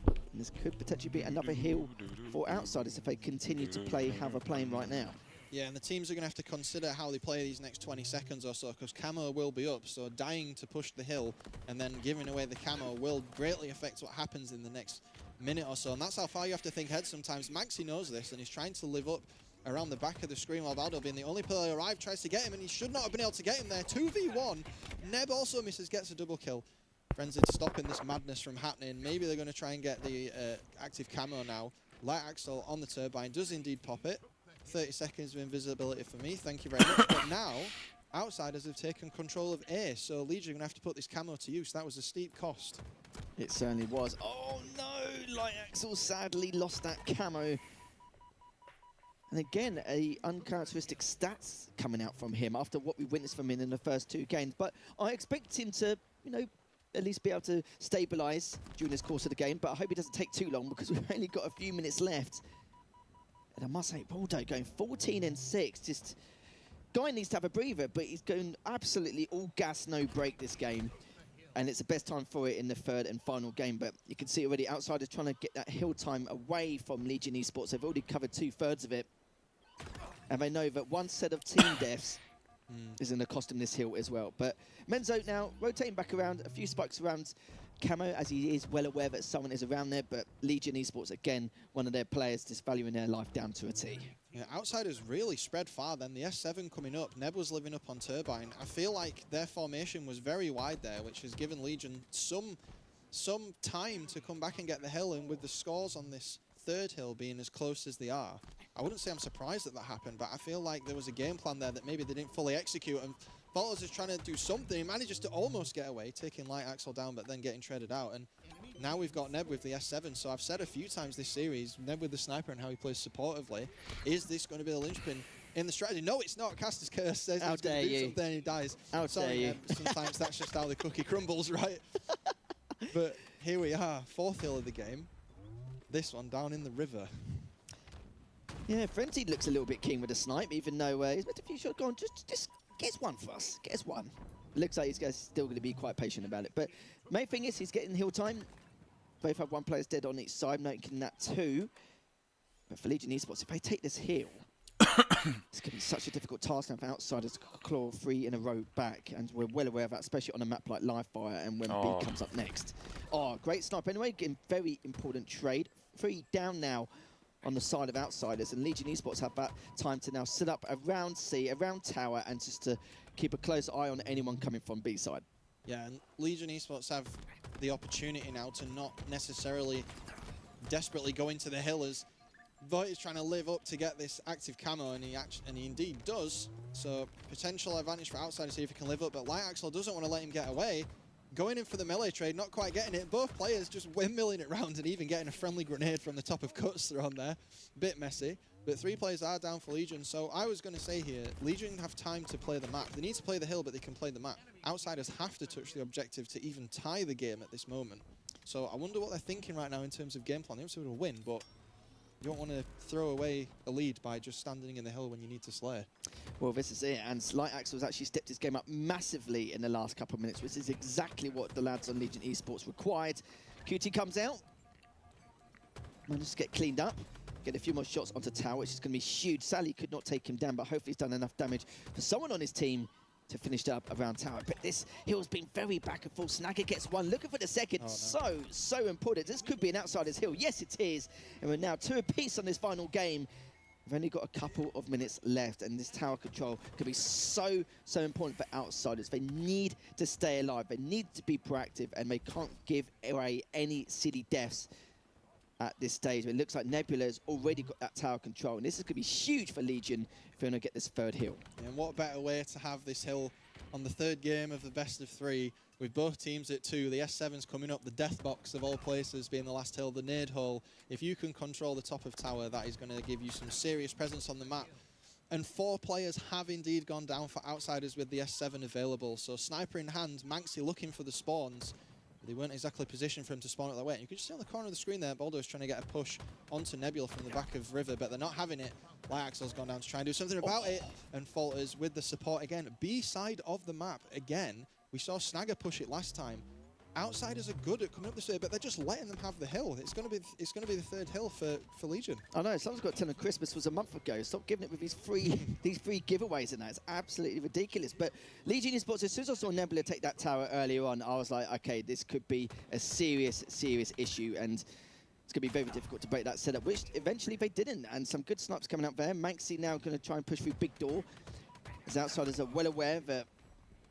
And this could potentially be another hill for Outsiders if they continue to play how they're playing right now. Yeah, and the teams are going to have to consider how they play these next 20 seconds or so, because camo will be up, so dying to push the hill and then giving away the camo will greatly affect what happens in the next minute or so, and that's how far you have to think ahead sometimes. Maxi knows this, and he's trying to live up around the back of the screen while Baldo, being the only player arrived, tries to get him, and he should not have been able to get him there. 2v1. Neb also misses, gets a double kill. Frenzy stopping this madness from happening. Maybe they're going to try and get the active camo now. Light Axel on the turbine does indeed pop it. 30 seconds of invisibility for me, thank you very much. But now, Outsiders have taken control of A, so Legion are going to have to put this camo to use. That was a steep cost. It certainly was. Oh no, Light Axel sadly lost that camo. And again, a uncharacteristic stats coming out from him after what we witnessed from him in the first 2 games. But I expect him to, you know, at least be able to stabilise during this course of the game. But I hope it doesn't take too long because we've only got a few minutes left. And I must say, Baldo going 14 and 6. Just guy needs to have a breather, but he's going absolutely all gas, no break this game. And it's the best time for it in the 3rd and final game. But you can see already Outsiders trying to get that hill time away from Legion Esports. They've already covered 2/3 of it. And they know that one set of team deaths is going to cost them this hill as well. But Menzo now rotating back around, a few spikes around camo, as he is well aware that someone is around there. But Legion Esports, again, one of their players just valuing their life down to a T. Yeah, Outsiders really spread far then. The S7 coming up, Neb was living up on Turbine. I feel like their formation was very wide there, which has given Legion some time to come back and get the hill. And with the scores on this 3rd hill being as close as they are, I wouldn't say I'm surprised that happened, but I feel like there was a game plan there that maybe they didn't fully execute. And Bolters is trying to do something. He manages to almost get away, taking Light Axel down, but then getting traded out. And now we've got Neb with the S7. So I've said a few times this series, Neb with the sniper and how he plays supportively. Is this going to be the linchpin in the strategy? No, it's not. Caster's Curse says he's going to do something and he dies. Sorry, Neb. Sometimes that's just how the cookie crumbles, right? But here we are, 4th hill of the game. This one down in the river. Yeah, Frenzy looks a little bit keen with a snipe, even though he's made a few shots. Go on, just get one for us. Get us one. Looks like he's still going to be quite patient about it. But main thing is he's getting hill time. Both have one player's dead on each side, making that 2. But for Legion Esports, if they take this hill, it's going to be such a difficult task now for Outsiders to claw 3 in a row back. And we're well aware of that, especially on a map like Livefire and when B comes up next. Oh, great snipe anyway. Getting very important trade. 3 down now on the side of Outsiders, and Legion Esports have that time to now sit up around C, around tower, and just to keep a close eye on anyone coming from B side. Yeah, and Legion Esports have the opportunity now to not necessarily desperately go into the hill, as Voigt is trying to live up to get this active camo, and he indeed does. So potential advantage for Outsiders here if he can live up, but Light Axel doesn't want to let him get away. Going in for the melee trade, not quite getting it. Both players just windmilling it round and even getting a friendly grenade from the top of Cuts thrown there. Bit messy, but 3 players are down for Legion. So I was going to say here, Legion have time to play the map. They need to play the hill, but they can play the map. Outsiders have to touch the objective to even tie the game at this moment. So I wonder what they're thinking right now in terms of game plan. They obviously will win, but you don't want to throw away a lead by just standing in the hill when you need to slay. Well, this is it, and Light Axel has actually stepped his game up massively in the last couple of minutes, which is exactly what the lads on Legion Esports required. QT comes out, manages to get cleaned up, get a few more shots onto tower, which is going to be huge. Sally could not take him down, but hopefully he's done enough damage for someone on his team to finish up around tower. But this hill's been very back and forth. Snagger gets one, looking for the second. Oh, no. So important. This could be an Outsiders hill. Yes, it is. And we're now 2 apiece on this final game. We've only got a couple of minutes left, and this tower control could be so important for Outsiders. They need to stay alive. They need to be proactive, and they can't give away any city deaths at this stage. It looks like Nebula's already got that tower control, and this is going to be huge for Legion if they're going to get this 3rd hill. And what better way to have this hill on the 3rd game of the best of 3, with both teams at 2. The S7's coming up, the death box of all places being the last hill, the nade hole. If you can control the top of tower, that is going to give you some serious presence on the map. And 4 players have indeed gone down for Outsiders with the S7 available. So sniper in hand, Manxie looking for the spawns. They weren't exactly positioned for him to spawn at that way. And you can just see on the corner of the screen there, Baldo is trying to get a push onto Nebula from the back of River, but they're not having it. Light Axel's gone down to try and do something about it, and falters with the support again. B side of the map again. We saw Snagger push it last time. Outsiders are good at coming up this way, but they're just letting them have the hill. It's going to be the 3rd hill for Legion. I know. Someone's got to tell them Christmas was a month ago. Stop giving it with these free giveaways and that. It's absolutely ridiculous. But Legion Esports, as soon as I saw Nebula take that tower earlier on, I was like, okay, this could be a serious issue. And it's going to be very difficult to break that setup, which eventually they didn't. And some good snipes coming out there. Manxie now going to try and push through big door. As outsiders are well aware that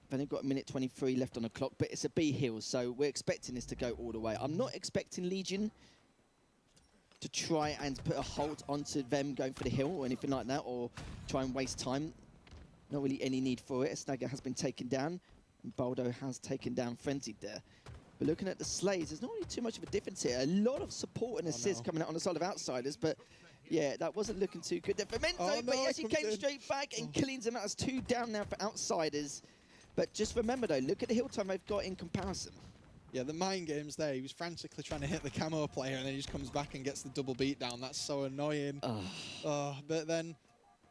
they've only got a minute 23 left on the clock, but it's a B hill, so we're expecting this to go all the way. I'm not expecting Legion to try and put a hold onto them going for the hill or anything like that, or try and waste time. Not really any need for it. Snagger has been taken down, and Baldo has taken down Frenzied there. But looking at the Slays, there's not really too much of a difference here. A lot of support and assists coming out on the side of outsiders, but yeah, that wasn't looking too good. Fermento, but yes, he came straight back and cleans them out. As 2 down now for outsiders. But just remember though, look at the hill time they've got in comparison. Yeah, the mind games there. He was frantically trying to hit the camo player, and then he just comes back and gets the double beat down. That's so annoying. But then,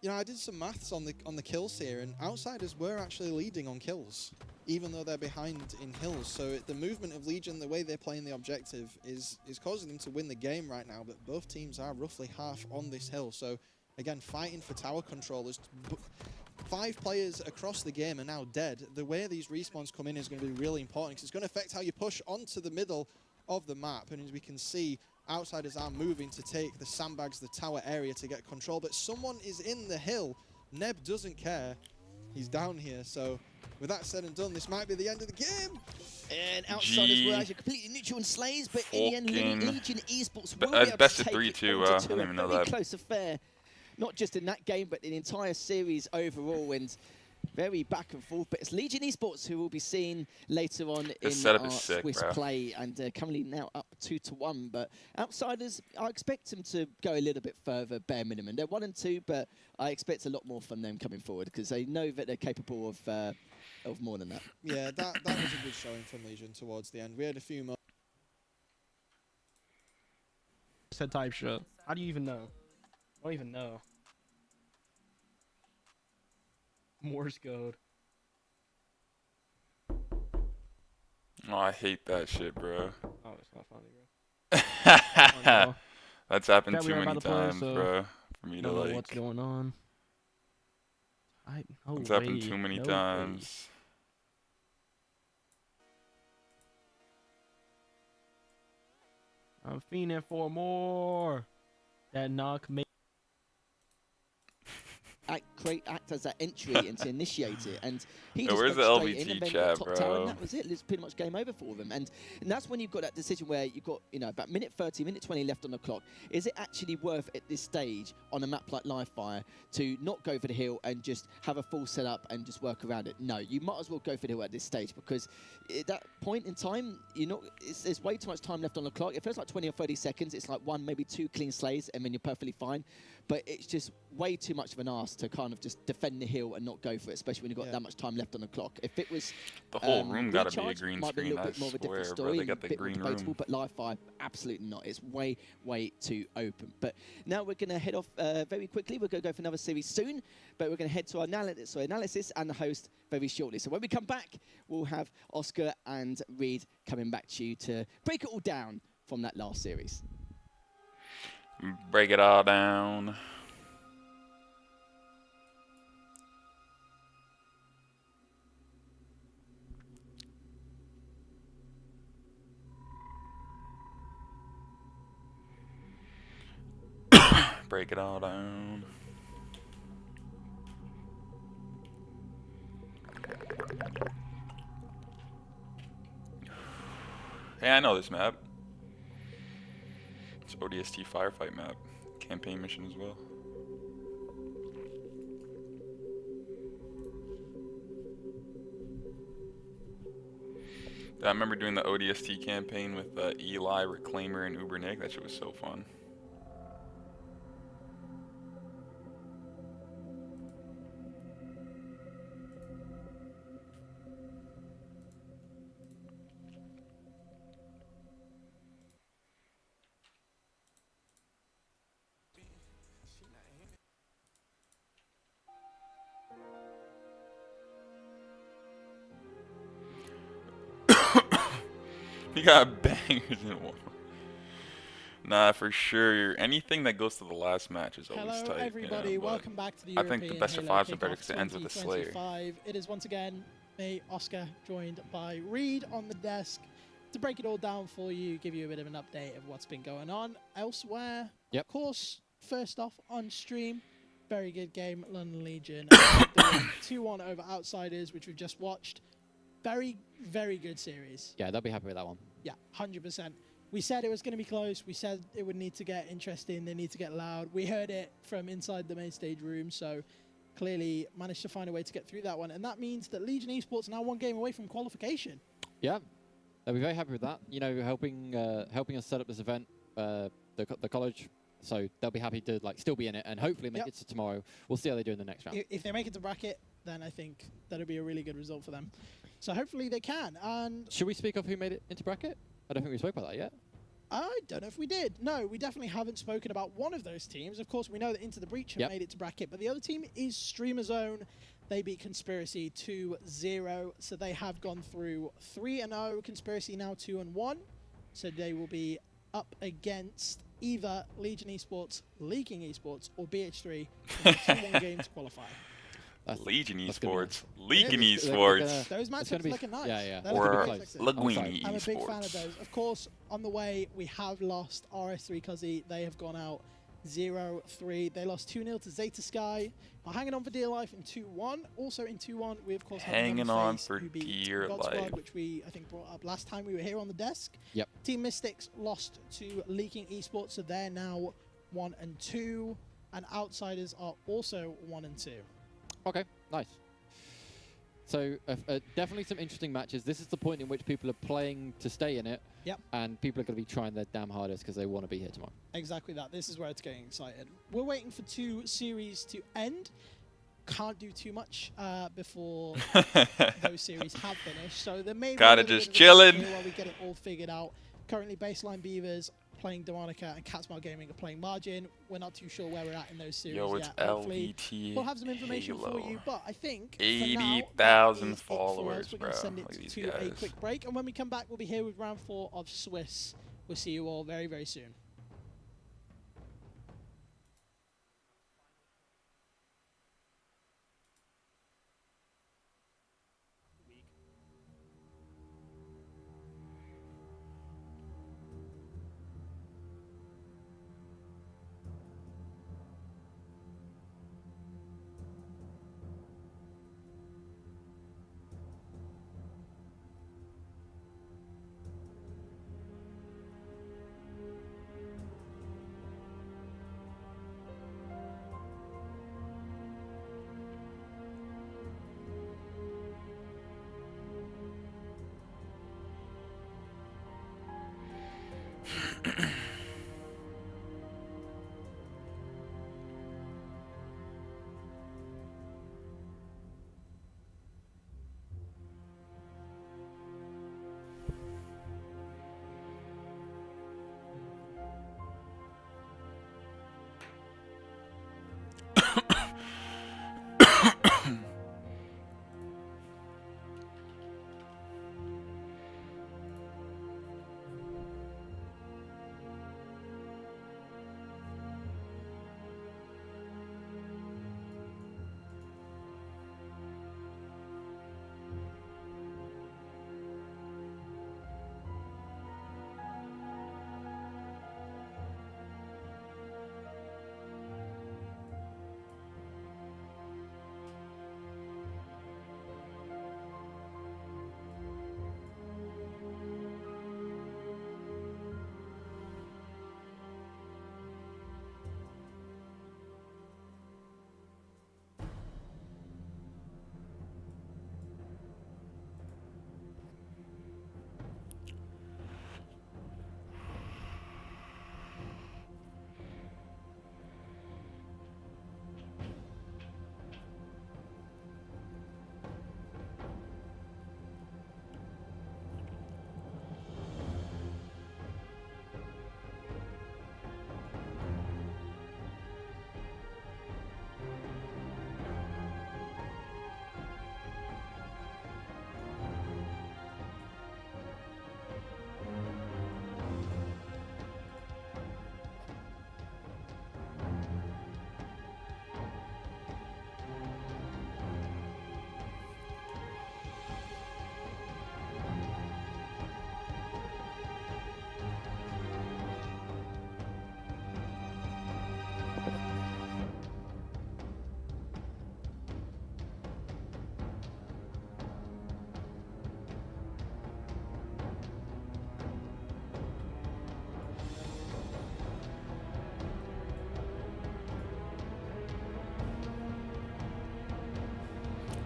you know, I did some maths on the kills here, and outsiders were actually leading on kills, even though they're behind in hills. So the movement of Legion, the way they're playing the objective, is causing them to win the game right now. But both teams are roughly half on this hill. So again, fighting for tower controllers. 5 players across the game are now dead. The way these respawns come in is going to be really important, because it's going to affect how you push onto the middle of the map. And as we can see, outsiders are moving to take the sandbags, the tower area to get control. But someone is in the hill. Neb doesn't care. He's down here. So with that said and done, this might be the end of the game. And outsiders were actually completely neutral in Slays, but in the end, Legion Esports will be able best to of take 3 it too. on I to didn't a even know very that. close affair. Not just in that game, but in the entire series overall, and very back and forth. But it's Legion Esports who will be seen later on in our Swiss play, and currently now up 2-1. But outsiders, I expect them to go a little bit further, bare minimum. They're 1 and 2, but I expect a lot more from them coming forward, because they know that they're capable of more than that. Yeah, that was a good showing from Legion towards the end. We had a few more. Said type shit. How do you even know? I don't even know. Morse code. Oh, I hate that shit, bro. Oh, it's not funny, bro. Oh, no. That's happened Yeah, too many times, bro, for me to like. What's going on? It's happened too many times. I'm fiending for more. That knock me. Act as that entry and to initiate it, and he Yo, just where's went the straight in LVT and then chat, got top tower, bro? and that was it. It's pretty much game over for them, and that's when you've got that decision where you've got, you know, about minute 30, minute 20 left on the clock. Is it actually worth at this stage on a map like Live Fire to not go for the hill and just have a full setup and just work around it? No, you might as well go for the hill at this stage, because at that point in time, there's way too much time left on the clock. It feels like 20 or 30 seconds. It's like 1, maybe 2 clean slays, and then you're perfectly fine. But it's just way too much of an ask to kind of just defend the hill and not go for it, especially when you've got that much time left on the clock. If it was the whole room got to be a Recharge, green might be a screen, little bit more of a different story, bro. They got the bit more green debatable, room. but Live Fire, absolutely not. It's way, way too open. But now we're going to head off very quickly. We're going to go for another series soon, but we're going to head to our analysis and the host very shortly. So when we come back, we'll have Oscar and Reed coming back to you to break it all down from that last series. Break it all down. Break it all down. Hey, I know this map. It's ODST firefight map. Campaign mission as well. I remember doing the ODST campaign with Eli, Reclaimer, and Ubernick. That shit was so fun. You got bangers in one. Nah, for sure. Anything that goes to the last match is always tight. Hello, everybody. Yeah, welcome back to the I think the best of EuropeanHalo fives are better Kickoff because it ends with a Slayer. 2025. It is once again me, Oscar, joined by Reed on the desk. to break it all down for you, give you a bit of an update of what's been going on elsewhere. Yep. Of course, first off on stream, very good game, London Legion. 2-1 over Outsiders, which we've just watched. Very, very good series. Yeah, they'll be happy with that one. Yeah, 100%. We said it was going to be close. We said it would need to get interesting. They need to get loud. We heard it from inside the main stage room, so clearly managed to find a way to get through that one. And that means that Legion Esports are now one game away from qualification. Yeah, they'll be very happy with that. You know, helping us set up this event, the college. So they'll be happy to still be in it and hopefully make it to tomorrow. We'll see how they do in the next round. If they make it to bracket, then I think that'll be a really good result for them. So hopefully they can. And should we speak of who made it into bracket? I don't think we spoke about that yet. I don't know if we did. No, we definitely haven't spoken about one of those teams. Of course, we know that Into the Breach have made it to bracket, but the other team is Streamer Zone. They beat Conspiracy 2-0, so they have gone through 3-0. Conspiracy now 2-1, so they will be up against either Legion Esports, Leaking Esports, or BH3 in 2-1 games qualify. Legion Esports, Leaking Esports. Those matchups are looking nice. Yeah. Or Linguini Esports. I'm a big fan of those. Of course, on the way, we have lost RS3 Cuzzy. They have gone out 0-3. They lost 2-0 to Zeta Sky. Are hanging on for dear life in 2-1. Also in 2-1, we of course have hanging on for who beat dear God life, Squad, which we I think brought up last time we were here on the desk. Yep. Team Mystics lost to Leaking Esports, so they're now 1-2, and Outsiders are also 1-2. Okay, nice. So definitely some interesting matches. This is the point in which people are playing to stay in it. Yep. And people are going to be trying their damn hardest because they want to be here tomorrow. Exactly that. This is where it's getting excited. We're waiting for 2 series to end. Can't do too much before those series have finished. So there may be gotta just chillin' while we get it all figured out. Currently, Baseline Beavers playing Demonica and Catsmile Gaming are playing Margin. We're not too sure where we're at in those series Yo, it's yet. Hopefully, LVT we'll have some information for you, but I think 80,000 followers, we're bro. going to send it Look at these to a guys. quick break, and when we come back, we'll be here with round 4 of Swiss. We'll see you all very, very soon.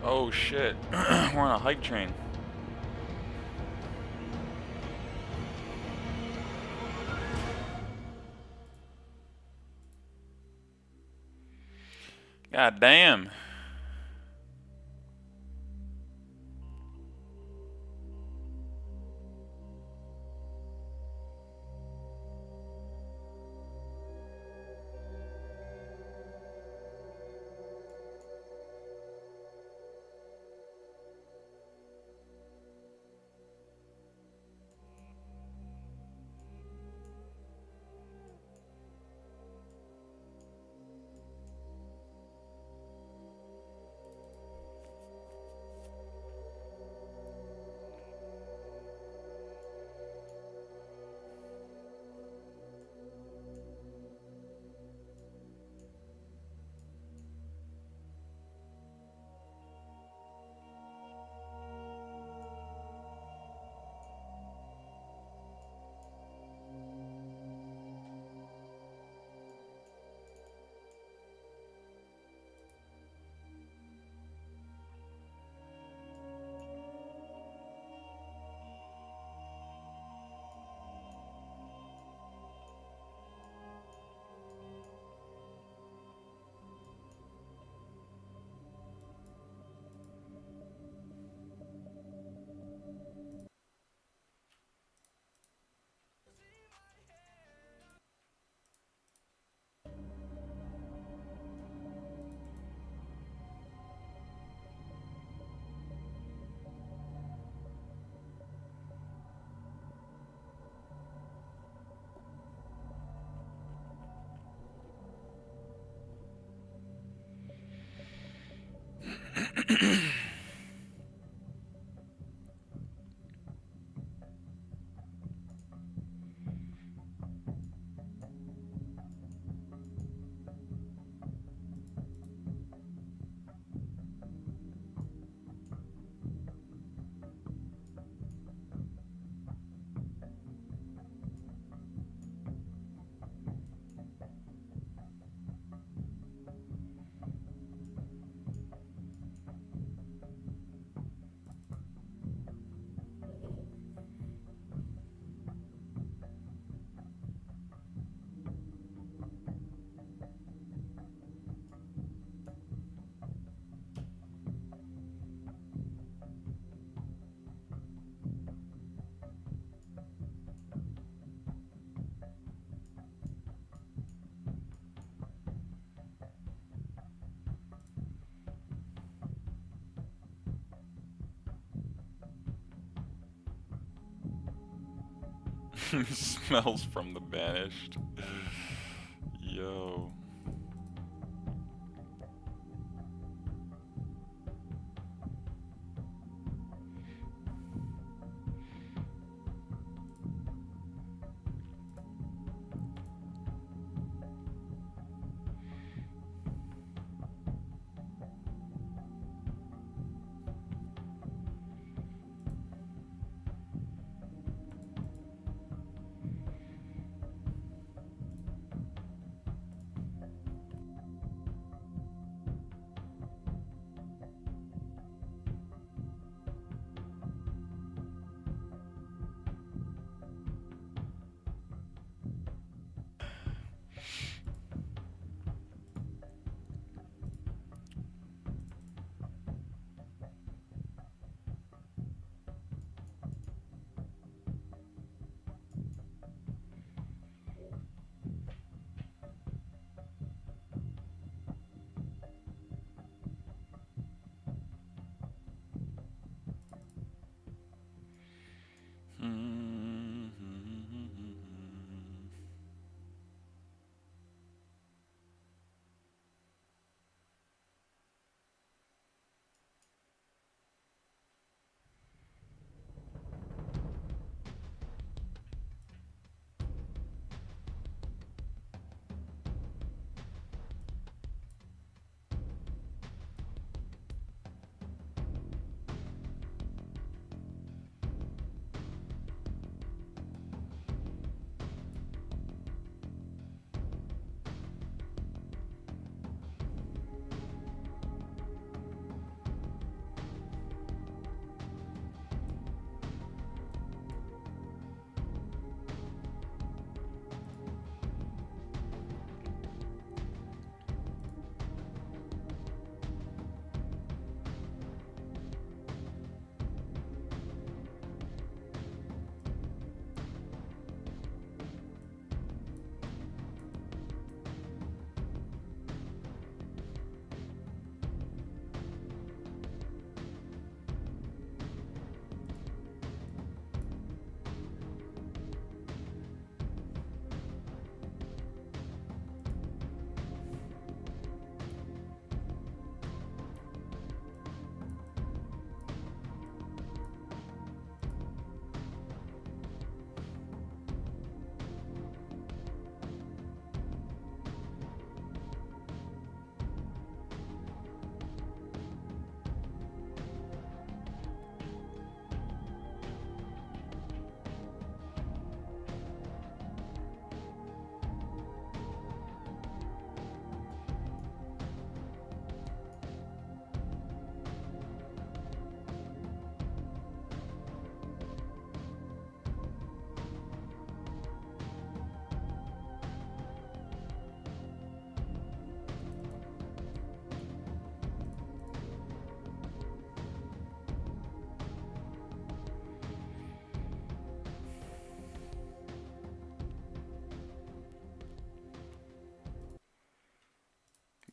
Oh shit. We're on a hype train. God damn. Smells from the banished. Yo.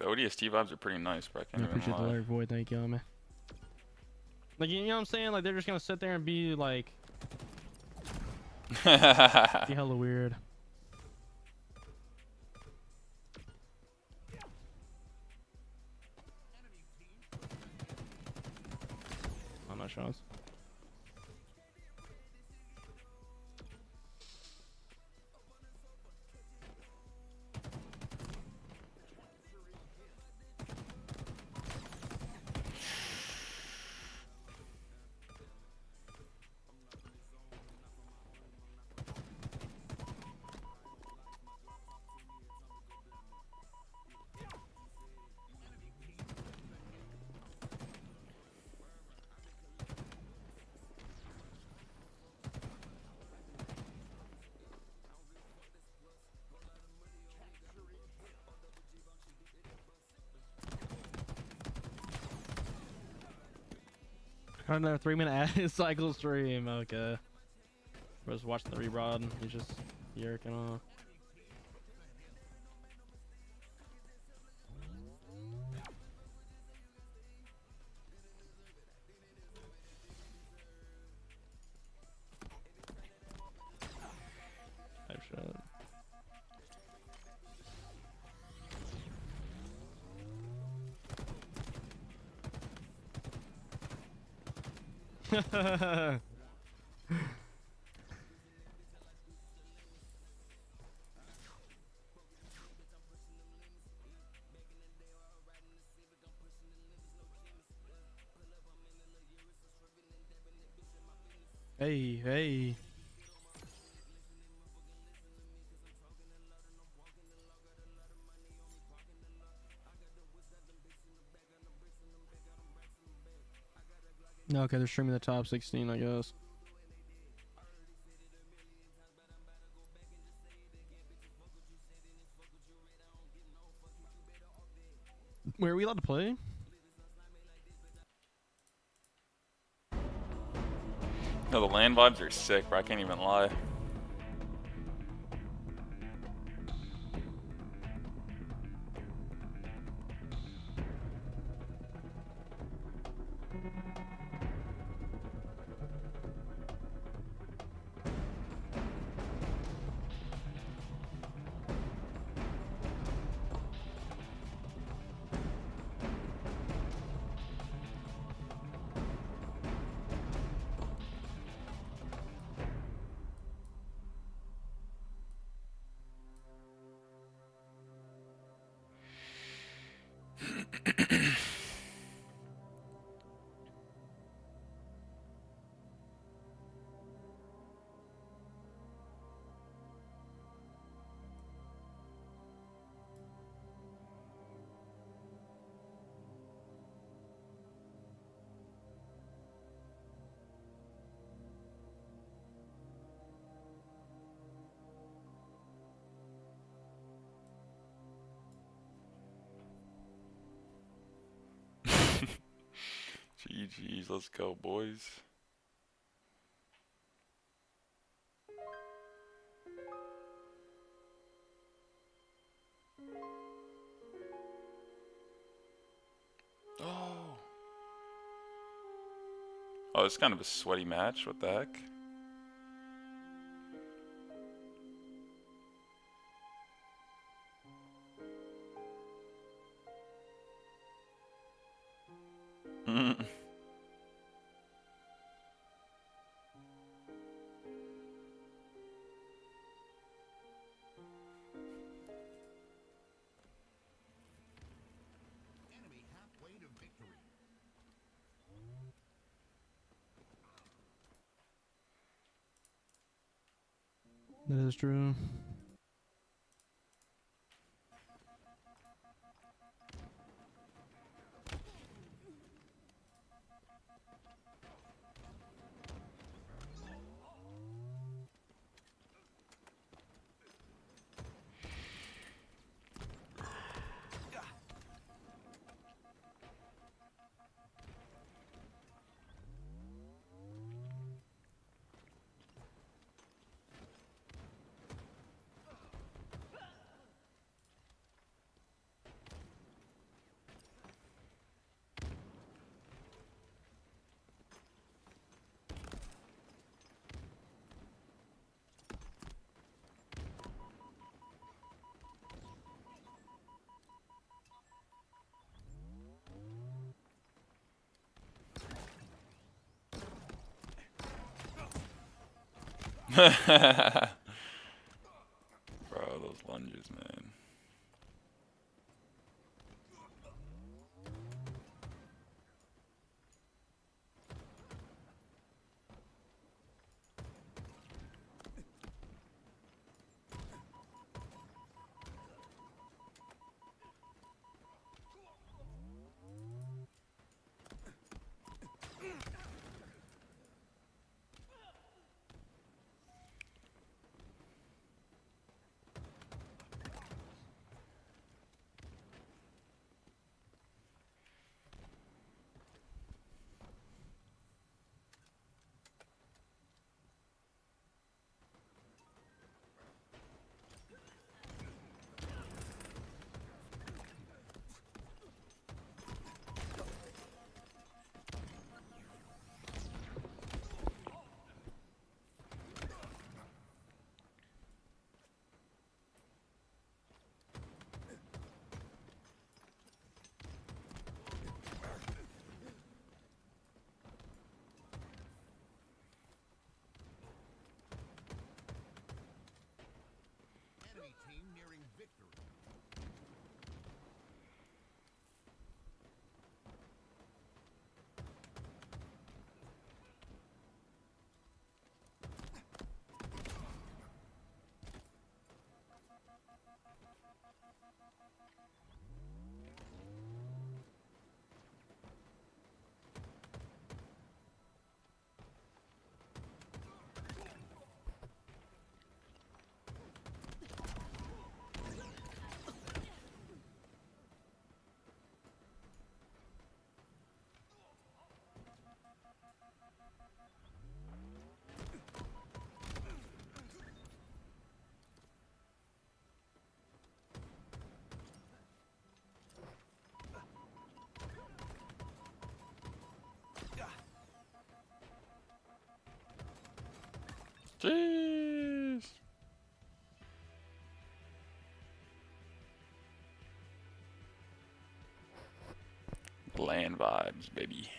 ODST vibes are pretty nice, but I I can't even appreciate the lie. Larry Void. Thank you, man. Like, you know what I'm saying? Like, they're just gonna sit there and be like, be hella weird. I'm not sure. Another 3-minute ad cycle stream. Okay. We're just watching the rebroad. He's just yerking off. Type shit. Hey, hey. Okay, they're streaming the top 16, I guess. Wait, are we allowed to play? No, the LAN vibes are sick, bro. I can't even lie. GG's, let's go, boys. Oh, it's kind of a sweaty match. What the heck? Enemy halfway to victory. That is true. Bro, those lunges, man. Enemy team nearing victory. Jeez. LAN vibes, baby.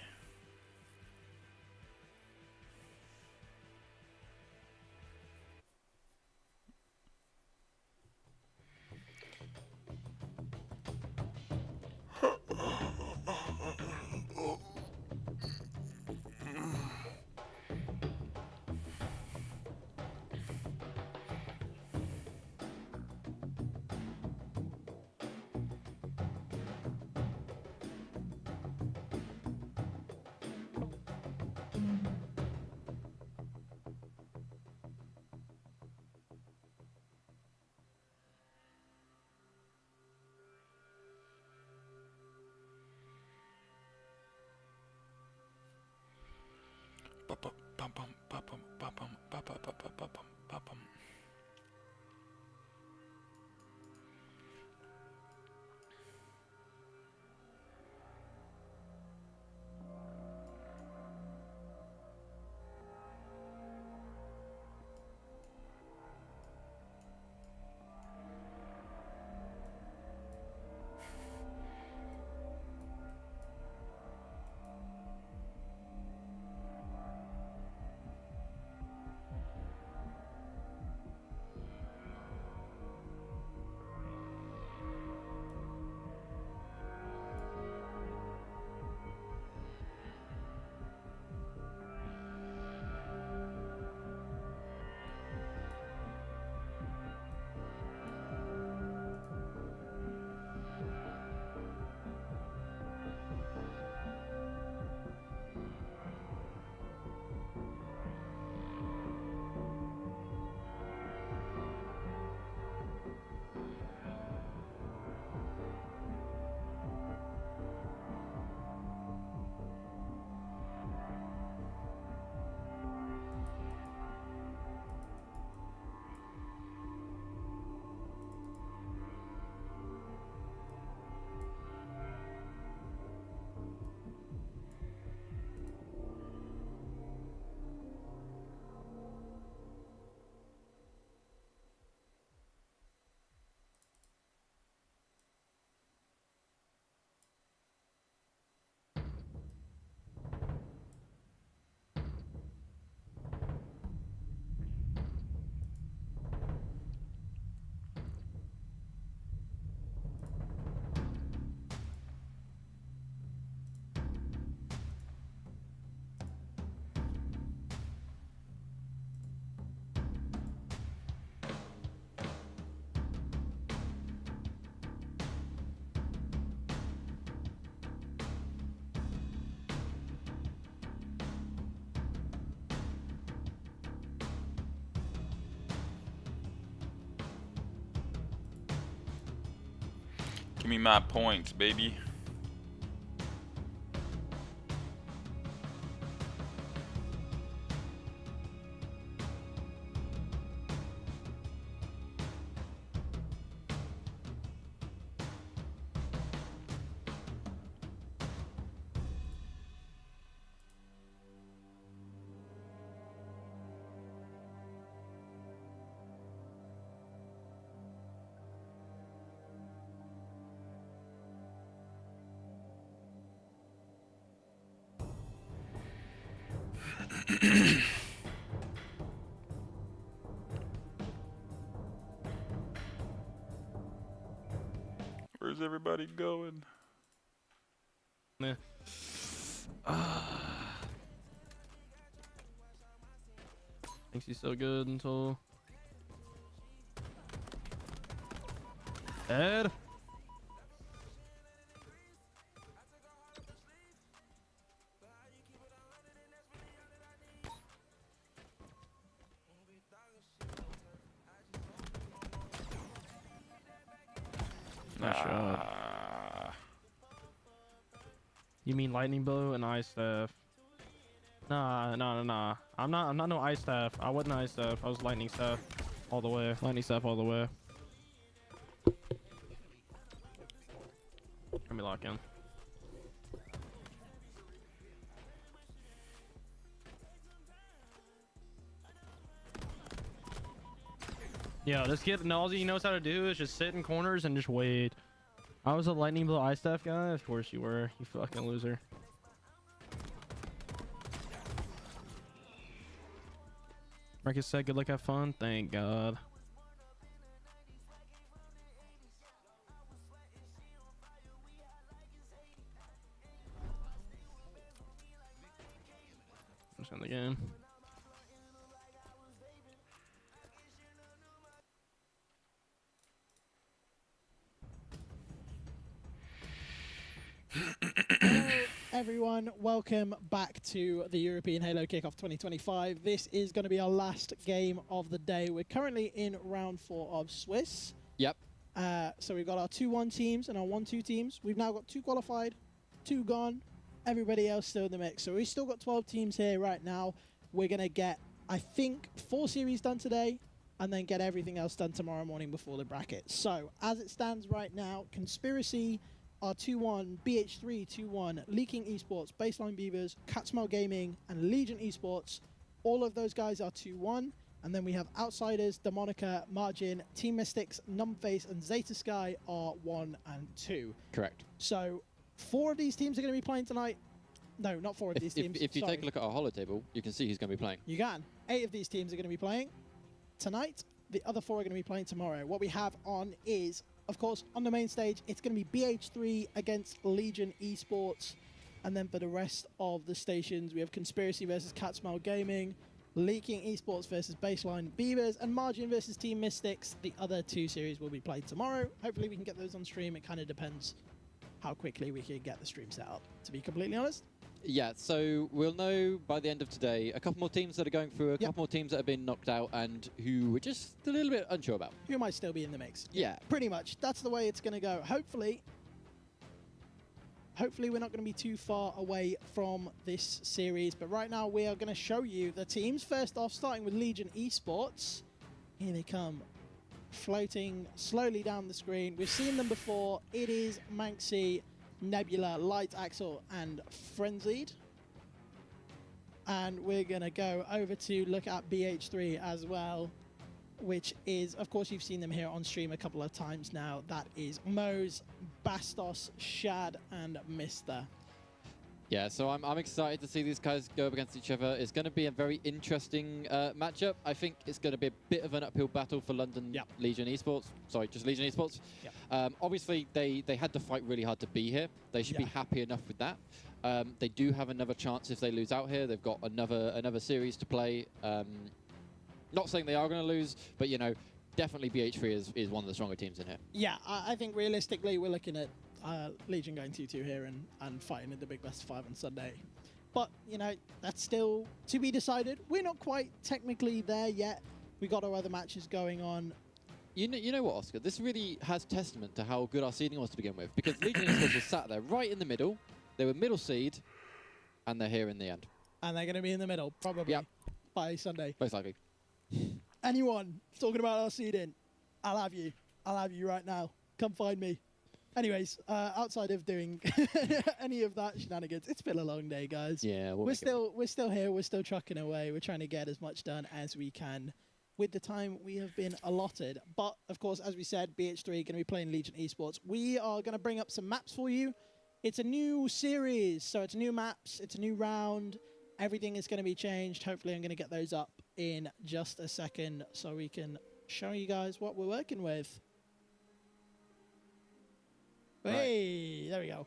me my points, baby. Where's everybody going? Nah. Thinks he's so good until Ed. Nice shot. You mean lightning bow and ice staff? Nah. I'm not no ice staff. I wasn't ice staff. I was lightning staff all the way. Lightning staff all the way. Let me lock in. Yo, this kid, all he knows how to do is just sit in corners and just wait. I was a lightning blow ice staff guy. Of course you were. You fucking loser. Marcus said, good luck, have fun. Thank God. Just in the game. Everyone, welcome back to the European Halo Kickoff 2025. This is going to be our last game of the day. We're currently in round 4 of Swiss. Yep. So we've got our 2-1 teams and our 1-2 teams. We've now got 2 qualified, 2 gone, everybody else still in the mix. So we've still got 12 teams here right now. We're going to get, I think, 4 series done today and then get everything else done tomorrow morning before the bracket. So as it stands right now, Conspiracy are 2-1, BH3 2-1, Leaking Esports, Baseline Beavers, Catsmell Gaming, and Legion Esports. All of those guys are 2-1. And then we have Outsiders, Demonica, Margin, Team Mystics, Numbface, and Zeta Sky are 1 and 2. Correct. So 4 of these teams are going to be playing tonight. No, not 4 of these teams. If you take a look at our holo table, you can see who's going to be playing. You can. 8 of these teams are going to be playing tonight. The other 4 are going to be playing tomorrow. What we have on is, of course, on the main stage, it's going to be BH3 against Legion Esports. And then for the rest of the stations, we have Conspiracy versus Catsmell Gaming, Leaking Esports versus Baseline Beavers, and Margin versus Team Mystics. The other 2 series will be played tomorrow. Hopefully we can get those on stream. It kind of depends how quickly we can get the stream set up, to be completely honest. Yeah, so we'll know by the end of today a couple more teams that are going through, a couple more teams that have been knocked out and who we're just a little bit unsure about. Who might still be in the mix. Yeah. Pretty much. That's the way it's going to go. Hopefully we're not going to be too far away from this series. But right now we are going to show you the teams. First off, starting with Legion Esports. Here they come, floating slowly down the screen. We've seen them before. It is Manxie, Nebula, Light Axel, and Frenzied. And we're going to go over to look at BH3 as well, which is, of course, you've seen them here on stream a couple of times now. That is Mose, Bastos, Shad, and Mister. Yeah, so I'm excited to see these guys go up against each other. It's going to be a very interesting matchup. I think it's going to be a bit of an uphill battle for London Legion Esports. Sorry, just Legion Esports. Obviously, they had to fight really hard to be here. They should be happy enough with that. They do have another chance if they lose out here. They've got another series to play. Not saying they are going to lose, but, you know, definitely BH3 is one of the stronger teams in here. Yeah, I think realistically we're looking at Legion going 2-2 here and fighting in the big best of 5 on Sunday. But, you know, that's still to be decided. We're not quite technically there yet. We got our other matches going on. You know what, Oscar? This really has testament to how good our seeding was to begin with. Because Legion Esports was sat there right in the middle. They were middle seed, and they're here in the end. And they're going to be in the middle, probably, by Sunday. Most likely. Anyone talking about our seeding, I'll have you. I'll have you right now. Come find me. Anyways, outside of doing any of that shenanigans, it's been a long day, guys. Yeah, we're still here. We're still trucking away. We're trying to get as much done as we can with the time we have been allotted. But of course, as we said, BH3 going to be playing Legion Esports. We are going to bring up some maps for you. It's a new series, so it's new maps. It's a new round. Everything is going to be changed. Hopefully, I'm going to get those up in just a second so we can show you guys what we're working with. Right. Hey, there we go.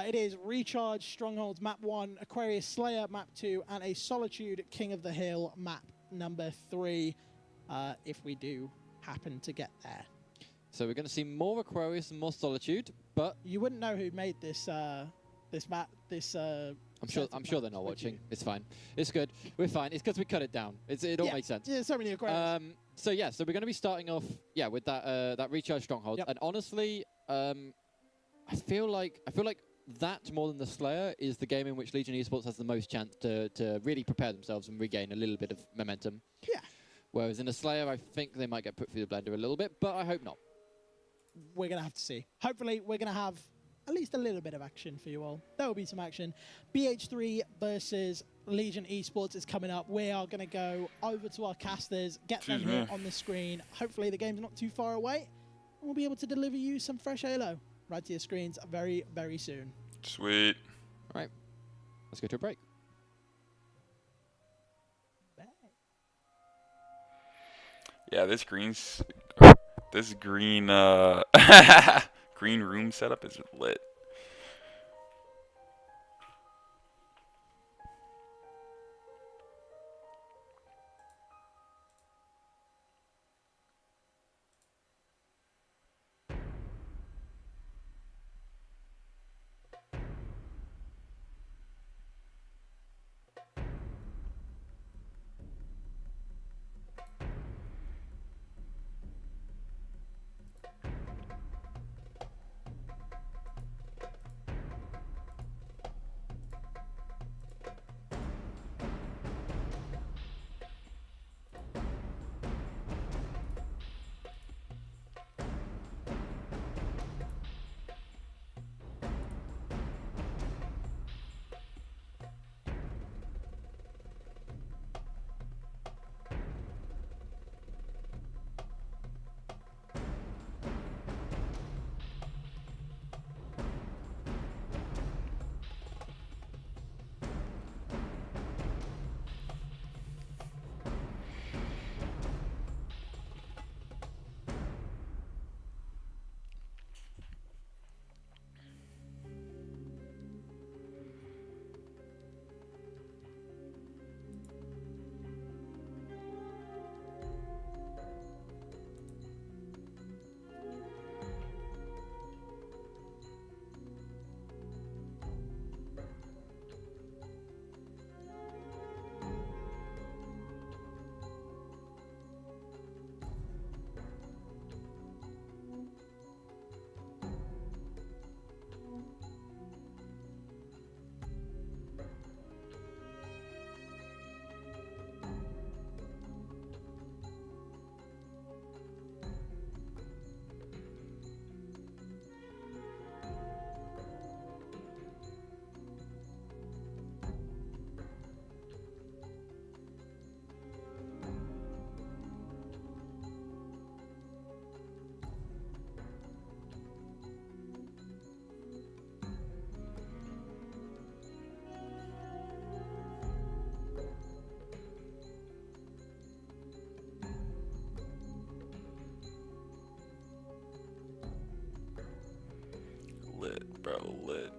It is Recharge Strongholds Map 1, Aquarius Slayer Map 2, and a Solitude King of the Hill Map number 3, if we do happen to get there. So we're going to see more Aquarius and more Solitude, but you wouldn't know who made this this map. I'm sure they're not watching. It's fine. It's good. We're fine. It's because we cut it down. It all makes sense. Yeah, so many Aquarius. So we're going to be starting off with that Recharge Stronghold, and honestly, I feel like that more than the Slayer is the game in which Legion Esports has the most chance to really prepare themselves and regain a little bit of momentum. Yeah. Whereas in the Slayer, I think they might get put through the blender a little bit, but I hope not. We're going to have to see. Hopefully, we're going to have at least a little bit of action for you all. There will be some action. BH3 versus Legion Esports is coming up. We are going to go over to our casters, get them here on the screen. Hopefully, the game's not too far away, and we'll be able to deliver you some fresh Halo right to your screens very, very soon. Sweet. All right. Let's go to a break. Yeah, this green green room setup is lit. Lit, bro, lit.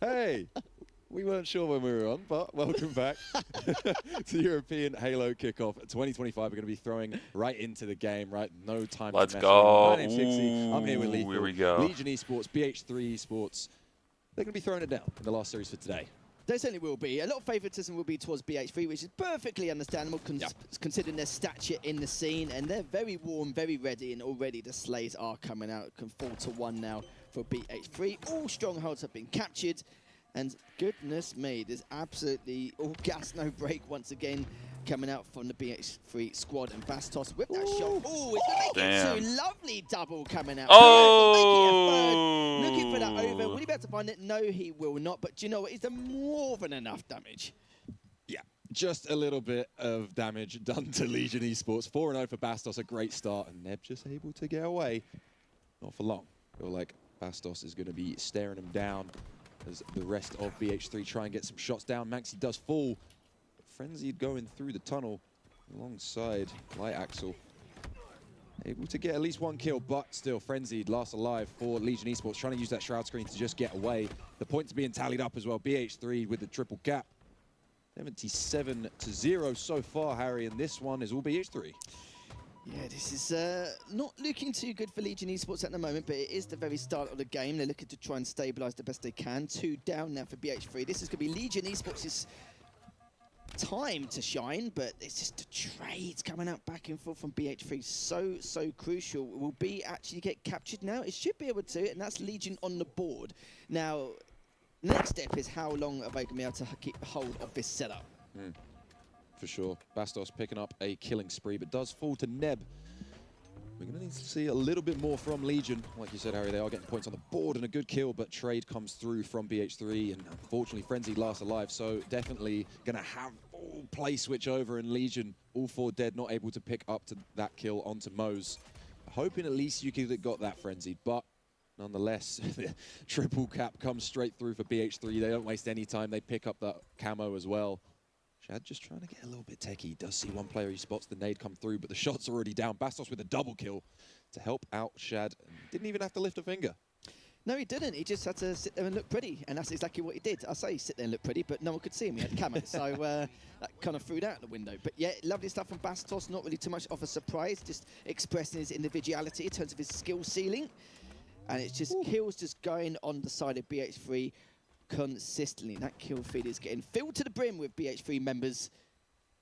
Hey, we weren't sure when we were on, but welcome back to European Halo Kickoff 2025. We're going to be throwing right into the game, right? No time Let's to mess go. around. My name's Hixie. I'm here with Lethal. Here we go. Legion Esports, BH3 Esports. They're going to be throwing it down in the last series for today. There certainly will be. A lot of favouritism will be towards BH3, which is perfectly understandable considering their stature in the scene. And they're very warm, very ready, and already the slays are coming out. Can 4-1 now for BH3. All strongholds have been captured. And goodness me, there's absolutely all gas, no break once again coming out from the BH3 squad. And Bastos with that shot. Oh, it's going to make it 2. Lovely double coming out. Oh! Looking for that over. Will he be able to find it? No, he will not. But do you know what? It's more than enough damage. Yeah, just a little bit of damage done to Legion Esports. 4-0 for Bastos, a great start. And Neb just able to get away. Not for long. Feel like Bastos is going to be staring him down as the rest of BH3 try and get some shots down. Maxi does fall. Frenzied going through the tunnel alongside Light Axel. Able to get at least 1 kill, but still Frenzied last alive for Legion Esports, trying to use that shroud screen to just get away. The points are being tallied up as well. BH3 with the triple cap. 77-0 so far, Harry, and this one is all BH3. Yeah, this is not looking too good for Legion Esports at the moment, but it is the very start of the game. They're looking to try and stabilise the best they can. 2 down now for BH3. This is going to be Legion Esports' time to shine, but it's just the trades coming out back and forth from BH3. So crucial. Will B actually get captured now? It should be able to, and that's Legion on the board. Now, next step is how long are they going to be able to keep hold of this setup? For sure. Bastos picking up a killing spree, but does fall to Neb. We're going to need to see a little bit more from Legion. Like you said, Harry, they are getting points on the board and a good kill, but trade comes through from BH3, and unfortunately, Frenzy last alive, so definitely going to have all play switch over, and Legion, all 4 dead, not able to pick up to that kill onto Mose. Hoping at least you could have got that Frenzied, but nonetheless, the triple cap comes straight through for BH3. They don't waste any time. They pick up that camo as well. Shad just trying to get a little bit techie. He does see one player, he spots the nade come through, but the shot's already down. Bastos with a double kill to help out Shad. Didn't even have to lift a finger. No, he didn't. He just had to sit there and look pretty, and that's exactly what he did. I say sit there and look pretty, but no one could see him. He had camo, so that kind of threw it out the window. But yeah, lovely stuff from Bastos. Not really too much of a surprise, just expressing his individuality in terms of his skill ceiling. And it's just kills just going on the side of BH3 consistently. That kill feed is getting filled to the brim with BH3 members.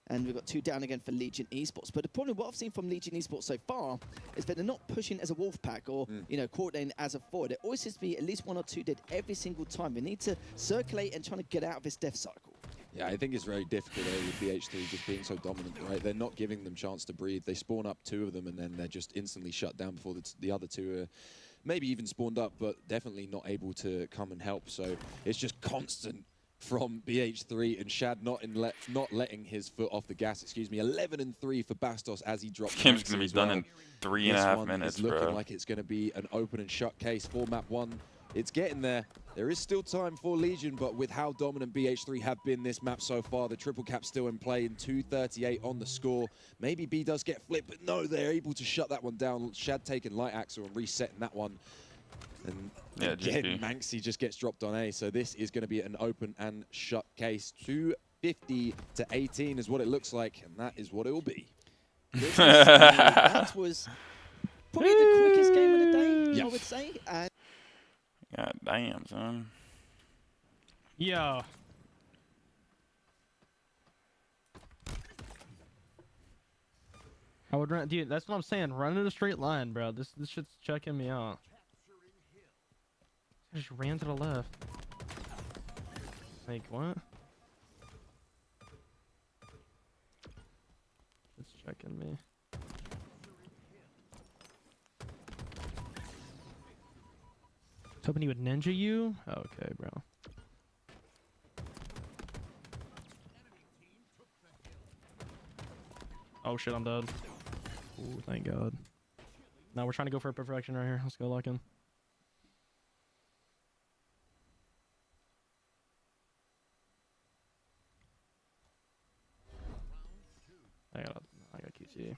And we've got 2 down again for Legion Esports. But the problem, what I've seen from Legion Esports so far, is that they're not pushing as a wolf pack or, you know, coordinating as a 4. There always seems to be at least 1 or 2 dead every single time. They need to circulate and trying to get out of this death cycle. Yeah, I think it's very difficult with BH3 just being so dominant, right? They're not giving them chance to breathe. They spawn up 2 of them, and then they're just instantly shut down before the other 2 are maybe even spawned up, but definitely not able to come and help. So it's just constant from BH3, and Shad not letting his foot off the gas. 11-3 for Bastos as he drops. This game's gonna be done in 3.5 minutes, It's looking like it's gonna be an open and shut case for map 1. It's getting there. There is still time for Legion, but with how dominant BH3 have been this map so far, the triple cap still in play, and 238 on the score. Maybe B does get flipped, but no, they're able to shut that one down. Shad taking Light Axel and resetting that one. And yeah, again, Manxie just gets dropped on A, so this is going to be an open and shut case. 250-18 is what it looks like, and that is what it will be. That was probably the quickest game of the day, I would say. God damn, son. Yeah. I would run, dude. That's what I'm saying. Run in a straight line, bro. This shit's checking me out. I just ran to the left. Like what? It's checking me. Hoping he would ninja you? Okay, bro. Oh shit, I'm dead. Ooh, thank God. Now we're trying to go for a perfection right here. Let's go lock in. I got QC.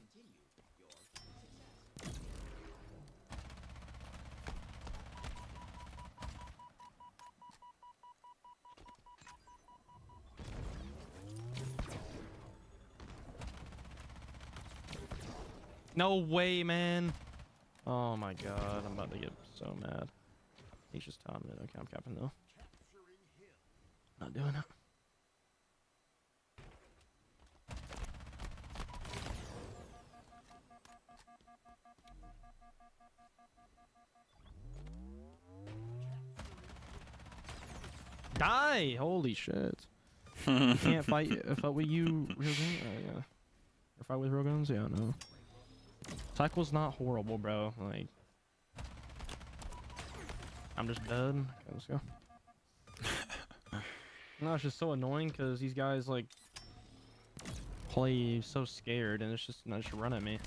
No way, man. Oh my god, I'm about to get so mad. He's just timing it. Okay, I'm capping though. Not doing it. Die! Holy shit. You can't fight with you real guns? Yeah. Or fight with real guns? Yeah, no. Cycle's not horrible, bro. Like, I'm just dead. Okay, let's go. No, it's just so annoying because these guys like play so scared and it's just not just run at me.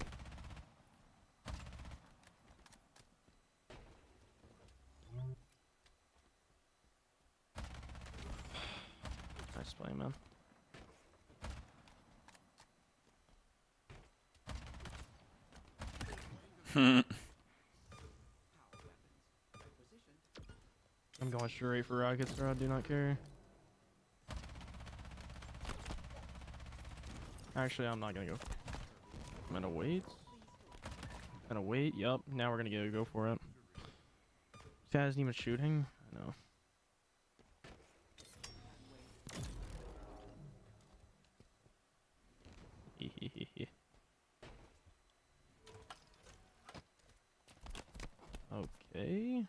Nice play, man. I'm going straight for rockets, bro. I do not care. Actually, I'm not gonna go. I'm gonna wait. Gonna wait. Yup. Now we're gonna go for it. This guy isn't even shooting. I know. Okay.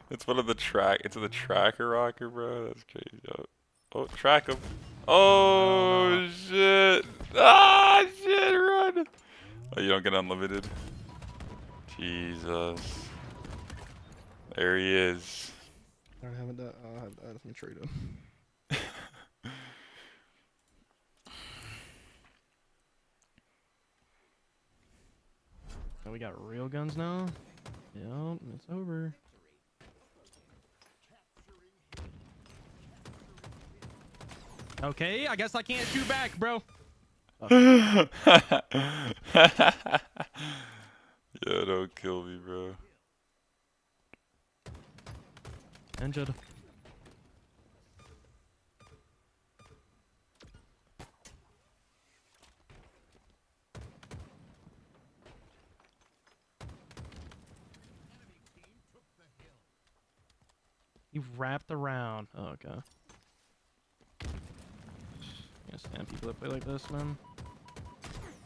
It's one of the track. It's the tracker rocker, bro. That's crazy. Oh, track him. Oh shit! Ah shit! Run! Oh, you don't get unlimited. Jesus. There he is. I don't have that. I'll have that. Let me trade him. Oh, we got real guns now. Yep, it's over. Okay, I guess I can't shoot back, bro. Yeah, don't kill me, bro. Injured. You wrapped around. Oh, okay. Can't stand people that play like this, man.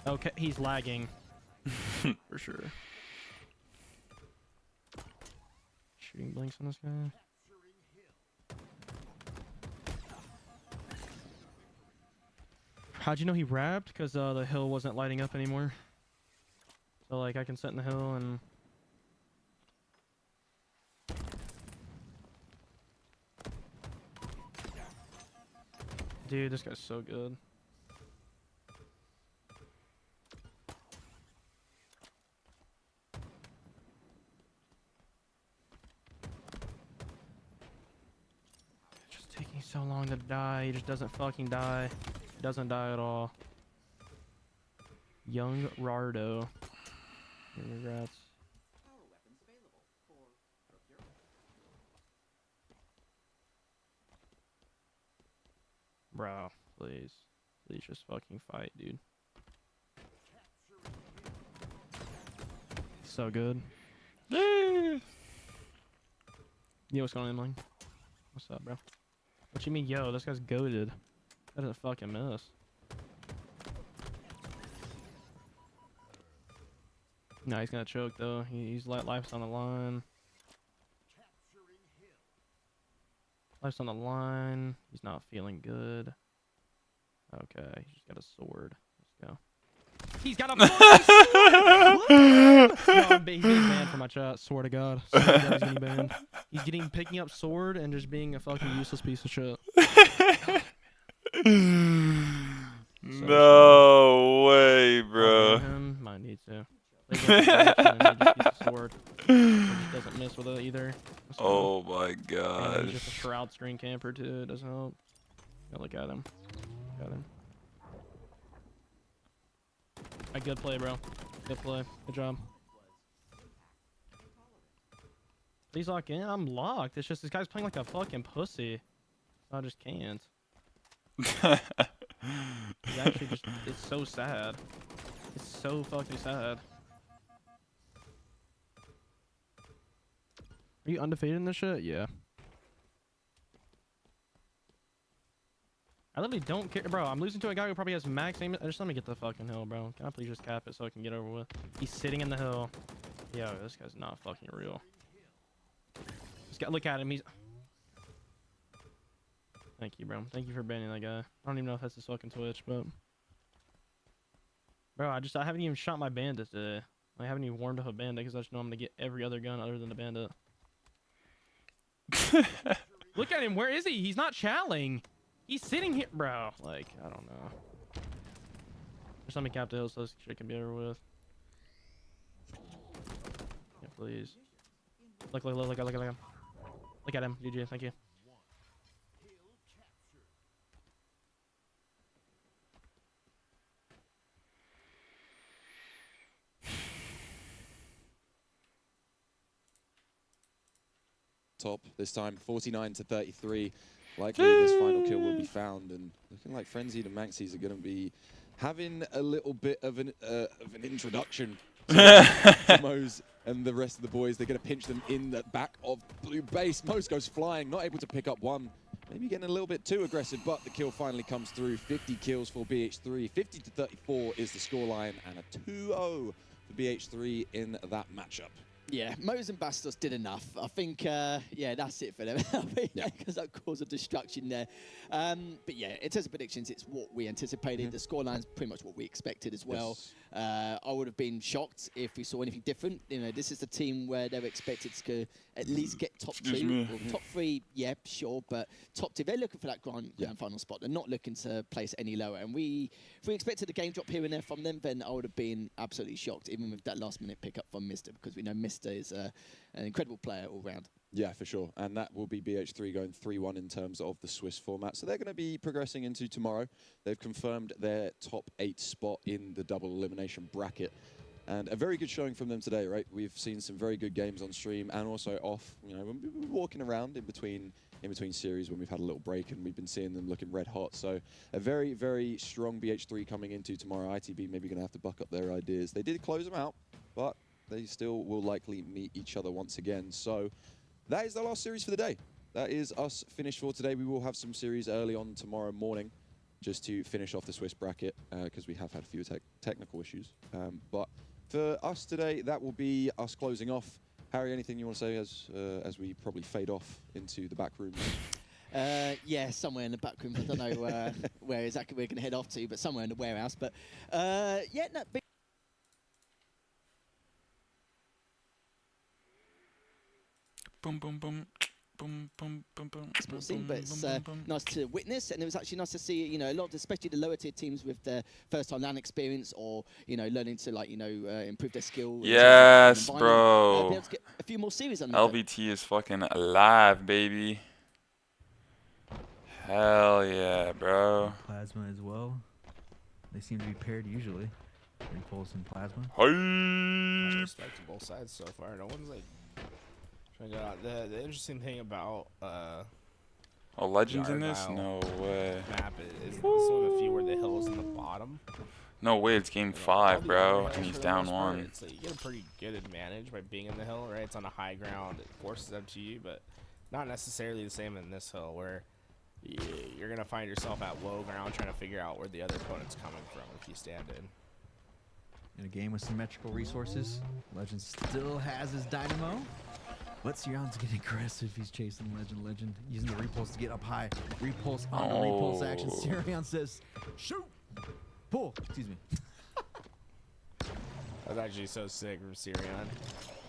Okay, he's lagging. For sure. Shooting blinks on this guy. How'd you know he wrapped? Because the hill wasn't lighting up anymore. So, like, I can sit in the hill and... Dude, this guy's so good. It's just taking so long to die. He just doesn't fucking die. He doesn't die at all. Young Rardo. Congrats. Bro, please. Please just fucking fight, dude. So good. Yo, what's going on, Emily? What's up, bro? What you mean, yo? This guy's goated. That doesn't fucking miss. No, he's gonna choke, though. He's life's on the line. Life's on the line. He's not feeling good. Okay, he's just got a sword. Let's go. He's got a fucking sword! No, he's getting banned from my chat. Swear to God. Swear to God, he's getting banned. He's picking up sword and just being a fucking useless piece of shit. No way, bro. Him. Might need to. Sword. Just doesn't miss with it either. So, oh my god. He's just a shroud string camper too. It doesn't help. Yeah, look at him. Got him. A good play, bro. Good play. Good job. Please lock in. I'm locked. It's just this guy's playing like a fucking pussy. So I just can't. It's actually just, it's so sad. It's so fucking sad. Are you undefeated in this shit? Yeah. I literally don't care, bro. I'm losing to a guy who probably has max aim. Just let me get the fucking hill, bro. Can I please just cap it so I can get over with? He's sitting in the hill. Yo, this guy's not fucking real. This guy, look at him. He's. Thank you, bro. Thank you for banning that guy. I don't even know if that's his fucking Twitch, but. Bro, I haven't even shot my bandit today. I haven't even warmed up a bandit because I just know I'm gonna get every other gun other than the bandit. Look at him. Where is he? He's not challing. He's sitting here, bro. Like, I don't know. Just let me cap the hill so this shit can be over with. Yeah, please. Look at him. Look at him. GG. Thank you. Top this time, 49-33. Likely this final kill will be found, and looking like Frenzied and Maxis are going to be having a little bit of an introduction to Mose and the rest of the boys. They're going to pinch them in the back of blue base. Mose goes flying, not able to pick up one. Maybe getting a little bit too aggressive, but the kill finally comes through. 50 kills for BH3. 50-34 is the scoreline, and a 2-0 for BH3 in that matchup. Yeah, Mose and Bastos did enough. I think, yeah, that's it for them. Because that caused a destruction there. But yeah, in terms of predictions, it's what we anticipated. The scoreline's pretty much what we expected as well. Yes. I would have been shocked if we saw anything different. You know, this is the team where they're expected to at least get top 2. Or top 3, yeah, sure, but top 2. They're looking for that grand final spot. They're not looking to place any lower. And if we expected a game drop here and there from them, then I would have been absolutely shocked, even with that last-minute pickup from Mr. Because we know Mr. is an incredible player all round. Yeah, for sure. And that will be BH3 going 3-1 in terms of the Swiss format. So they're going to be progressing into tomorrow. They've confirmed their top 8 spot in the double elimination bracket. And a very good showing from them today, right? We've seen some very good games on stream and also off. You know, when we've been walking around in between series when we've had a little break, and we've been seeing them looking red hot. So a very, very strong BH3 coming into tomorrow. ITB maybe going to have to buck up their ideas. They did close them out, but they still will likely meet each other once again. So that is the last series for the day. That is us finished for today. We will have some series early on tomorrow morning just to finish off the Swiss bracket because we have had a few technical issues. But for us today, that will be us closing off. Harry, anything you want to say as we probably fade off into the back rooms? Yeah, somewhere in the back room. I don't know where exactly we're going to head off to, but somewhere in the warehouse. But yeah, no, big boom, boom, boom. Boom, boom, boom, boom. But it's nice to witness, and it was actually nice to see, you know, a lot, especially the lower tier teams with their first-time LAN experience, or you know, learning to like, you know, improve their skill. Yes, bro. Be able to get a few more series on LVT is fucking alive, baby. Hell yeah, bro. Plasma as well. They seem to be paired usually. Impulse and Plasma. Hey. Respect to both sides so far. No one's like. The interesting thing about oh, Legends in this? No way. Map is this one of the few where the hill is in the bottom. No way, it's game 5, bro, and he's down 1. It's like you get a pretty good advantage by being in the hill, right? It's on a high ground, it forces up to you, but not necessarily the same in this hill where you're gonna find yourself at low ground trying to figure out where the other opponent's coming from if you stand in. In a game with symmetrical resources, Legend still has his Dynamo. But Sirion's getting aggressive. He's chasing Legend using the repulse to get up high. Repulse on the repulse action. Sirion says, shoot! Pull! Excuse me. That's actually so sick from Sirion.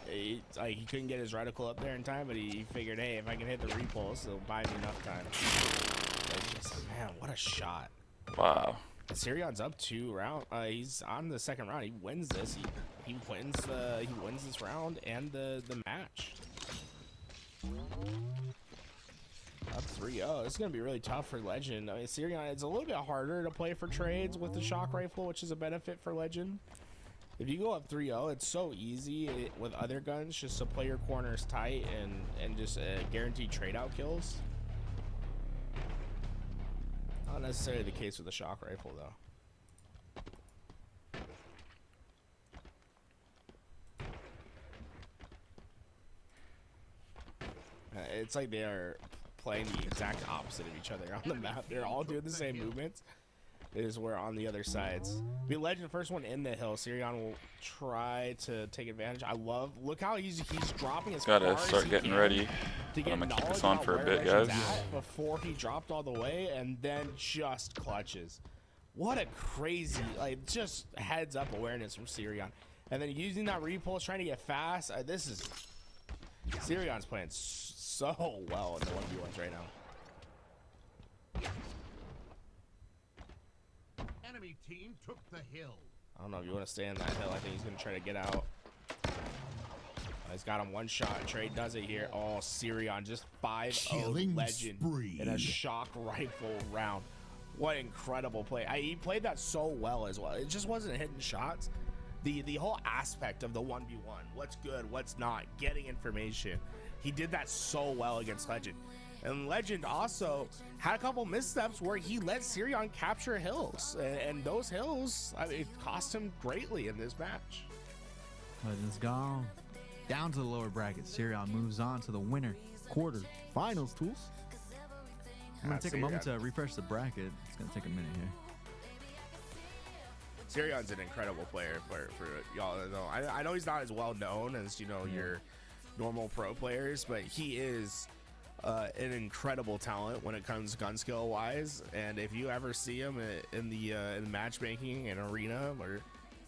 He couldn't get his reticle up there in time, but he figured, hey, if I can hit the repulse, it'll buy me enough time. Just, man, what a shot. Wow. And Sirion's up 2 rounds. He's on the 2nd round. He wins this. He wins this round and the match. Up 3-0. It's going to be really tough for Legend. I mean, Sirion, it's a little bit harder to play for trades with the shock rifle, which is a benefit for Legend. If you go up 3-0, it's so easy with other guns just to play your corners tight and just guarantee trade out kills. Not necessarily the case with the shock rifle, though. It's like they are playing the exact opposite of each other on the map. They're all doing the same movements. Is we're on the other sides. Be Legend, first one in the hill. Sirion will try to take advantage. Look how he's dropping his Gotta start getting ready. to get I'm gonna keep knowledge this on about for a where bit, Legend's guys. at before he dropped all the way, and then just clutches. What a crazy, like, just heads up awareness from Sirion. And then using that repulse, trying to get fast. This is Sirion's playing so well in the 1v1s right now. Enemy team took the hill. I don't know if you want to stay in that hill. I think he's going to try to get out. He's got him one shot. Trade does it here. Oh, Sirion just 5-0 Legend in a shock rifle round. What incredible play. He played that so well as well. It just wasn't hitting shots. The whole aspect of the 1v1. What's good, what's not. Getting information. He did that so well against Legend. And Legend also had a couple missteps where he let Sirion capture hills. And those hills, I mean, it cost him greatly in this match. Legend's gone. Down to the lower bracket. Sirion moves on to the winner quarter finals, Tools. I'm going to take a moment to refresh the bracket. It's going to take a minute here. Sirion's an incredible player for y'all. I know he's not as well known as, you know, your normal pro players, but he is an incredible talent when it comes gun skill wise. And if you ever see him in the matchmaking and arena or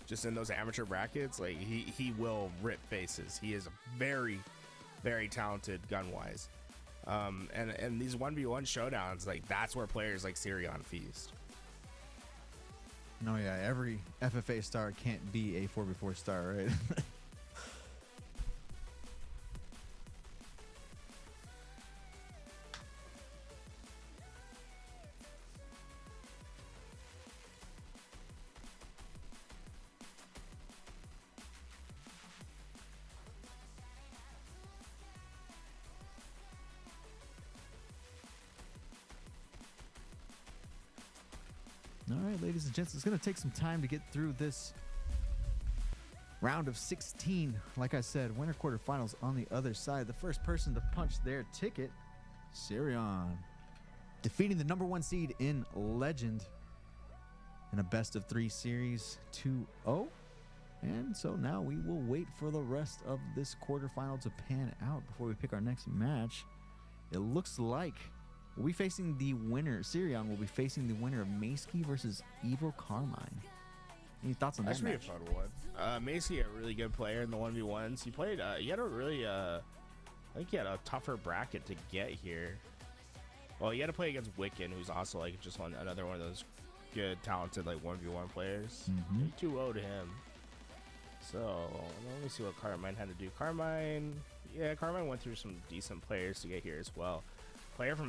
just in those amateur brackets, like he will rip faces. He is very, very talented gun wise. And these 1v1 showdowns, like that's where players like Sirion feast. No, yeah, every FFA star can't be a 4v4 star, right? All right, ladies and gents, it's going to take some time to get through this round of 16. Like I said, winter quarterfinals on the other side. The first person to punch their ticket, Sirion, defeating the #1 seed in Legend in a best-of-3 series 2-0. And so now we will wait for the rest of this quarterfinal to pan out before we pick our next match. It looks like we'll be facing the winner. Sirion will be facing the winner of Maski versus Evil Carmine. Any thoughts on that match? That should be a fun one. Macy, a really good player in the 1v1s. He played, he had a really, I think he had a tougher bracket to get here. Well, he had to play against Wiccan, who's also like just another one of those good, talented like 1v1 players. 2-0 to him. So let me see what Carmine had to do. Carmine went through some decent players to get here as well. Player from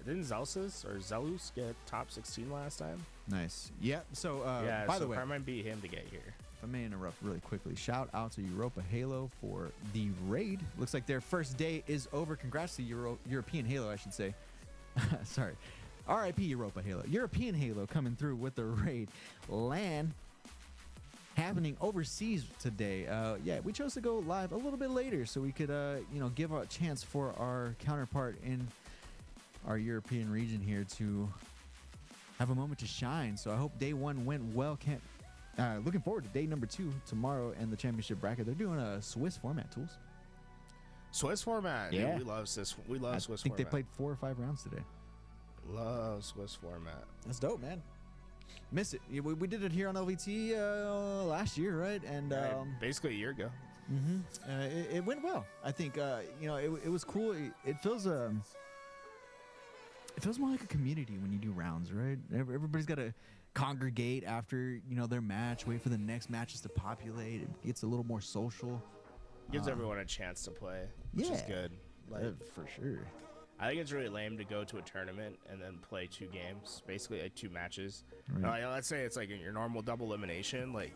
didn't Zelus get top 16 last time? Nice. Yeah. So by the way, Carmine beat him to get here. If I may interrupt really quickly, shout out to EuropeanHalo for the raid. Looks like their first day is over. Congrats to EuropeanHalo, I should say. Sorry. RIP EuropeanHalo. EuropeanHalo coming through with the raid. LAN happening overseas today. Yeah, we chose to go live a little bit later so we could, give a chance for our counterpart in our European region here to have a moment to shine. So I hope day one went well. Looking forward to day number 2 tomorrow and the championship bracket. They're doing a Swiss format, Tools. Swiss format. Yeah. Dude, we love Swiss format. I think they played 4 or 5 rounds today. Love Swiss format. That's dope, man. Miss it. We did it here on LVT last year, right? And basically a year ago. It went well. I think it was cool. It feels more like a community when you do rounds, right? Everybody's got to congregate after their match, wait for the next matches to populate. It gets a little more social. Gives everyone a chance to play, which is good. For sure. I think it's really lame to go to a tournament and then play 2 games, basically like 2 matches. Right. Let's say it's like in your normal double elimination. Like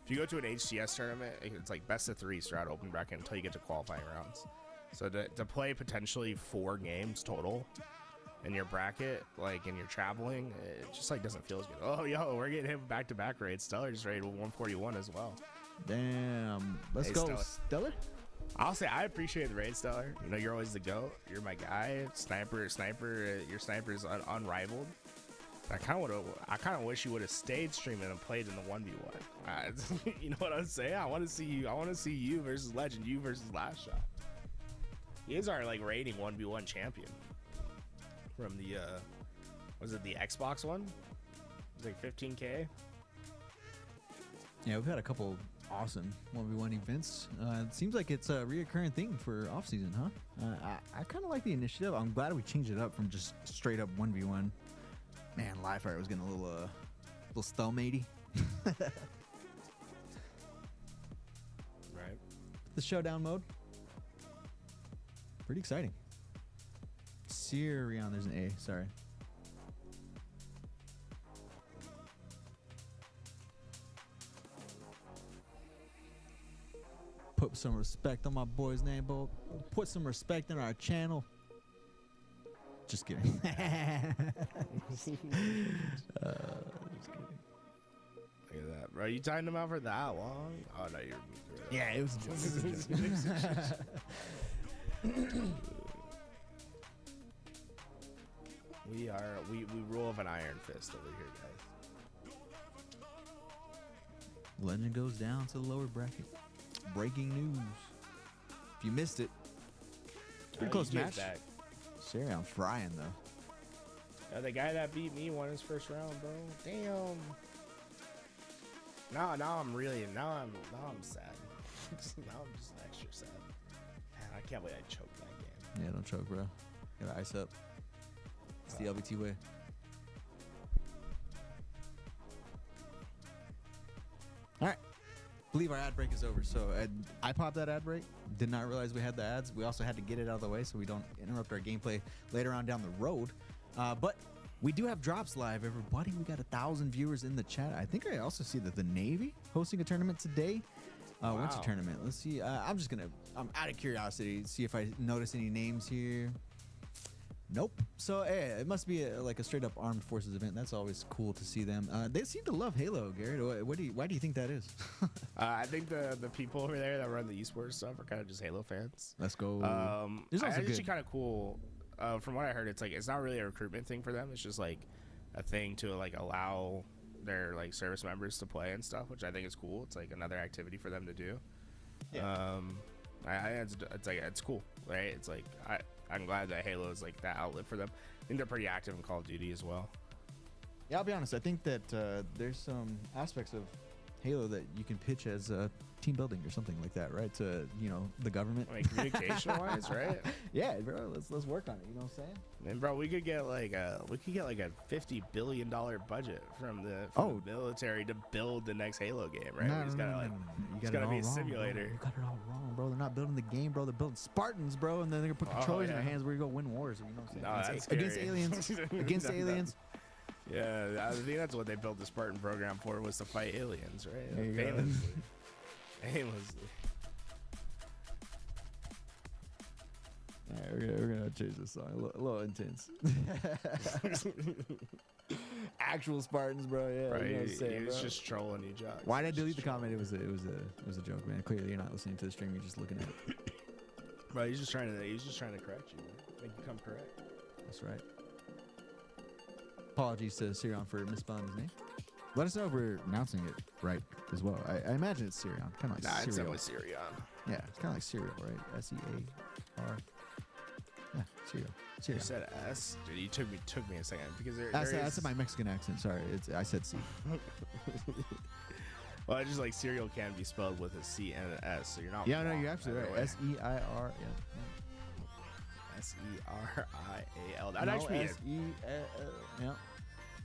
if you go to an HCS tournament, it's like best of 3 throughout open bracket until you get to qualifying rounds. So to play potentially 4 games total, in your bracket, like, and you're traveling, it just like doesn't feel as good. Oh, yo, we're getting hit back-to-back raids. Stellar just raided with 141 as well. Damn. Let's go, Stellar. I'll say I appreciate the raid, Stellar. You know, you're always the GOAT. You're my guy. Sniper. Your sniper is unrivaled. I kind of wish you would have stayed streaming and played in the 1v1. You know what I'm saying? I want to see you. I want to see you versus Legend. You versus Last Shot. He is our like rating 1v1 champion from the was it the Xbox one? It was like 15K. Yeah, we've had a couple awesome 1v1 events. It seems like it's a reoccurring thing for off season, huh? I kind of like the initiative. I'm glad we changed it up from just straight up 1v1. Man, Live Fire was getting a little stalemate-y. Right. The Showdown mode. Pretty exciting. Syrian, there's an A, sorry. Put some respect on my boy's name, bro. Put some respect in our channel. Just kidding. Just kidding. Look at that, bro. You timed him out for that long? Oh no, you're. Yeah, it was a joke. We rule of an iron fist over here, guys. Legend goes down to the lower bracket. Breaking news. If you missed it, pretty close match. Syrian frying though. The guy that beat me won his first round, bro. Damn. Now I'm sad. Now I'm just extra sad. Man, I can't believe I choked that game. Yeah, don't choke, bro. Gotta ice up. It's the LBT way. All right. Believe our ad break is over. So I popped that ad break. Did not realize we had the ads. We also had to get it out of the way so we don't interrupt our gameplay later on down the road. But we do have drops live, everybody. We got 1,000 viewers in the chat. I think I also see that the Navy hosting a tournament today. Wow. What's a tournament? Let's see. I'm out of curiosity, see if I notice any names here. Nope. So it must be like a straight up armed forces event. That's always cool to see them. They seem to love Halo, Garrett. Why do you think that is? I think the people over there that run the esports stuff are kind of just Halo fans. Let's go. It's actually kind of cool. From what I heard, it's not really a recruitment thing for them. It's just like a thing to like allow their like service members to play and stuff, which I think is cool. It's like another activity for them to do. Yeah. It's cool, right? It's like I'm glad that Halo is like that outlet for them. I think they're pretty active in Call of Duty as well. Yeah, I'll be honest. I think that there's some aspects of Halo that you can pitch as team building or something like that, right? To the government. Like communication-wise, right? Yeah, bro. Let's work on it. You know what I'm saying? And bro, we could get like a $50 billion budget from the military to build the next Halo game, right? No, It's gotta be a simulator. Bro. You got it all wrong, bro. They're not building the game, bro. They're building Spartans, bro, and then they're gonna put controllers in their hands where you go win wars. You know what I'm saying? That's against scary. aliens. Against aliens. Yeah, I think that's what they built the Spartan program for, was to fight aliens, right? There you go. Famously. All right, we're gonna change this song. A little intense. Actual Spartans, bro. Yeah, Right, you know what I'm saying, he was bro. just trolling you, Jock. Why did I delete the comment? It was a joke, man. Clearly, you're not listening to the stream. You're just looking at it. Bro, he's just trying to correct you, man. Make you come correct. That's right. Apologies to Syrian for misspelling his name. Let us know if we're announcing it right as well. I imagine it's Syrian. Kind of like Nah, it's cereal. definitely Syrian. Yeah, it's kind of like cereal, right? S-E-A-R. Yeah, cereal. You said S? Dude, you took me a second because That's my Mexican accent. Sorry, I said C. Well, it's just like cereal can be spelled with a C and an S, so you're not. Yeah, no, wrong you're absolutely right. either way. S-E-I-R. Yeah. S-E-R-I-A-L. That'd actually be yeah.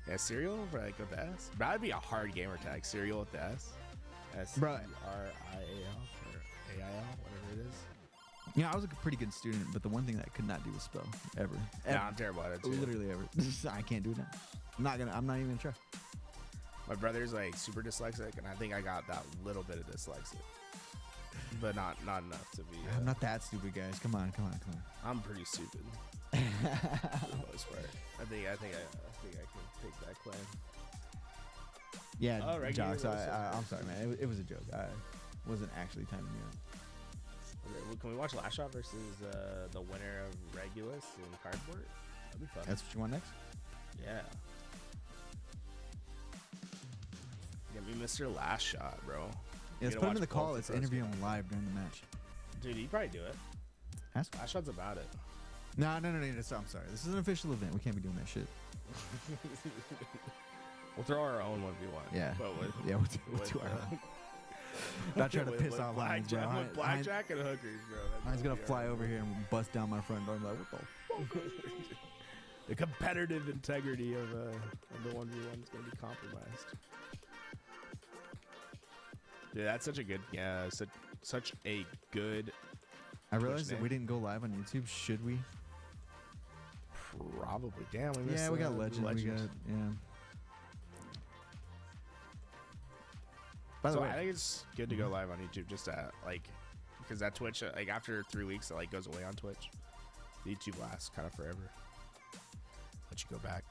Yeah, cereal like with the S. But that'd be a hard gamer tag. Cereal with the S. S-E-R-I-A-L or A-I-L, whatever it is. Yeah, I was a pretty good student, but the one thing that I could not do was spell ever. Yeah, I'm terrible at it too. Literally ever. I can't do it now. I'm not even gonna try. My brother's like super dyslexic, and I think I got that little bit of dyslexic. but not enough to be. I'm not that stupid, guys. Come on. I'm pretty stupid. For the most part. I think I can take that claim. Yeah, Oh, Jocks, I'm sorry, man. It was a joke. I wasn't actually timing you out. Okay, well, can we watch Last Shot versus the winner of Regulus and Cardboard? That'd be fun. That's what you want next? Yeah. Give me Mr. Last Shot, bro. Yeah, let's put him in the call. Let's interview him live during the match. Dude, he'd probably do it. Ask him. Last Shot's about it. No. I'm sorry. This is an official event. We can't be doing that shit. We'll throw our own 1v1. Yeah. But We'll do our own. Not trying to piss off Lions, bro. With blackjack and hookers, bro. Lions gonna fly over here and bust down my front door. I'm like, what the fuck? The competitive integrity of the 1v1 is gonna be compromised. Yeah, that's such a good, such a good. I realized that we didn't go live on YouTube. Should we? Probably. Damn, we missed. Yeah, we got Legend. We got By the way, I think it's good to go live on YouTube just to because that Twitch after 3 weeks it goes away on Twitch. The YouTube lasts kind of forever. Let you go back.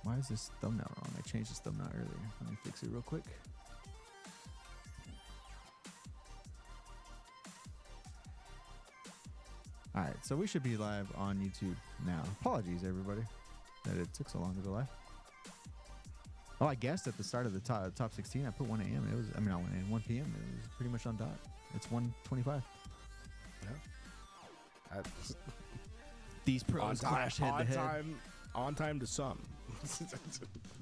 Why is this thumbnail wrong? I changed this thumbnail earlier. Let me fix it real quick. All right, so we should be live on YouTube now. Apologies, everybody, that it took so long to go live. Oh, I guessed at the start of the top 16, I put 1 a.m. It was, not 1 a.m., 1 p.m. It was pretty much on dot. It's 1:25. Yeah. These pros clash head to head. On time to some.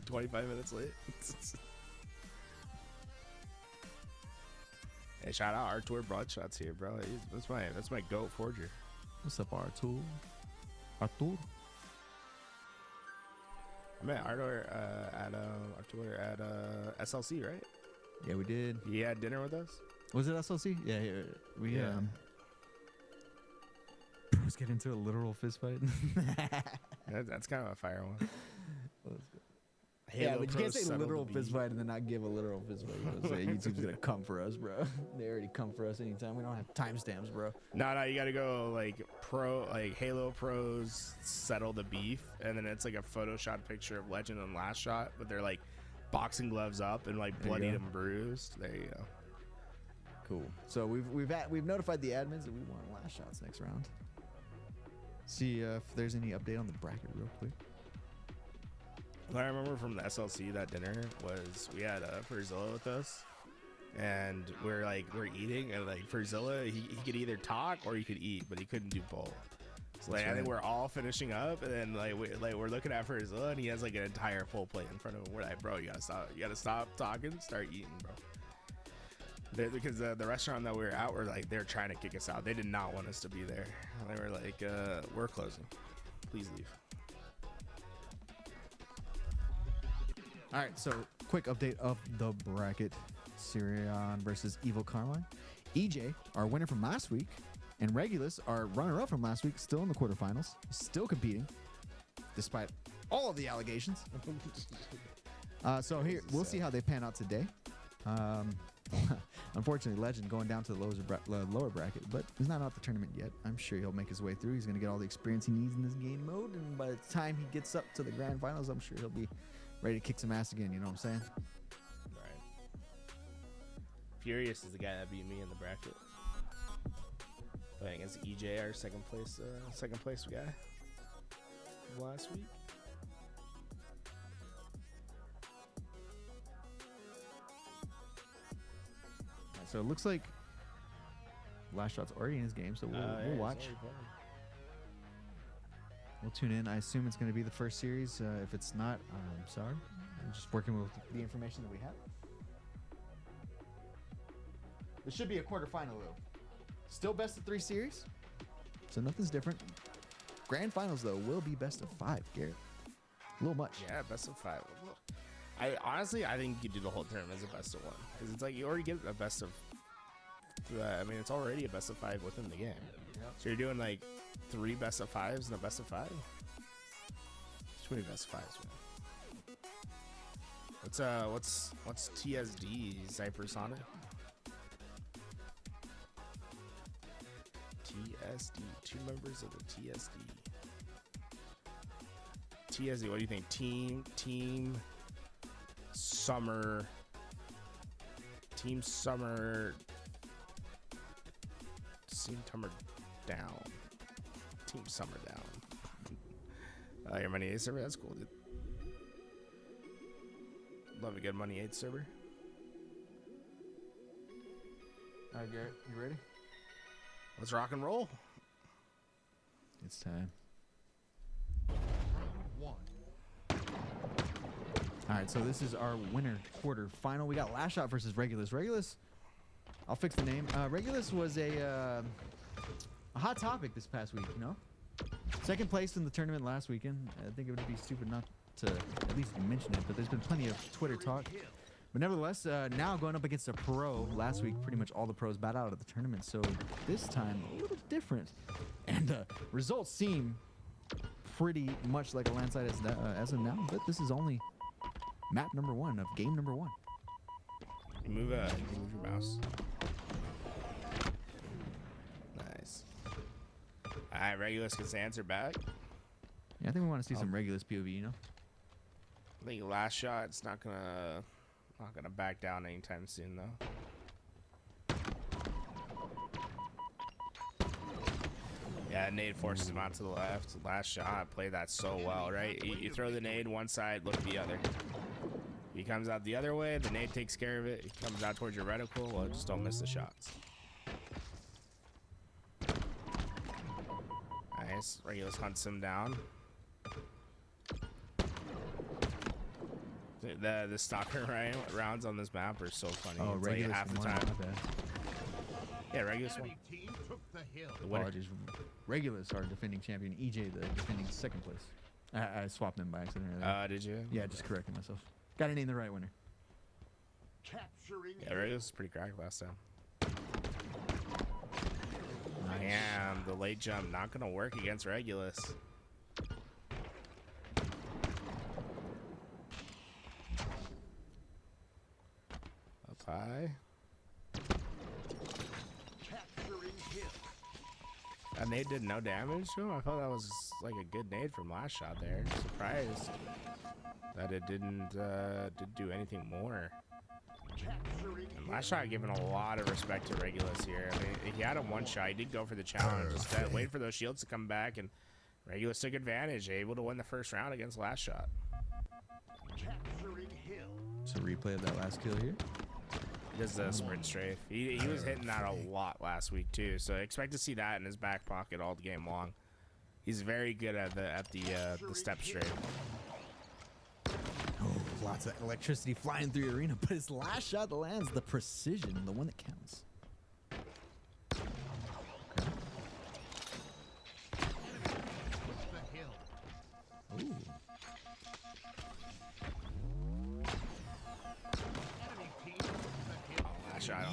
25 minutes late. Hey, shout out Artur Broadshots here, bro. That's my goat forger. What's up, Artur? Artur? I met Artur at SLC, right? Yeah, we did. He had dinner with us. Was it SLC? Yeah, we let's get into a literal fist fight. That's kind of a fire one. Yeah, but you can't say literal fist fight and then not give a literal fist fight. You know, say YouTube's gonna come for us, bro. They already come for us anytime. We don't have timestamps, bro. No, you gotta go Halo pros settle the beef, and then it's like a Photoshop picture of Legend and Last Shot, but they're boxing gloves up and bloodied and bruised. There you go. Cool. So we've notified the admins that we want Last Shots next round. See if there's any update on the bracket real quick. What I remember from the SLC that dinner was we had Furzilla with us, and we're eating, and Furzilla he could either talk or he could eat, but he couldn't do both. So I think we're all finishing up, and then we're looking at Furzilla, and he has an entire full plate in front of him. We're like, bro, you gotta stop talking, start eating, bro. Because the restaurant that we were at, they're trying to kick us out. They did not want us to be there. They were like, we're closing. Please leave. All right, so quick update of the bracket. Sirion versus Evil Carmine. EJ, our winner from last week, and Regulus, our runner-up from last week, still in the quarterfinals, still competing, despite all of the allegations. So here, we'll see how they pan out today. Unfortunately, Legend going down to the lower bracket, but he's not out the tournament yet. I'm sure he'll make his way through. He's going to get all the experience he needs in this game mode, and by the time he gets up to the grand finals, I'm sure he'll be ready to kick some ass again, you know what I'm saying? Right. Furious is the guy that beat me in the bracket. Playing against EJ, our second place guy last week. So it looks like Last Shot's already in his game, so we'll watch. We'll tune in. I assume it's going to be the first series. If it's not, I'm sorry. I'm just working with the information that we have. This should be a quarterfinal, though. Still best of 3 series, so nothing's different. Grand finals, though, will be best of 5, Garrett. A little much. Yeah, best of 5. I think you could do the whole tournament as a best of 1, because it's you already get a best of. It's already a best of 5 within the game. Yep. So you're doing 3 best of 5s and a best of 5. Too many best of 5s, man. What's TSD Cypersonic? TSD. 2 members of the TSD. TSD, what do you think? Team Summer. Team Summer down. Team Summer down. Your Money 8 server? That's cool, dude. Love a good Money 8 server. Alright, Garrett, you ready? Let's rock and roll. It's time. Alright, so this is our winner quarter final. We got Last Shot versus Regulus. Regulus, I'll fix the name. Regulus was a hot topic this past week, you know? Second place in the tournament last weekend. I think it would be stupid not to at least mention it, but there's been plenty of Twitter talk. But nevertheless, now going up against a pro. Last week, pretty much all the pros bowed out of the tournament, so this time a little different. And the results seem pretty much like a landslide as of now, but this is only map number 1 of game number 1. Move your mouse. Nice. Alright, Regulus gets the answer back. Yeah, I think we want to see some Regulus POV, you know? I think Last Shot's not gonna back down anytime soon though. Yeah, nade forces him out to the left. Last Shot, play that so well, right? You throw the nade one side, look the other. He comes out the other way, the nade takes care of it. He comes out towards your reticle, well, just don't miss the shots. Nice. Regulus hunts him down. The stalker rounds on this map are so funny. Oh, it's Regulus like half the won, time. my bad. Yeah, Regulus won. Apologies. Regulus, our defending champion. EJ, the defending second place. I swapped them by accident. Did you? Yeah, just correcting myself. Got to name the right winner. Yeah, Regulus was pretty cracked last time. Damn, the late jump not gonna work against Regulus. Up high. That nade did no damage to him? I thought that was like a good nade from Last Shot there. Surprised that it didn't do anything more. And Last Shot giving a lot of respect to Regulus here. I mean, he had him one shot. He did go for the challenge. Instead, wait for those shields to come back, and Regulus took advantage, able to win the first round against Last Shot. It's a replay of that last kill here. This is a sprint strafe. He was hitting that a lot last week too, so expect to see that in his back pocket all game long. He's very good at the step strafe. Oh, lots of electricity flying through the arena, but his last shot that lands, the precision, the one that counts. Ooh.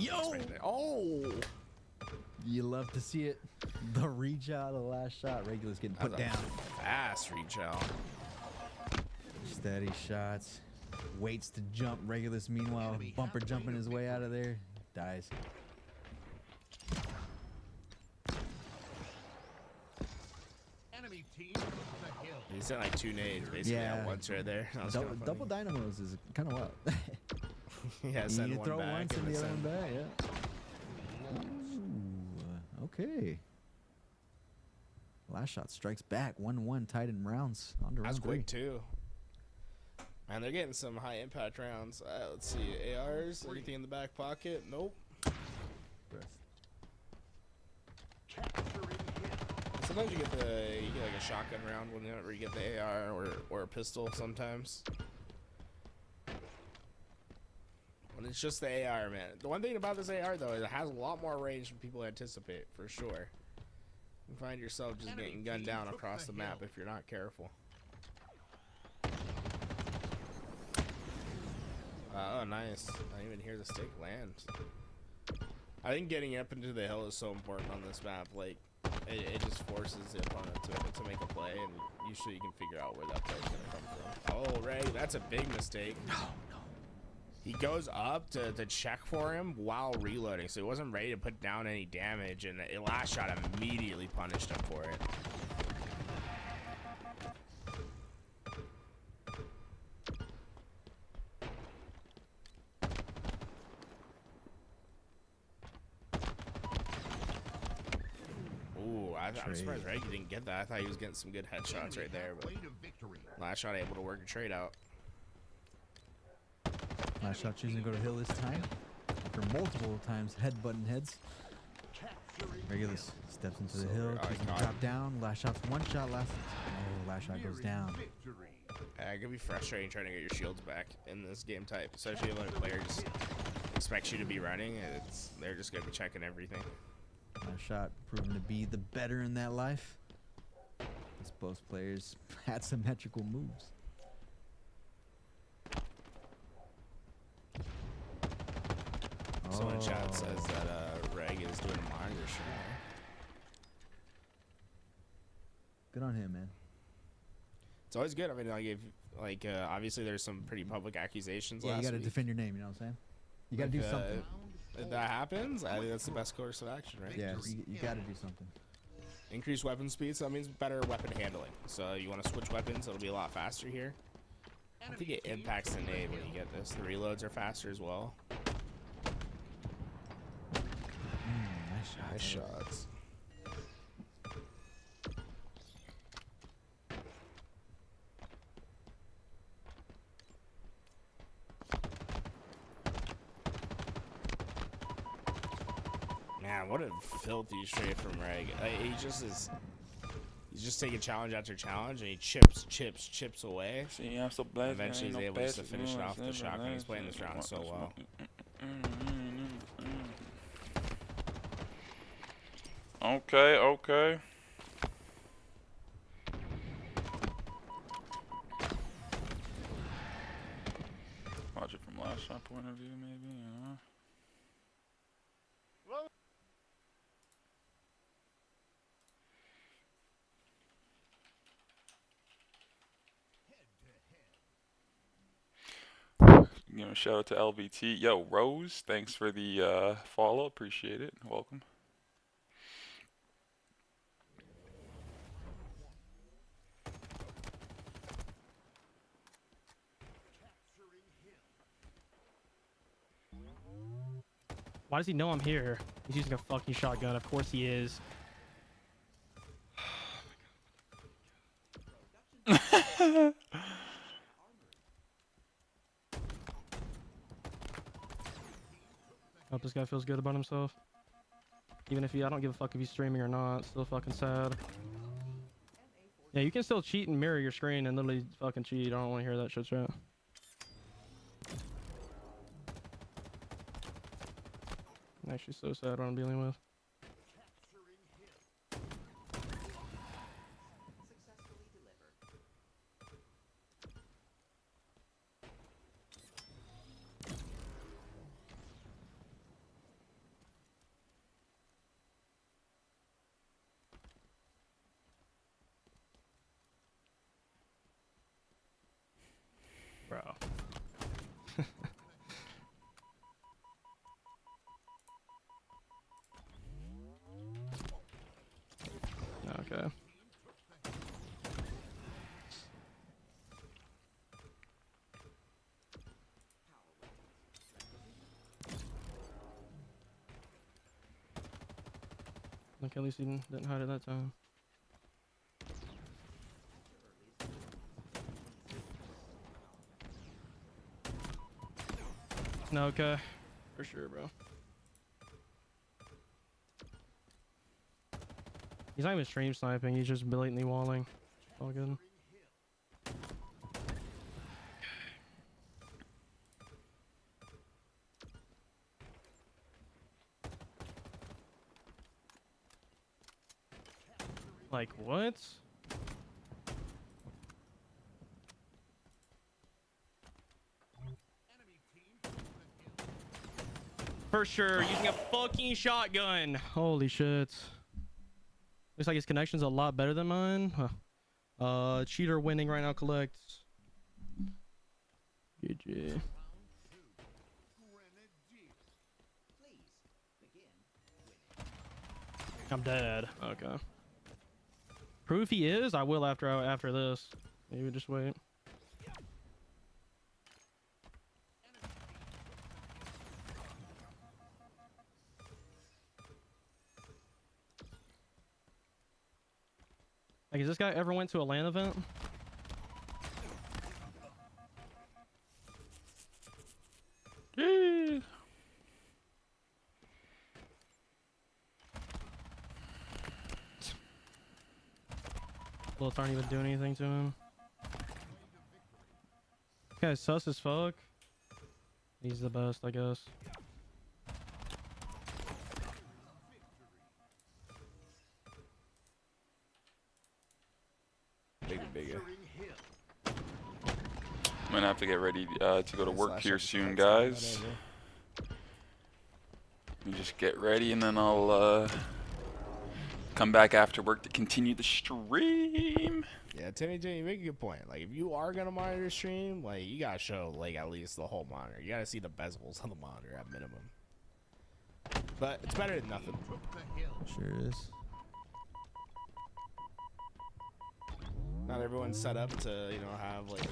Yo! Oh! You love to see it. The reach out of the last shot. Regulus getting put down. Fast reach out. Steady shots. Waits to jump. Regulus, meanwhile, bumper jumping his way out of there. Dies. Enemy team took the hill. He sent like 2 nades basically at once right there. Double dynamos is kind of wild. Yeah, send one throw back once and the other one send back, yeah. Ooh, okay. Last shot strikes back. 1-1 tied in rounds. On to That's round quick 3. too. Man, they're getting some high impact rounds. Let's see, ARs. Anything in the back pocket? Nope. Sometimes you get like a shotgun round whenever you get the AR or a pistol sometimes. When it's just the AR, man. The one thing about this AR though is it has a lot more range than people anticipate, for sure. You find yourself just getting gunned down across the map if you're not careful. Oh, nice. I didn't even hear the stick land. I think getting up into the hill is so important on this map. Like, it just forces the opponent to make a play, and usually you can figure out where that play is going to come from. Oh, Ray, that's a big mistake. No, no. He goes up to check for him while reloading, so he wasn't ready to put down any damage, and the last shot immediately punished him for it. Ooh, I'm surprised Reggie didn't get that. I thought he was getting some good headshots right there, but last shot able to work a trade out. Last shot choosing to go to hill this time. After multiple times headbutting heads. Regulus steps into the hill, choosing to drop down. Last shot's one shot left. Oh, last shot goes down. It can be frustrating trying to get your shields back in this game type, especially when a player just expects you to be running. They're just going to be checking everything. Last shot proven to be the better in that life, as both players had symmetrical moves. Someone in chat says that Reg is doing a monitor stream. Good on him, man. It's always good. I mean, like obviously there's some pretty public accusations. Yeah, you got to week. defend your name. You know what I'm saying? You got to do something. If that happens, I think that's the best course of action, right? Yeah, you got to do something. Increase weapon speed, so that means better weapon handling. So you want to switch weapons, it'll be a lot faster here. I think it impacts the nade when you get this. The reloads are faster as well. Nice shots. Man, what a filthy straight from Reg. He just is. He's just taking challenge after challenge, and he chips away. See, I'm so blessed. Eventually, he's able just to finish it off the shotgun. He's playing this round so well. Okay, okay. Watch it from last shot point of view, maybe, you know? Give a shout out to LVT. Yo, Rose, thanks for the follow. Appreciate it. Welcome. Why does he know I'm here? He's using a fucking shotgun. Of course he is. Hope this guy feels good about himself. Even if I don't give a fuck if he's streaming or not. Still fucking sad. Yeah, you can still cheat and mirror your screen and literally fucking cheat. I don't want to hear that shit, chat. Actually, so sad what I'm dealing with. Bro. Okay. Look, at least he didn't hide it that time. No, okay. For sure, bro. He's not even stream sniping, he's just blatantly walling. All good. Like, what? For sure, using a fucking shotgun. Holy shit. Looks like his connection's a lot better than mine. Cheater winning right now collects. GG. I'm dead. Okay. Proof he is? I will after this. Maybe just wait. Like, has this guy ever went to a LAN event? Yeah. Bullets aren't even doing anything to him. This guy's sus as fuck. He's the best, I guess. Bigger. I'm gonna have to get ready to go to work here soon, guys. Let me just get ready, and then I'll come back after work to continue the stream. Yeah, Timmy J, you make a good point. Like, if you are gonna monitor stream, like, you gotta show like at least the whole monitor. You gotta see the bezels on the monitor at minimum. But it's better than nothing. Sure is. Not everyone's set up to, you know, have like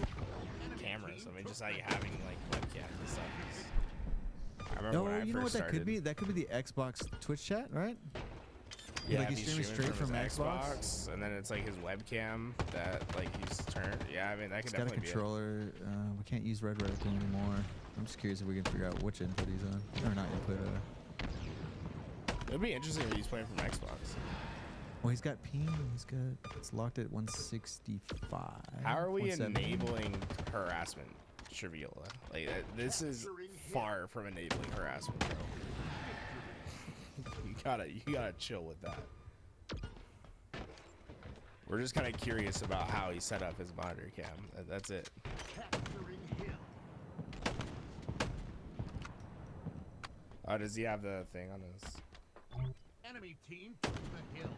cameras. I mean, just like having like webcams and stuff. I remember when I you know what first that could be? started. That could be the Xbox Twitch chat, right? Yeah, like if he's he's streaming straight from Xbox, and then it's like his webcam that like he's turned. Yeah, I mean that could He's got a definitely controller. We can't use red reticle anymore. I'm just curious if we can figure out which input he's on, or not input. It'd be interesting if he's playing from Xbox. Well, he's got ping. It's locked at 165. How are we 170. enabling harassment, Triviola? Like this is far from enabling harassment, bro. You gotta chill with that. We're just kind of curious about how he set up his monitor cam. That's it. Oh, does he have the thing on his? Enemy team took the hill.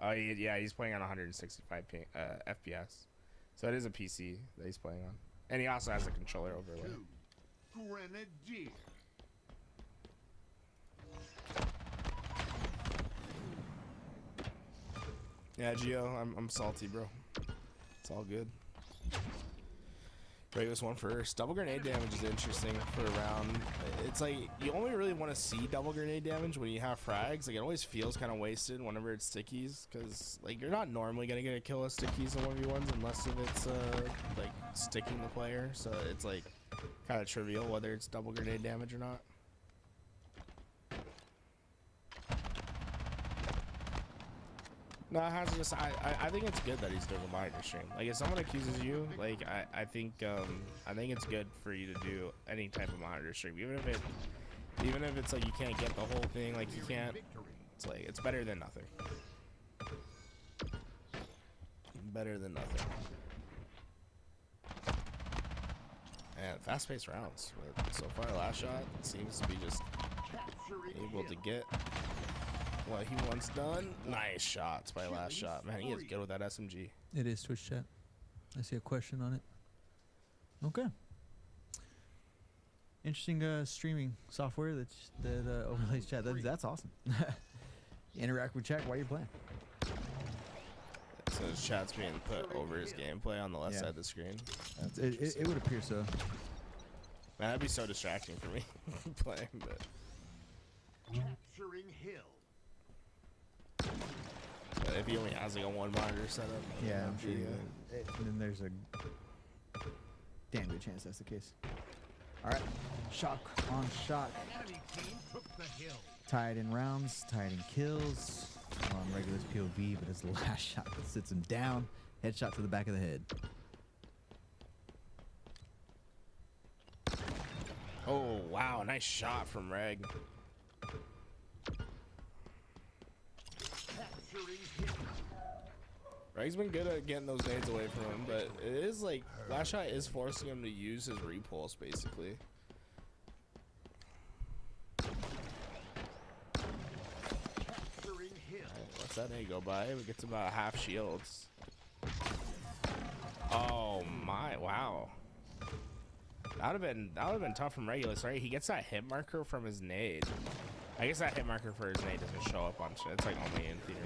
Oh, yeah, he's playing on 165 FPS. So it is a PC that he's playing on. And he also has a controller overlay. Grenadier. Yeah, Gio, I'm salty, bro. It's all good. Break this one first. Double grenade damage is interesting for a round. It's like you only really want to see double grenade damage when you have frags. Like it always feels kind of wasted whenever it's stickies, because like you're not normally gonna get a kill with stickies in 1v1s unless if it's like sticking the player. So it's like kind of trivial whether it's double grenade damage or not. No, I think it's good that he's doing a monitor stream. Like, if someone accuses you, like, I think it's good for you to do any type of monitor stream, even if it's like you can't get the whole thing, like you can't. It's like it's better than nothing. Better than nothing. And fast-paced rounds. But so far, last shot seems to be just able to get what he wants done. Nice shots by last shot. Man, he is good with that SMG. It is Twitch chat. I see a question on it. Okay. Interesting streaming software that overlays chat. That's awesome. You interact with chat while you're playing. So his chat's being put over his gameplay on the left side of the screen. It would appear so. Man, that'd be so distracting for me playing, but. Capturing hill. But if he only has like a one monitor setup. Yeah, I'm sure. And then there's a damn good chance that's the case. All right, shock on shock. Enemy team took the hill. Tied in rounds, tied in kills. On Regular's POV, but his last shot sits him down. Headshot to the back of the head. Oh wow, nice shot from Reg. Reg's been good at getting those nades away from him, but it is like last shot is forcing him to use his repulse basically. Lets that nade go by. It gets about half shields. Oh my! Wow. That would have been tough from Regulus, right? He gets that hit marker from his nade. I guess that hit marker for his nade doesn't show up on shit. It's like only in theater.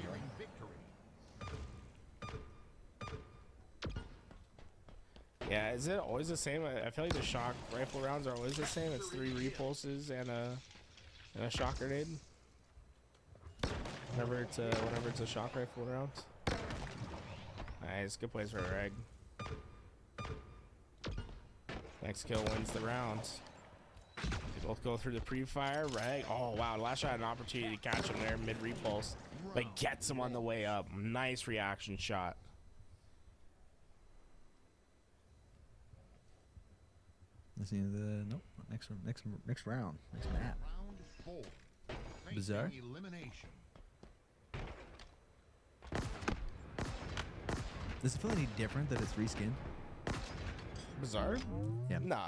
Yeah, is it always the same? I feel like the shock rifle rounds are always the same. It's 3 repulses and a shock grenade. Whenever it's a shock rifle round. Nice, good plays for a reg. Next kill wins the round. They both go through the pre-fire. Reg. Oh wow, last shot had an opportunity to catch him there mid repulse, but gets him on the way up. Nice reaction shot. Let's see the next round, next map. Round 4. Bizarre. Elimination. Does it feel any different that it's reskinned? Bizarre? Yeah. Nah.